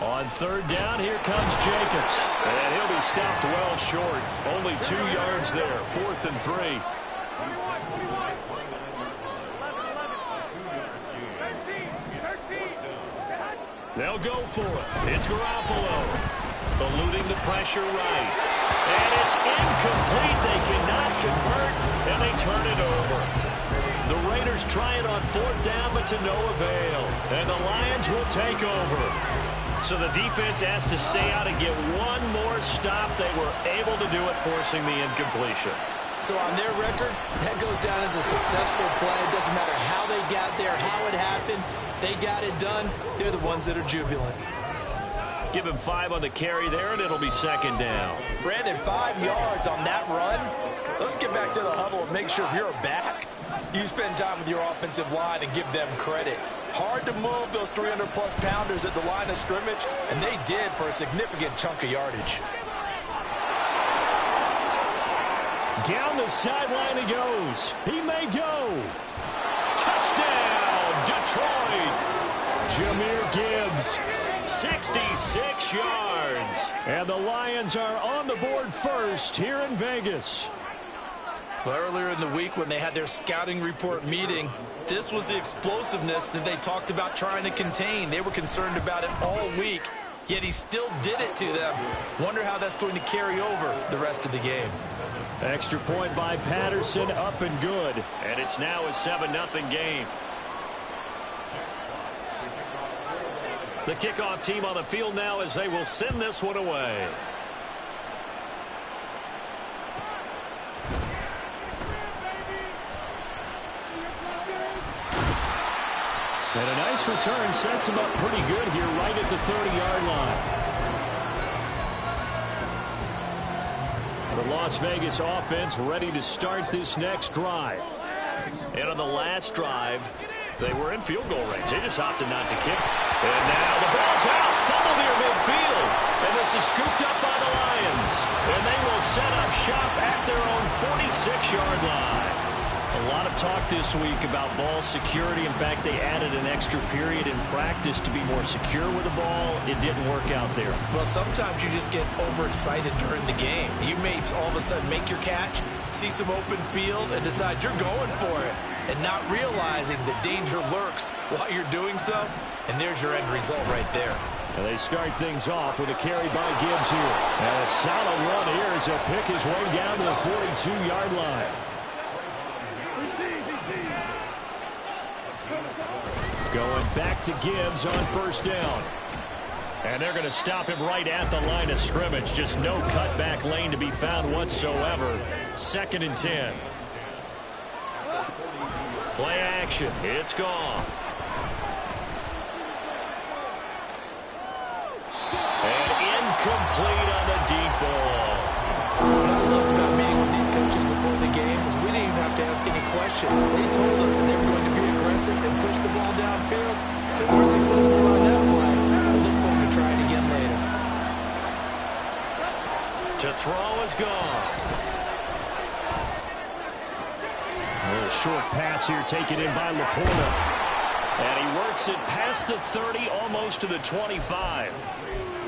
On 3rd down, here comes Jacobs. And he'll be stopped well short. Only 2 yards there. 4th and 3. They'll go for it. It's Garoppolo. Eluding the pressure right. And it's incomplete. They cannot convert, and they turn it over. The Raiders try it on 4th down, but to no avail. And the Lions will take over. So the defense has to stay out and get one more stop. They were able to do it, forcing the incompletion. So on their record, that goes down as a successful play. It doesn't matter how they got there, how it happened. They got it done. They're the ones that are jubilant. Give him 5 on the carry there, and it'll be 2nd down. Brandon, 5 yards on that run. Let's get back to the huddle and make sure if you're a back, you spend time with your offensive line and give them credit. Hard to move those 300-plus pounders at the line of scrimmage, and they did for a significant chunk of yardage. Down the sideline he goes. He may go. Touchdown, Detroit. Jahmyr Gibbs, 66 yards. And the Lions are on the board first here in Vegas. Well, earlier in the week when they had their scouting report meeting, this was the explosiveness that they talked about trying to contain. They were concerned about it all week, yet he still did it to them. Wonder how that's going to carry over the rest of the game. Extra point by Patterson, up and good. And it's now a 7-0 game. The kickoff team on the field now as they will send this one away. And a nice return sets him up pretty good here right at the 30-yard line. The Las Vegas offense ready to start this next drive. And on the last drive, they were in field goal range. They just opted not to kick. And now the ball's out. Fumble near midfield. And this is scooped up by the Lions. And they will set up shop at their own 46-yard line. A lot of talk this week about ball security. In fact, they added an extra period in practice to be more secure with the ball. It didn't work out there. Well, sometimes you just get overexcited during the game. You may all of a sudden make your catch, see some open field, and decide you're going for it, and not realizing the danger lurks while you're doing so. And there's your end result right there. And they start things off with a carry by Gibbs here. And a solid one here as he'll pick his way down to the 42-yard line. Going back to Gibbs on first down. And they're going to stop him right at the line of scrimmage. Just no cutback lane to be found whatsoever. 2nd and 10. Play action. It's Goff. And incomplete on the deep ball. What I loved about meeting with these coaches before the game is we didn't even have to ask any questions. They told us that they were going to be aggressive and push the ball downfield. They were successful on that play. I look for them to try it again later. To throw is gone. A little short pass here taken in by Laporta. And he works it past the 30, almost to the 25.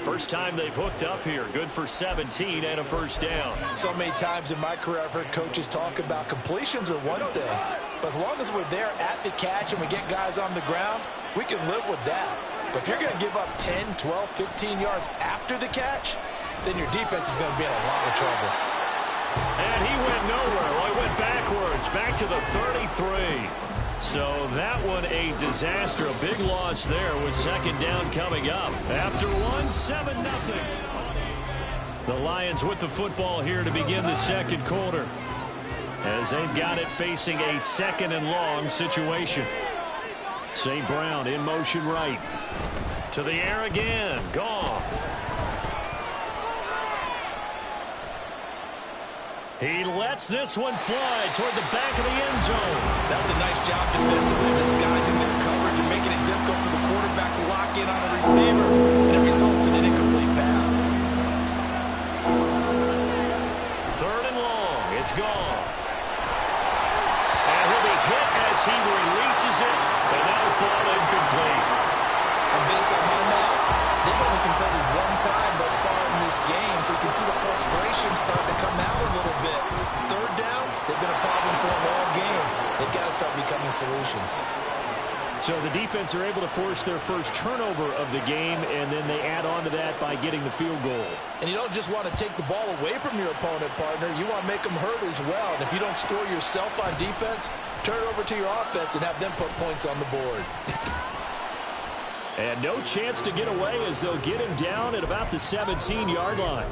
First time they've hooked up here. Good for 17 and a first down. So many times in my career I've heard coaches talk about completions are one thing, but as long as we're there at the catch and we get guys on the ground, we can live with that. But if you're going to give up 10, 12, 15 yards after the catch, then your defense is going to be in a lot of trouble. And he went nowhere. Well, he went backwards, back to the 33. So that one a disaster. A big loss there with 2nd down coming up. After 7-0. The Lions with the football here to begin the second quarter, as they've got it facing a 2nd and long situation. St. Brown in motion right. To the air again. Goff. He lets this one fly toward the back of the end zone. That was a nice job defensively, disguising their coverage and making it difficult for the quarterback to lock in on a receiver. And it results in an incomplete pass. 3rd and long. It's Goff. And he'll be hit as he releases it. And that'll fall incomplete. And based on my math, they've only converted one time thus far in this game, so you can see the frustration starting to come out a little bit. 3rd downs, they've been a problem for them all game. They've got to start becoming solutions. So the defense are able to force their first turnover of the game, and then they add on to that by getting the field goal. And you don't just want to take the ball away from your opponent, partner. You want to make them hurt as well. And if you don't score yourself on defense, turn it over to your offense and have them put points on the board. And no chance to get away as they'll get him down at about the 17-yard line.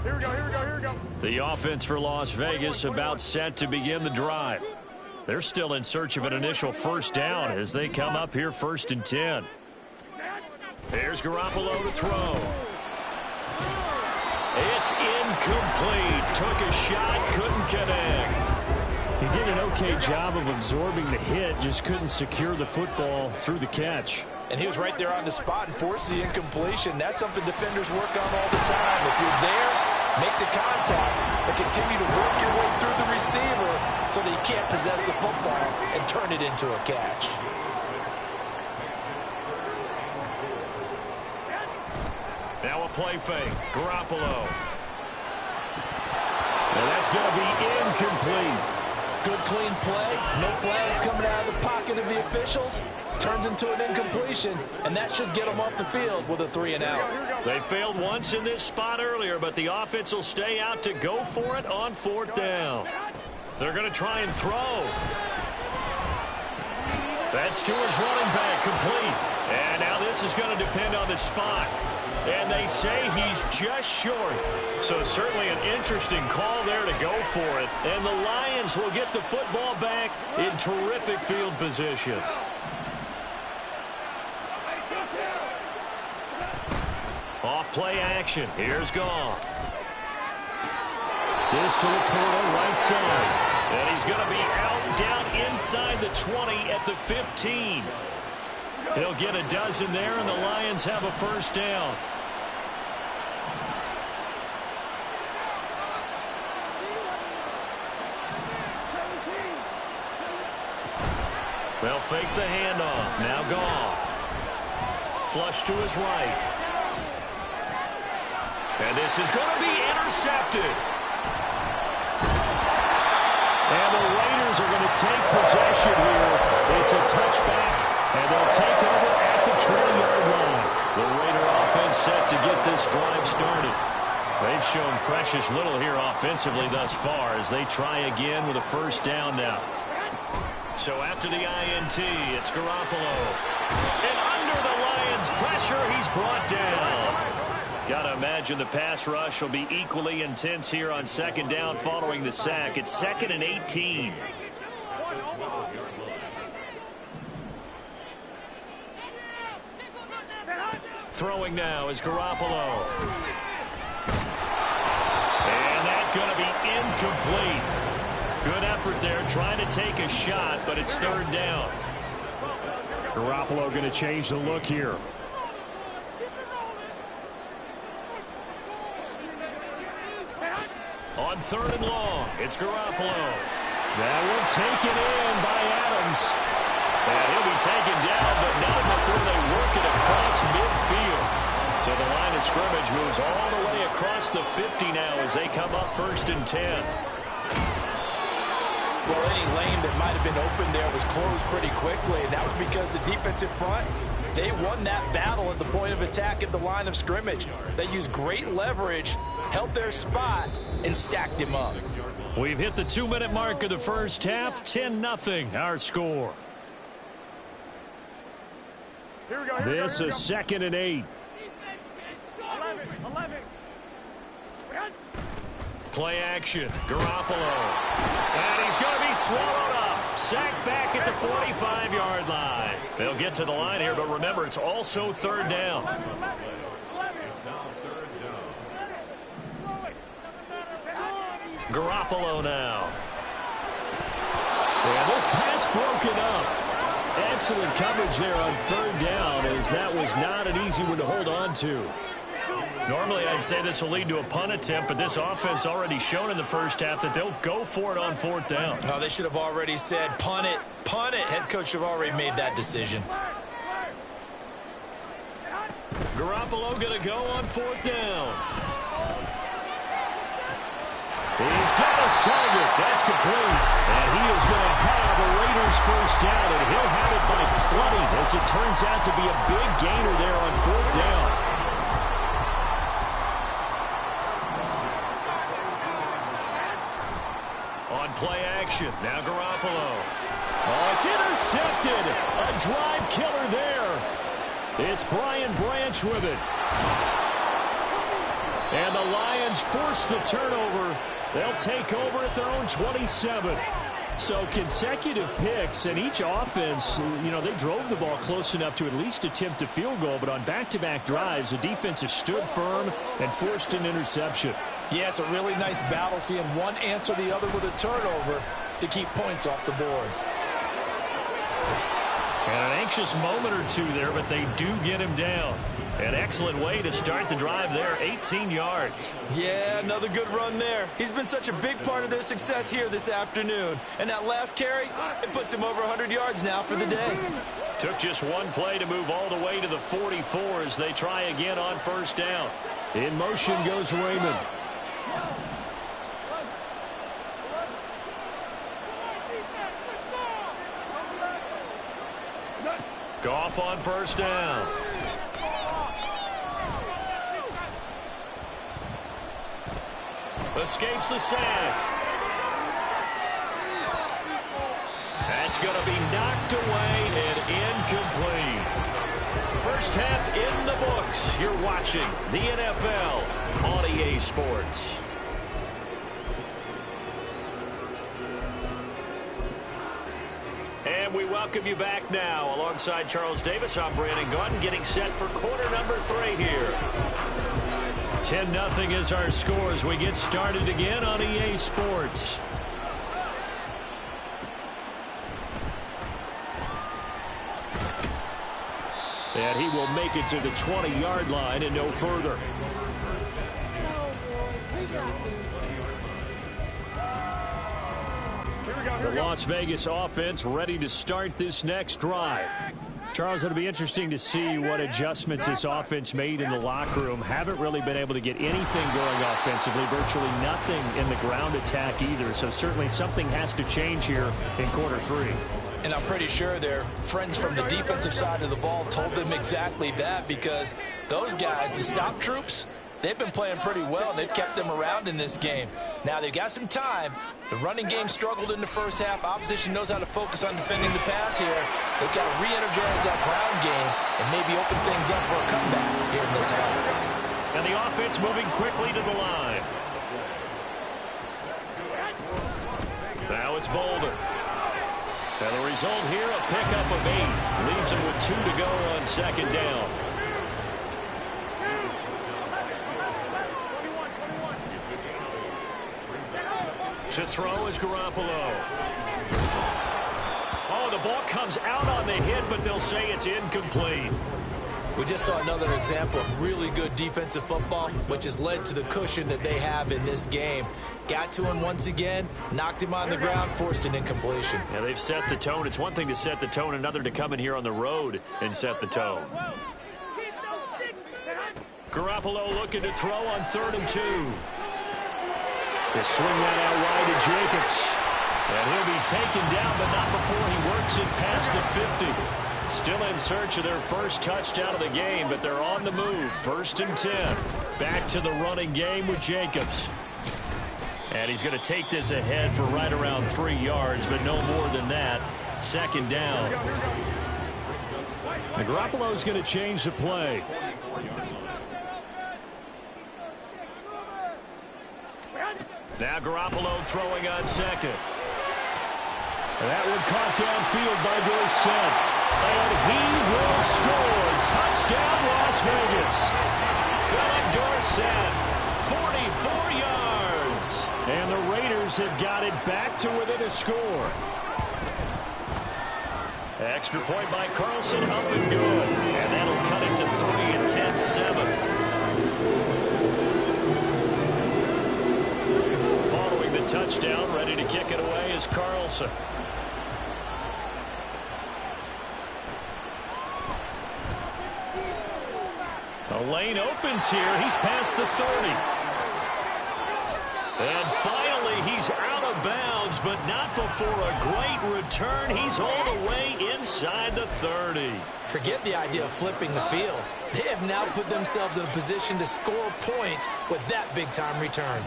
Here we go, here we go, here we go. The offense for Las Vegas about set to begin the drive. They're still in search of an initial first down as they come up here 1st and 10. Here's Garoppolo to throw. It's incomplete. Took a shot, couldn't connect. He did an okay job of absorbing the hit, just couldn't secure the football through the catch. And he was right there on the spot and forced the incompletion. That's something defenders work on all the time. If you're there, make the contact, but continue to work your way through the receiver so that you can't possess the football and turn it into a catch. Now a play fake. Garoppolo. And that's going to be incomplete. Good clean play. No flags coming out of the pocket of the officials. Turns into an incompletion, and that should get them off the field with a 3 and out. They failed once in this spot earlier, but the offense will stay out to go for it on 4th down. They're going to try and throw. That's to his running back, complete. And now this is going to depend on the spot. And they say he's just short. So certainly an interesting call there to go for it. And the Lions will get the football back in terrific field position. Off play action. Here's Goff. This to Laporta, right side. And he's going to be out down inside the 20 at the 15. He'll get a dozen there, and the Lions have a first down. They'll fake the handoff. Now Goff. Flush to his right. And this is going to be intercepted. And the Raiders are going to take possession here. It's a touchback, and they'll take over at the 20-yard line. The Raider offense set to get this drive started. They've shown precious little here offensively thus far as they try again with a first down now. So after the INT, it's Garoppolo. And under the Lions' pressure, he's brought down. Got to imagine the pass rush will be equally intense here on second down following the sack. It's 2nd and 18. Throwing now is Garoppolo. And that's going to be incomplete. Good effort there trying to take a shot, but it's 3rd down. Garoppolo going to change the look here. On 3rd and long, it's Garoppolo. That one taken in by Adams. And he'll be taken down, but not before they work it across midfield. So the line of scrimmage moves all the way across the 50 now as they come up 1st and 10. Well, any lane that might have been open there was closed pretty quickly, and that was because the defensive front, they won that battle at the point of attack at the line of scrimmage. They used great leverage, held their spot, and stacked him up. We've hit the 2-minute mark of the first half. 10-0 our score. Here we go. This is 2nd and 8. 11. Play action. Garoppolo. And he's going to be swallowed up. Sacked back at the 45-yard line. They'll get to the line here, but remember, it's also 3rd down. Garoppolo now. And this pass broken up. Excellent coverage there on 3rd down, as that was not an easy one to hold on to. Normally, I'd say this will lead to a punt attempt, but this offense already shown in the first half that they'll go for it on 4th down. Oh, they should have already said, punt it, punt it. Head coach should have already made that decision. Garoppolo going to go on 4th down. He's got his target. That's complete. And he is going to have a Raiders first down, and he'll have it by plenty, as it turns out to be a big gainer there on 4th down. On play action, now Garoppolo. Oh, it's intercepted. A drive killer there. It's Brian Branch with it. And the Lions force the turnover. They'll take over at their own 27. So consecutive picks, and each offense, you know, they drove the ball close enough to at least attempt a field goal, but on back-to-back drives, the defense has stood firm and forced an interception. Yeah, it's a really nice battle, seeing one answer the other with a turnover to keep points off the board. And an anxious moment or two there, but they do get him down. An excellent way to start the drive there, 18 yards. Yeah, another good run there. He's been such a big part of their success here this afternoon. And that last carry, it puts him over 100 yards now for the day. Took just one play to move all the way to the 44 as they try again on 1st down. In motion goes Raymond. Goff on 1st down. Escapes the sack. That's going to be knocked away and incomplete. First half in the books. You're watching the NFL on EA Sports. And we welcome you back now. Alongside Charles Davis, I'm Brandon Gaudin, getting set for quarter number 3 here. 10-0 is our score as we get started again on EA Sports. And he will make it to the 20-yard line and no further. Here we go. The Las Vegas offense ready to start this next drive. Charles, it'll be interesting to see what adjustments this offense made in the locker room. Haven't really been able to get anything going offensively, virtually nothing in the ground attack either. So certainly something has to change here in quarter three. And I'm pretty sure their friends from the defensive side of the ball told them exactly that, because those guys, the stop troops, they've been playing pretty well, and they've kept them around in this game. Now, they've got some time. The running game struggled in the first half. Opposition knows how to focus on defending the pass here. They've got to re-energize that ground game and maybe open things up for a comeback here in this half. And the offense moving quickly to the line. Now it's Boulder. And the result here, a pickup of 8. Leaves him with 2 to go on second down. To throw is Garoppolo. Oh, the ball comes out on the hit, but they'll say it's incomplete. We just saw another example of really good defensive football, which has led to the cushion that they have in this game. Got to him once again, knocked him on the ground, forced an incompletion. Yeah, they've set the tone. It's one thing to set the tone, another to come in here on the road and set the tone. Garoppolo looking to throw on 3rd and 2. They swing that out wide to Jacobs. And he'll be taken down, but not before he works it past the 50. Still in search of their first touchdown of the game, but they're on the move. 1st and 10. Back to the running game with Jacobs. And he's going to take this ahead for right around 3 yards, but no more than that. 2nd down. And Garoppolo's going to change the play. Now Garoppolo throwing on 2nd. And that one caught downfield by Dorsett. And he will score. Touchdown, Las Vegas. Philip Dorsett, 44 yards. And the Raiders have got it back to within a score. Extra point by Carlson, up and good. And that'll cut it to 3 and 10-7. Following the touchdown, ready to kick it away is Carlson. The lane opens here. He's past the 30. And finally, he's out of bounds, but not before a great return. He's all the way inside the 30. Forget the idea of flipping the field. They have now put themselves in a position to score points with that big-time return.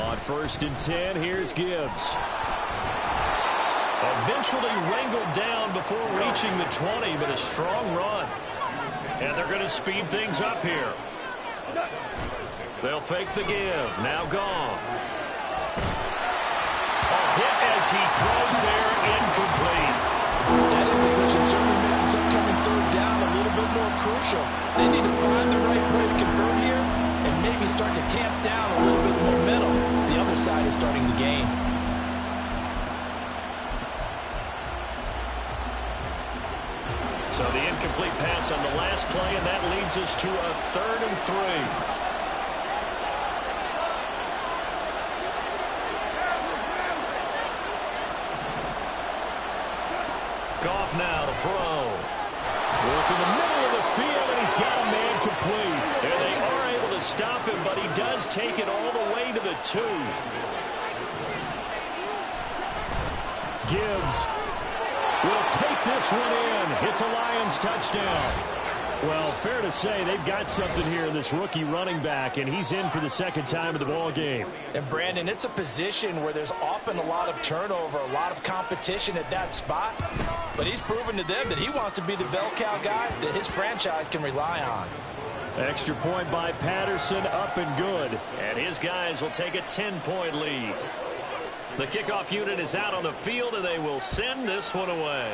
On 1st and 10, here's Gibbs. Eventually wrangled down before reaching the 20, but a strong run. And they're going to speed things up here. They'll fake the give. Now Goff. A hit as he throws there, incomplete. That incompletion certainly makes this upcoming 3rd down a little bit more crucial. They need to find the right play to convert here and maybe start to tamp down a little bit of momentum. The other side is starting to gain. So the incomplete pass on the last play, and that leads us to a 3rd and 3. Goff now to throw. Work in the middle of the field, and he's got a man complete. And they are able to stop him, but he does take it all the way to the 2. Gibbs will take this one in. It's a Lions touchdown. Well, fair to say they've got something here in this rookie running back, and he's in for the 2nd time of the ball game. And, Brandon, it's a position where there's often a lot of turnover, a lot of competition at that spot. But he's proven to them that he wants to be the bell cow guy that his franchise can rely on. Extra point by Patterson, up and good. And his guys will take a 10-point lead. The kickoff unit is out on the field, and they will send this one away.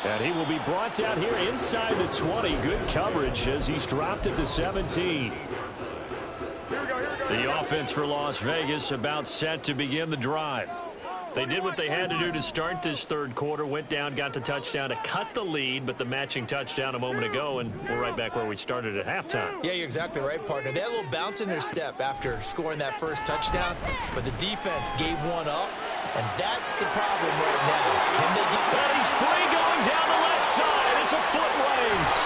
And he will be brought down here inside the 20. Good coverage as he's dropped at the 17. The offense for Las Vegas about set to begin the drive. They did what they had to do to start this third quarter, went down, got the touchdown to cut the lead, but the matching touchdown a moment ago, and we're right back where we started at halftime. Yeah, you're exactly right, partner. They had a little bounce in their step after scoring that first touchdown, but the defense gave one up, and that's the problem right now. Can they get... Well, he's free going down the left side. It's a foot race.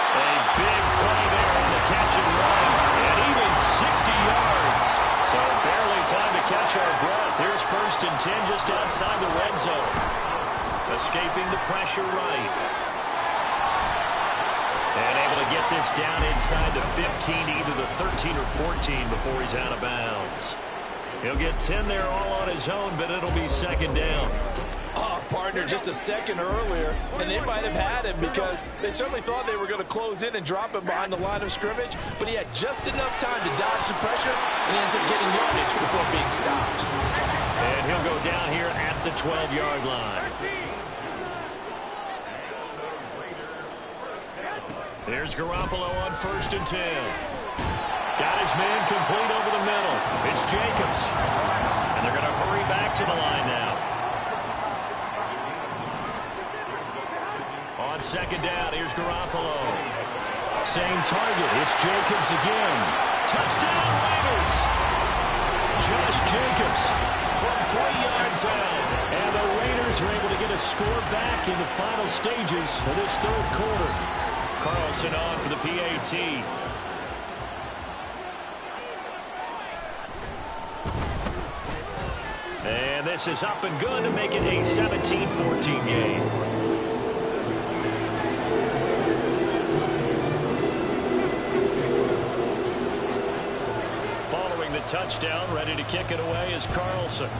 A big play there on the catch and run, and even 60 yards. So barely time to catch our breath. Here's 1st and 10 just outside the red zone. Escaping the pressure right. And able to get this down inside the 15, either the 13 or 14 before he's out of bounds. He'll get 10 there all on his own, but it'll be 2nd down. Oh, partner, just a second earlier, and they might have had him because they certainly thought they were going to close in and drop him behind the line of scrimmage, but he had just enough time to dodge the pressure, and he ends up getting yardage before being stopped. And he'll go down here at the 12-yard line. There's Garoppolo on 1st and 10. Got his man complete over the middle. It's Jacobs. And they're going to hurry back to the line now. On 2nd down, here's Garoppolo. Same target. It's Jacobs again. Touchdown, Raiders. Josh Jacobs from 3 yards out. And the Raiders are able to get a score back in the final stages of this third quarter. Carlson on for the PAT. And this is up and good to make it a 17-14 game. Following the touchdown, ready to kick it away is Carlson.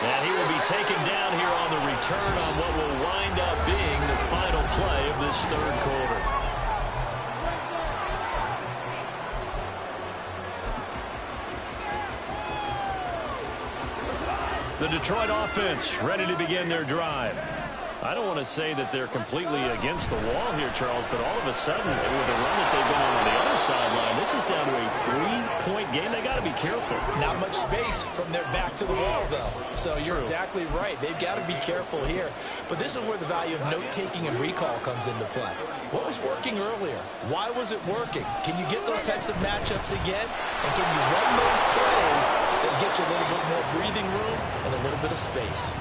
And he will be taken down here on the return on what will wind up being the final play of this third quarter. The Detroit offense ready to begin their drive. I don't want to say that they're completely against the wall here, Charles, but all of a sudden, with the run that they've been on the other sideline, this is down to a 3-point game. They got to be careful. Not much space from their back to the wall, though. So you're exactly right. They've got to be careful here. But this is where the value of note-taking and recall comes into play. What was working earlier? Why was it working? Can you get those types of matchups again? And can you run those plays that get you a little bit more breathing room and a little bit of space?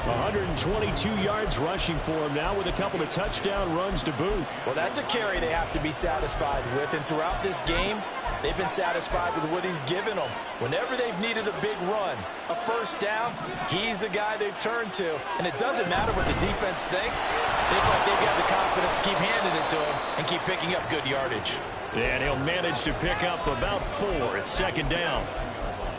122 yards rushing for him now with a couple of touchdown runs to boot. Well, that's a carry they have to be satisfied with. And throughout this game, they've been satisfied with what he's given them. Whenever they've needed a big run, a first down, he's the guy they've turned to. And it doesn't matter what the defense thinks. They've got the confidence to keep handing it to him and keep picking up good yardage. And he'll manage to pick up about 4 at 2nd down.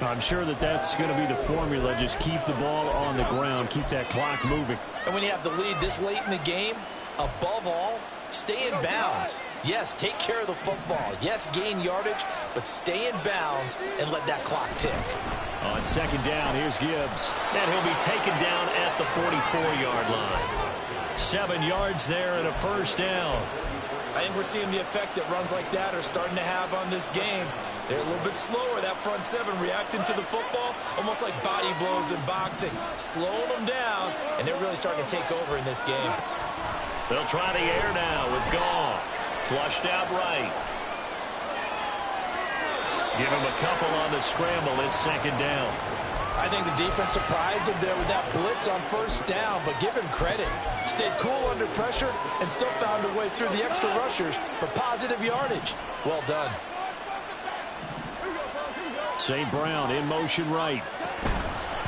I'm sure that that's going to be the formula. Just keep the ball on the ground. Keep that clock moving. And when you have the lead this late in the game, above all, stay in bounds. Yes, take care of the football. Yes, gain yardage, but stay in bounds and let that clock tick. On 2nd down, here's Gibbs. And he'll be taken down at the 44-yard line. 7 yards there and a first down. I think we're seeing the effect that runs like that are starting to have on this game. They're a little bit slower, that front 7, reacting to the football, almost like body blows in boxing, slowing them down, and they're really starting to take over in this game. They'll try the air now with Goff. Flushed out right. Give him a couple on the scramble. It's 2nd down. I think the defense surprised him there with that blitz on first down, but give him credit. Stayed cool under pressure and still found a way through the extra rushers for positive yardage. Well done. St. Brown in motion right.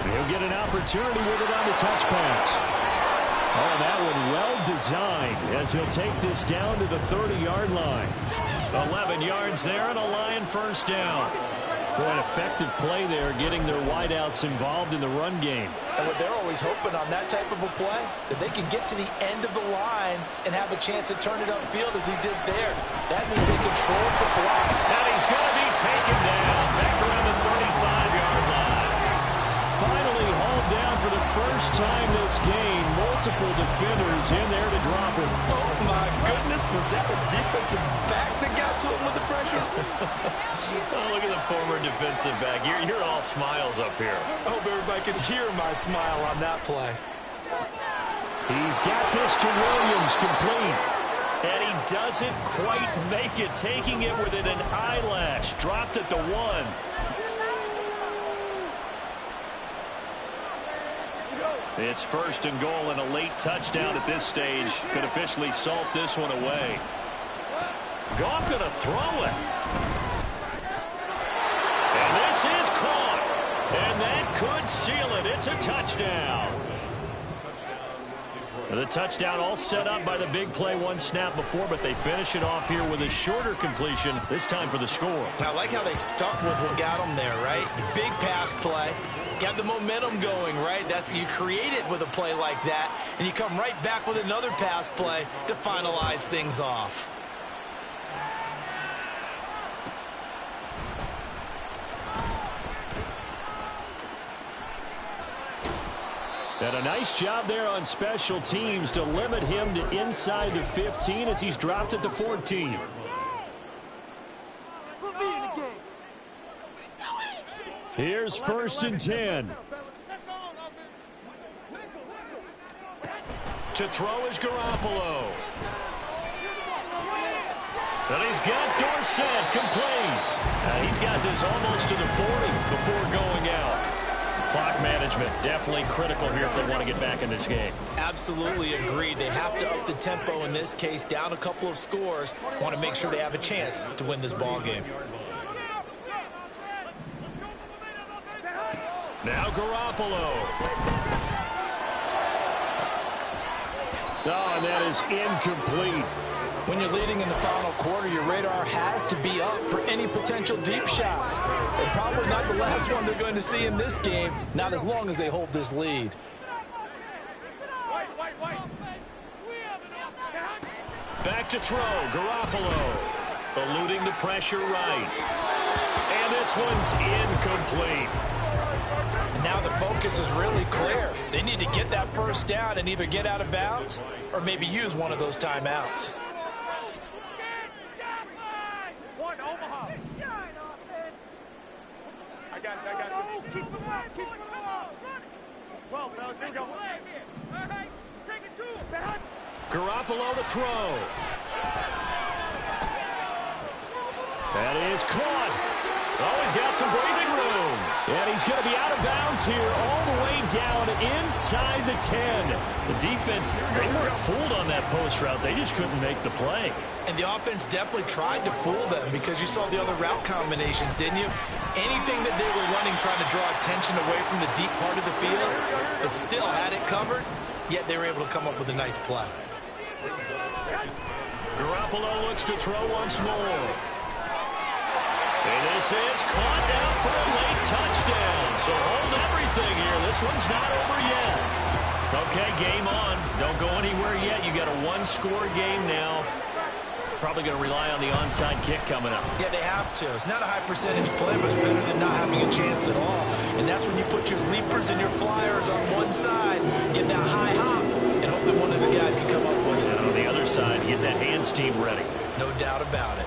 He'll get an opportunity with it on the touch pass. Oh, that one well designed as he'll take this down to the 30-yard line. 11 yards there and a Lion first down. Boy, an effective play there, getting their wideouts involved in the run game. And what they're always hoping on that type of a play, that they can get to the end of the line and have a chance to turn it upfield as he did there. That means they control the block. And he's going to be taken down back around the 35-yard line. Finally hauled down for the first first time this game, multiple defenders in there to drop him. Oh, my goodness. Was that a defensive back that got to him with the pressure? Oh, look at the former defensive back. You're all smiles up here. I hope everybody can hear my smile on that play. He's got this to Williams, complete. And he doesn't quite make it, taking it within an eyelash. Dropped at the 1. It's first and goal and a late touchdown at this stage. Could officially salt this one away. Goff going to throw it. And this is caught. And that could seal it. It's a touchdown. The touchdown all set up by the big play one snap before, but they finish it off here with a shorter completion, this time for the score. I like how they stuck with what got them there, right? The big pass play, got the momentum going, right? You create it with a play like that, and you come right back with another pass play to finalize things off. And a nice job there on special teams to limit him to inside the 15 as he's dropped at the 14. Here's first and 10. To throw is Garoppolo. And he's got Dorsett complete. And he's got this almost to the 40 before going out. Clock management definitely critical here if they want to get back in this game. Absolutely agreed. They have to up the tempo in this case, down a couple of scores. Want to make sure they have a chance to win this ball game. Now Garoppolo. Oh, and that is incomplete. When you're leading in the final quarter, your radar has to be up for any potential deep shots. And probably not the last one they're going to see in this game, not as long as they hold this lead. Back to throw, Garoppolo. Eluding the pressure right. And this one's incomplete. And now the focus is really clear. They need to get that first down and either get out of bounds or maybe use one of those timeouts. Garoppolo to throw. That is caught. Oh, he's got some breathing room. And he's going to be out of bounds here all the way down inside the 10. The defense, they weren't fooled on that post route. They just couldn't make the play. And the offense definitely tried to fool them because you saw the other route combinations, didn't you? Anything that they were running trying to draw attention away from the deep part of the field, it still had it covered, yet they were able to come up with a nice play. Garoppolo looks to throw once more. And this is caught down for a late touchdown. So hold everything here. This one's not over yet. Okay, game on. Don't go anywhere yet. You got a one-score game now. Probably going to rely on the onside kick coming up. Yeah, they have to. It's not a high percentage play, but it's better than not having a chance at all. And that's when you put your leapers and your flyers on one side, get that high hop, and hope that one of the guys can come up with it. And on the other side, get that hands team ready. No doubt about it.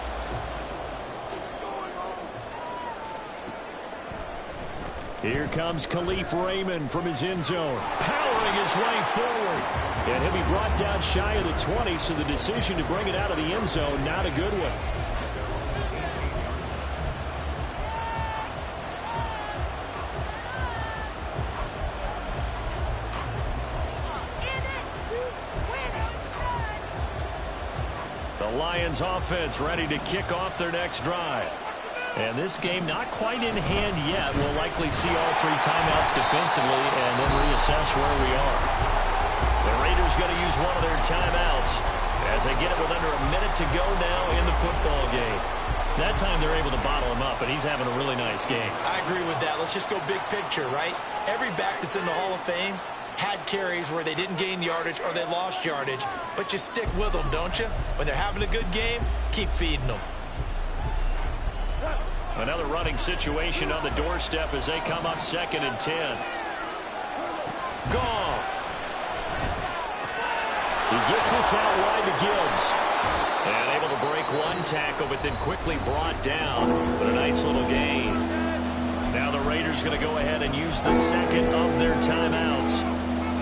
Here comes Khalif Raymond from his end zone, powering his way forward. And he'll be brought down shy of the 20, so the decision to bring it out of the end zone, not a good one. The Lions offense ready to kick off their next drive. And this game not quite in hand yet. We'll likely see all three timeouts defensively and then reassess where we are. The Raiders going to use one of their timeouts as they get it with under a minute to go now in the football game. That time they're able to bottle him up, and he's having a really nice game. I agree with that. Let's just go big picture, right? Every back that's in the Hall of Fame had carries where they didn't gain yardage or they lost yardage, but you stick with them, don't you? When they're having a good game, keep feeding them. Another running situation on the doorstep as they come up 2nd and 10. Goff. He gets this out wide to Gibbs. And able to break one tackle, but then quickly brought down. But a nice little gain. Now the Raiders going to go ahead and use the second of their timeouts,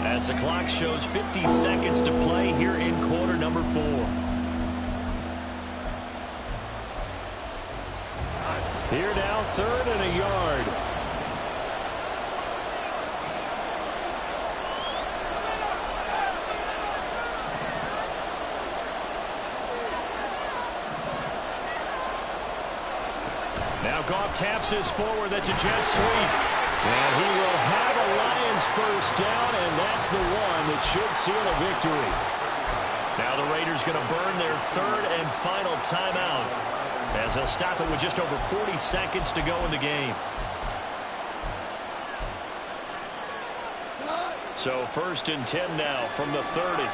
as the clock shows 50 seconds to play here in quarter number 4. Here now, 3rd and a yard. Now Goff taps this forward. That's a jet sweep. And he will have a Lions first down, and that's the one that should seal a victory. Now the Raiders going to burn their 3rd and final timeout, as they'll stop it with just over 40 seconds to go in the game. So 1st and 10 now from the 30.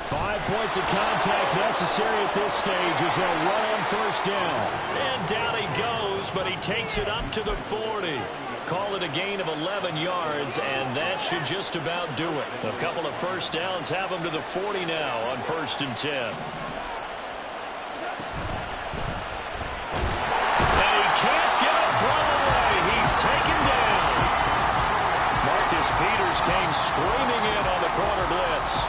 5 points of contact necessary at this stage as they'll run on 1st down. And down he goes, but he takes it up to the 40. Call it a gain of 11 yards, and that should just about do it. A couple of 1st downs have him to the 40 now on 1st and 10. And he can't get a throw away. He's taken down. Marcus Peters came screaming in on the corner blitz.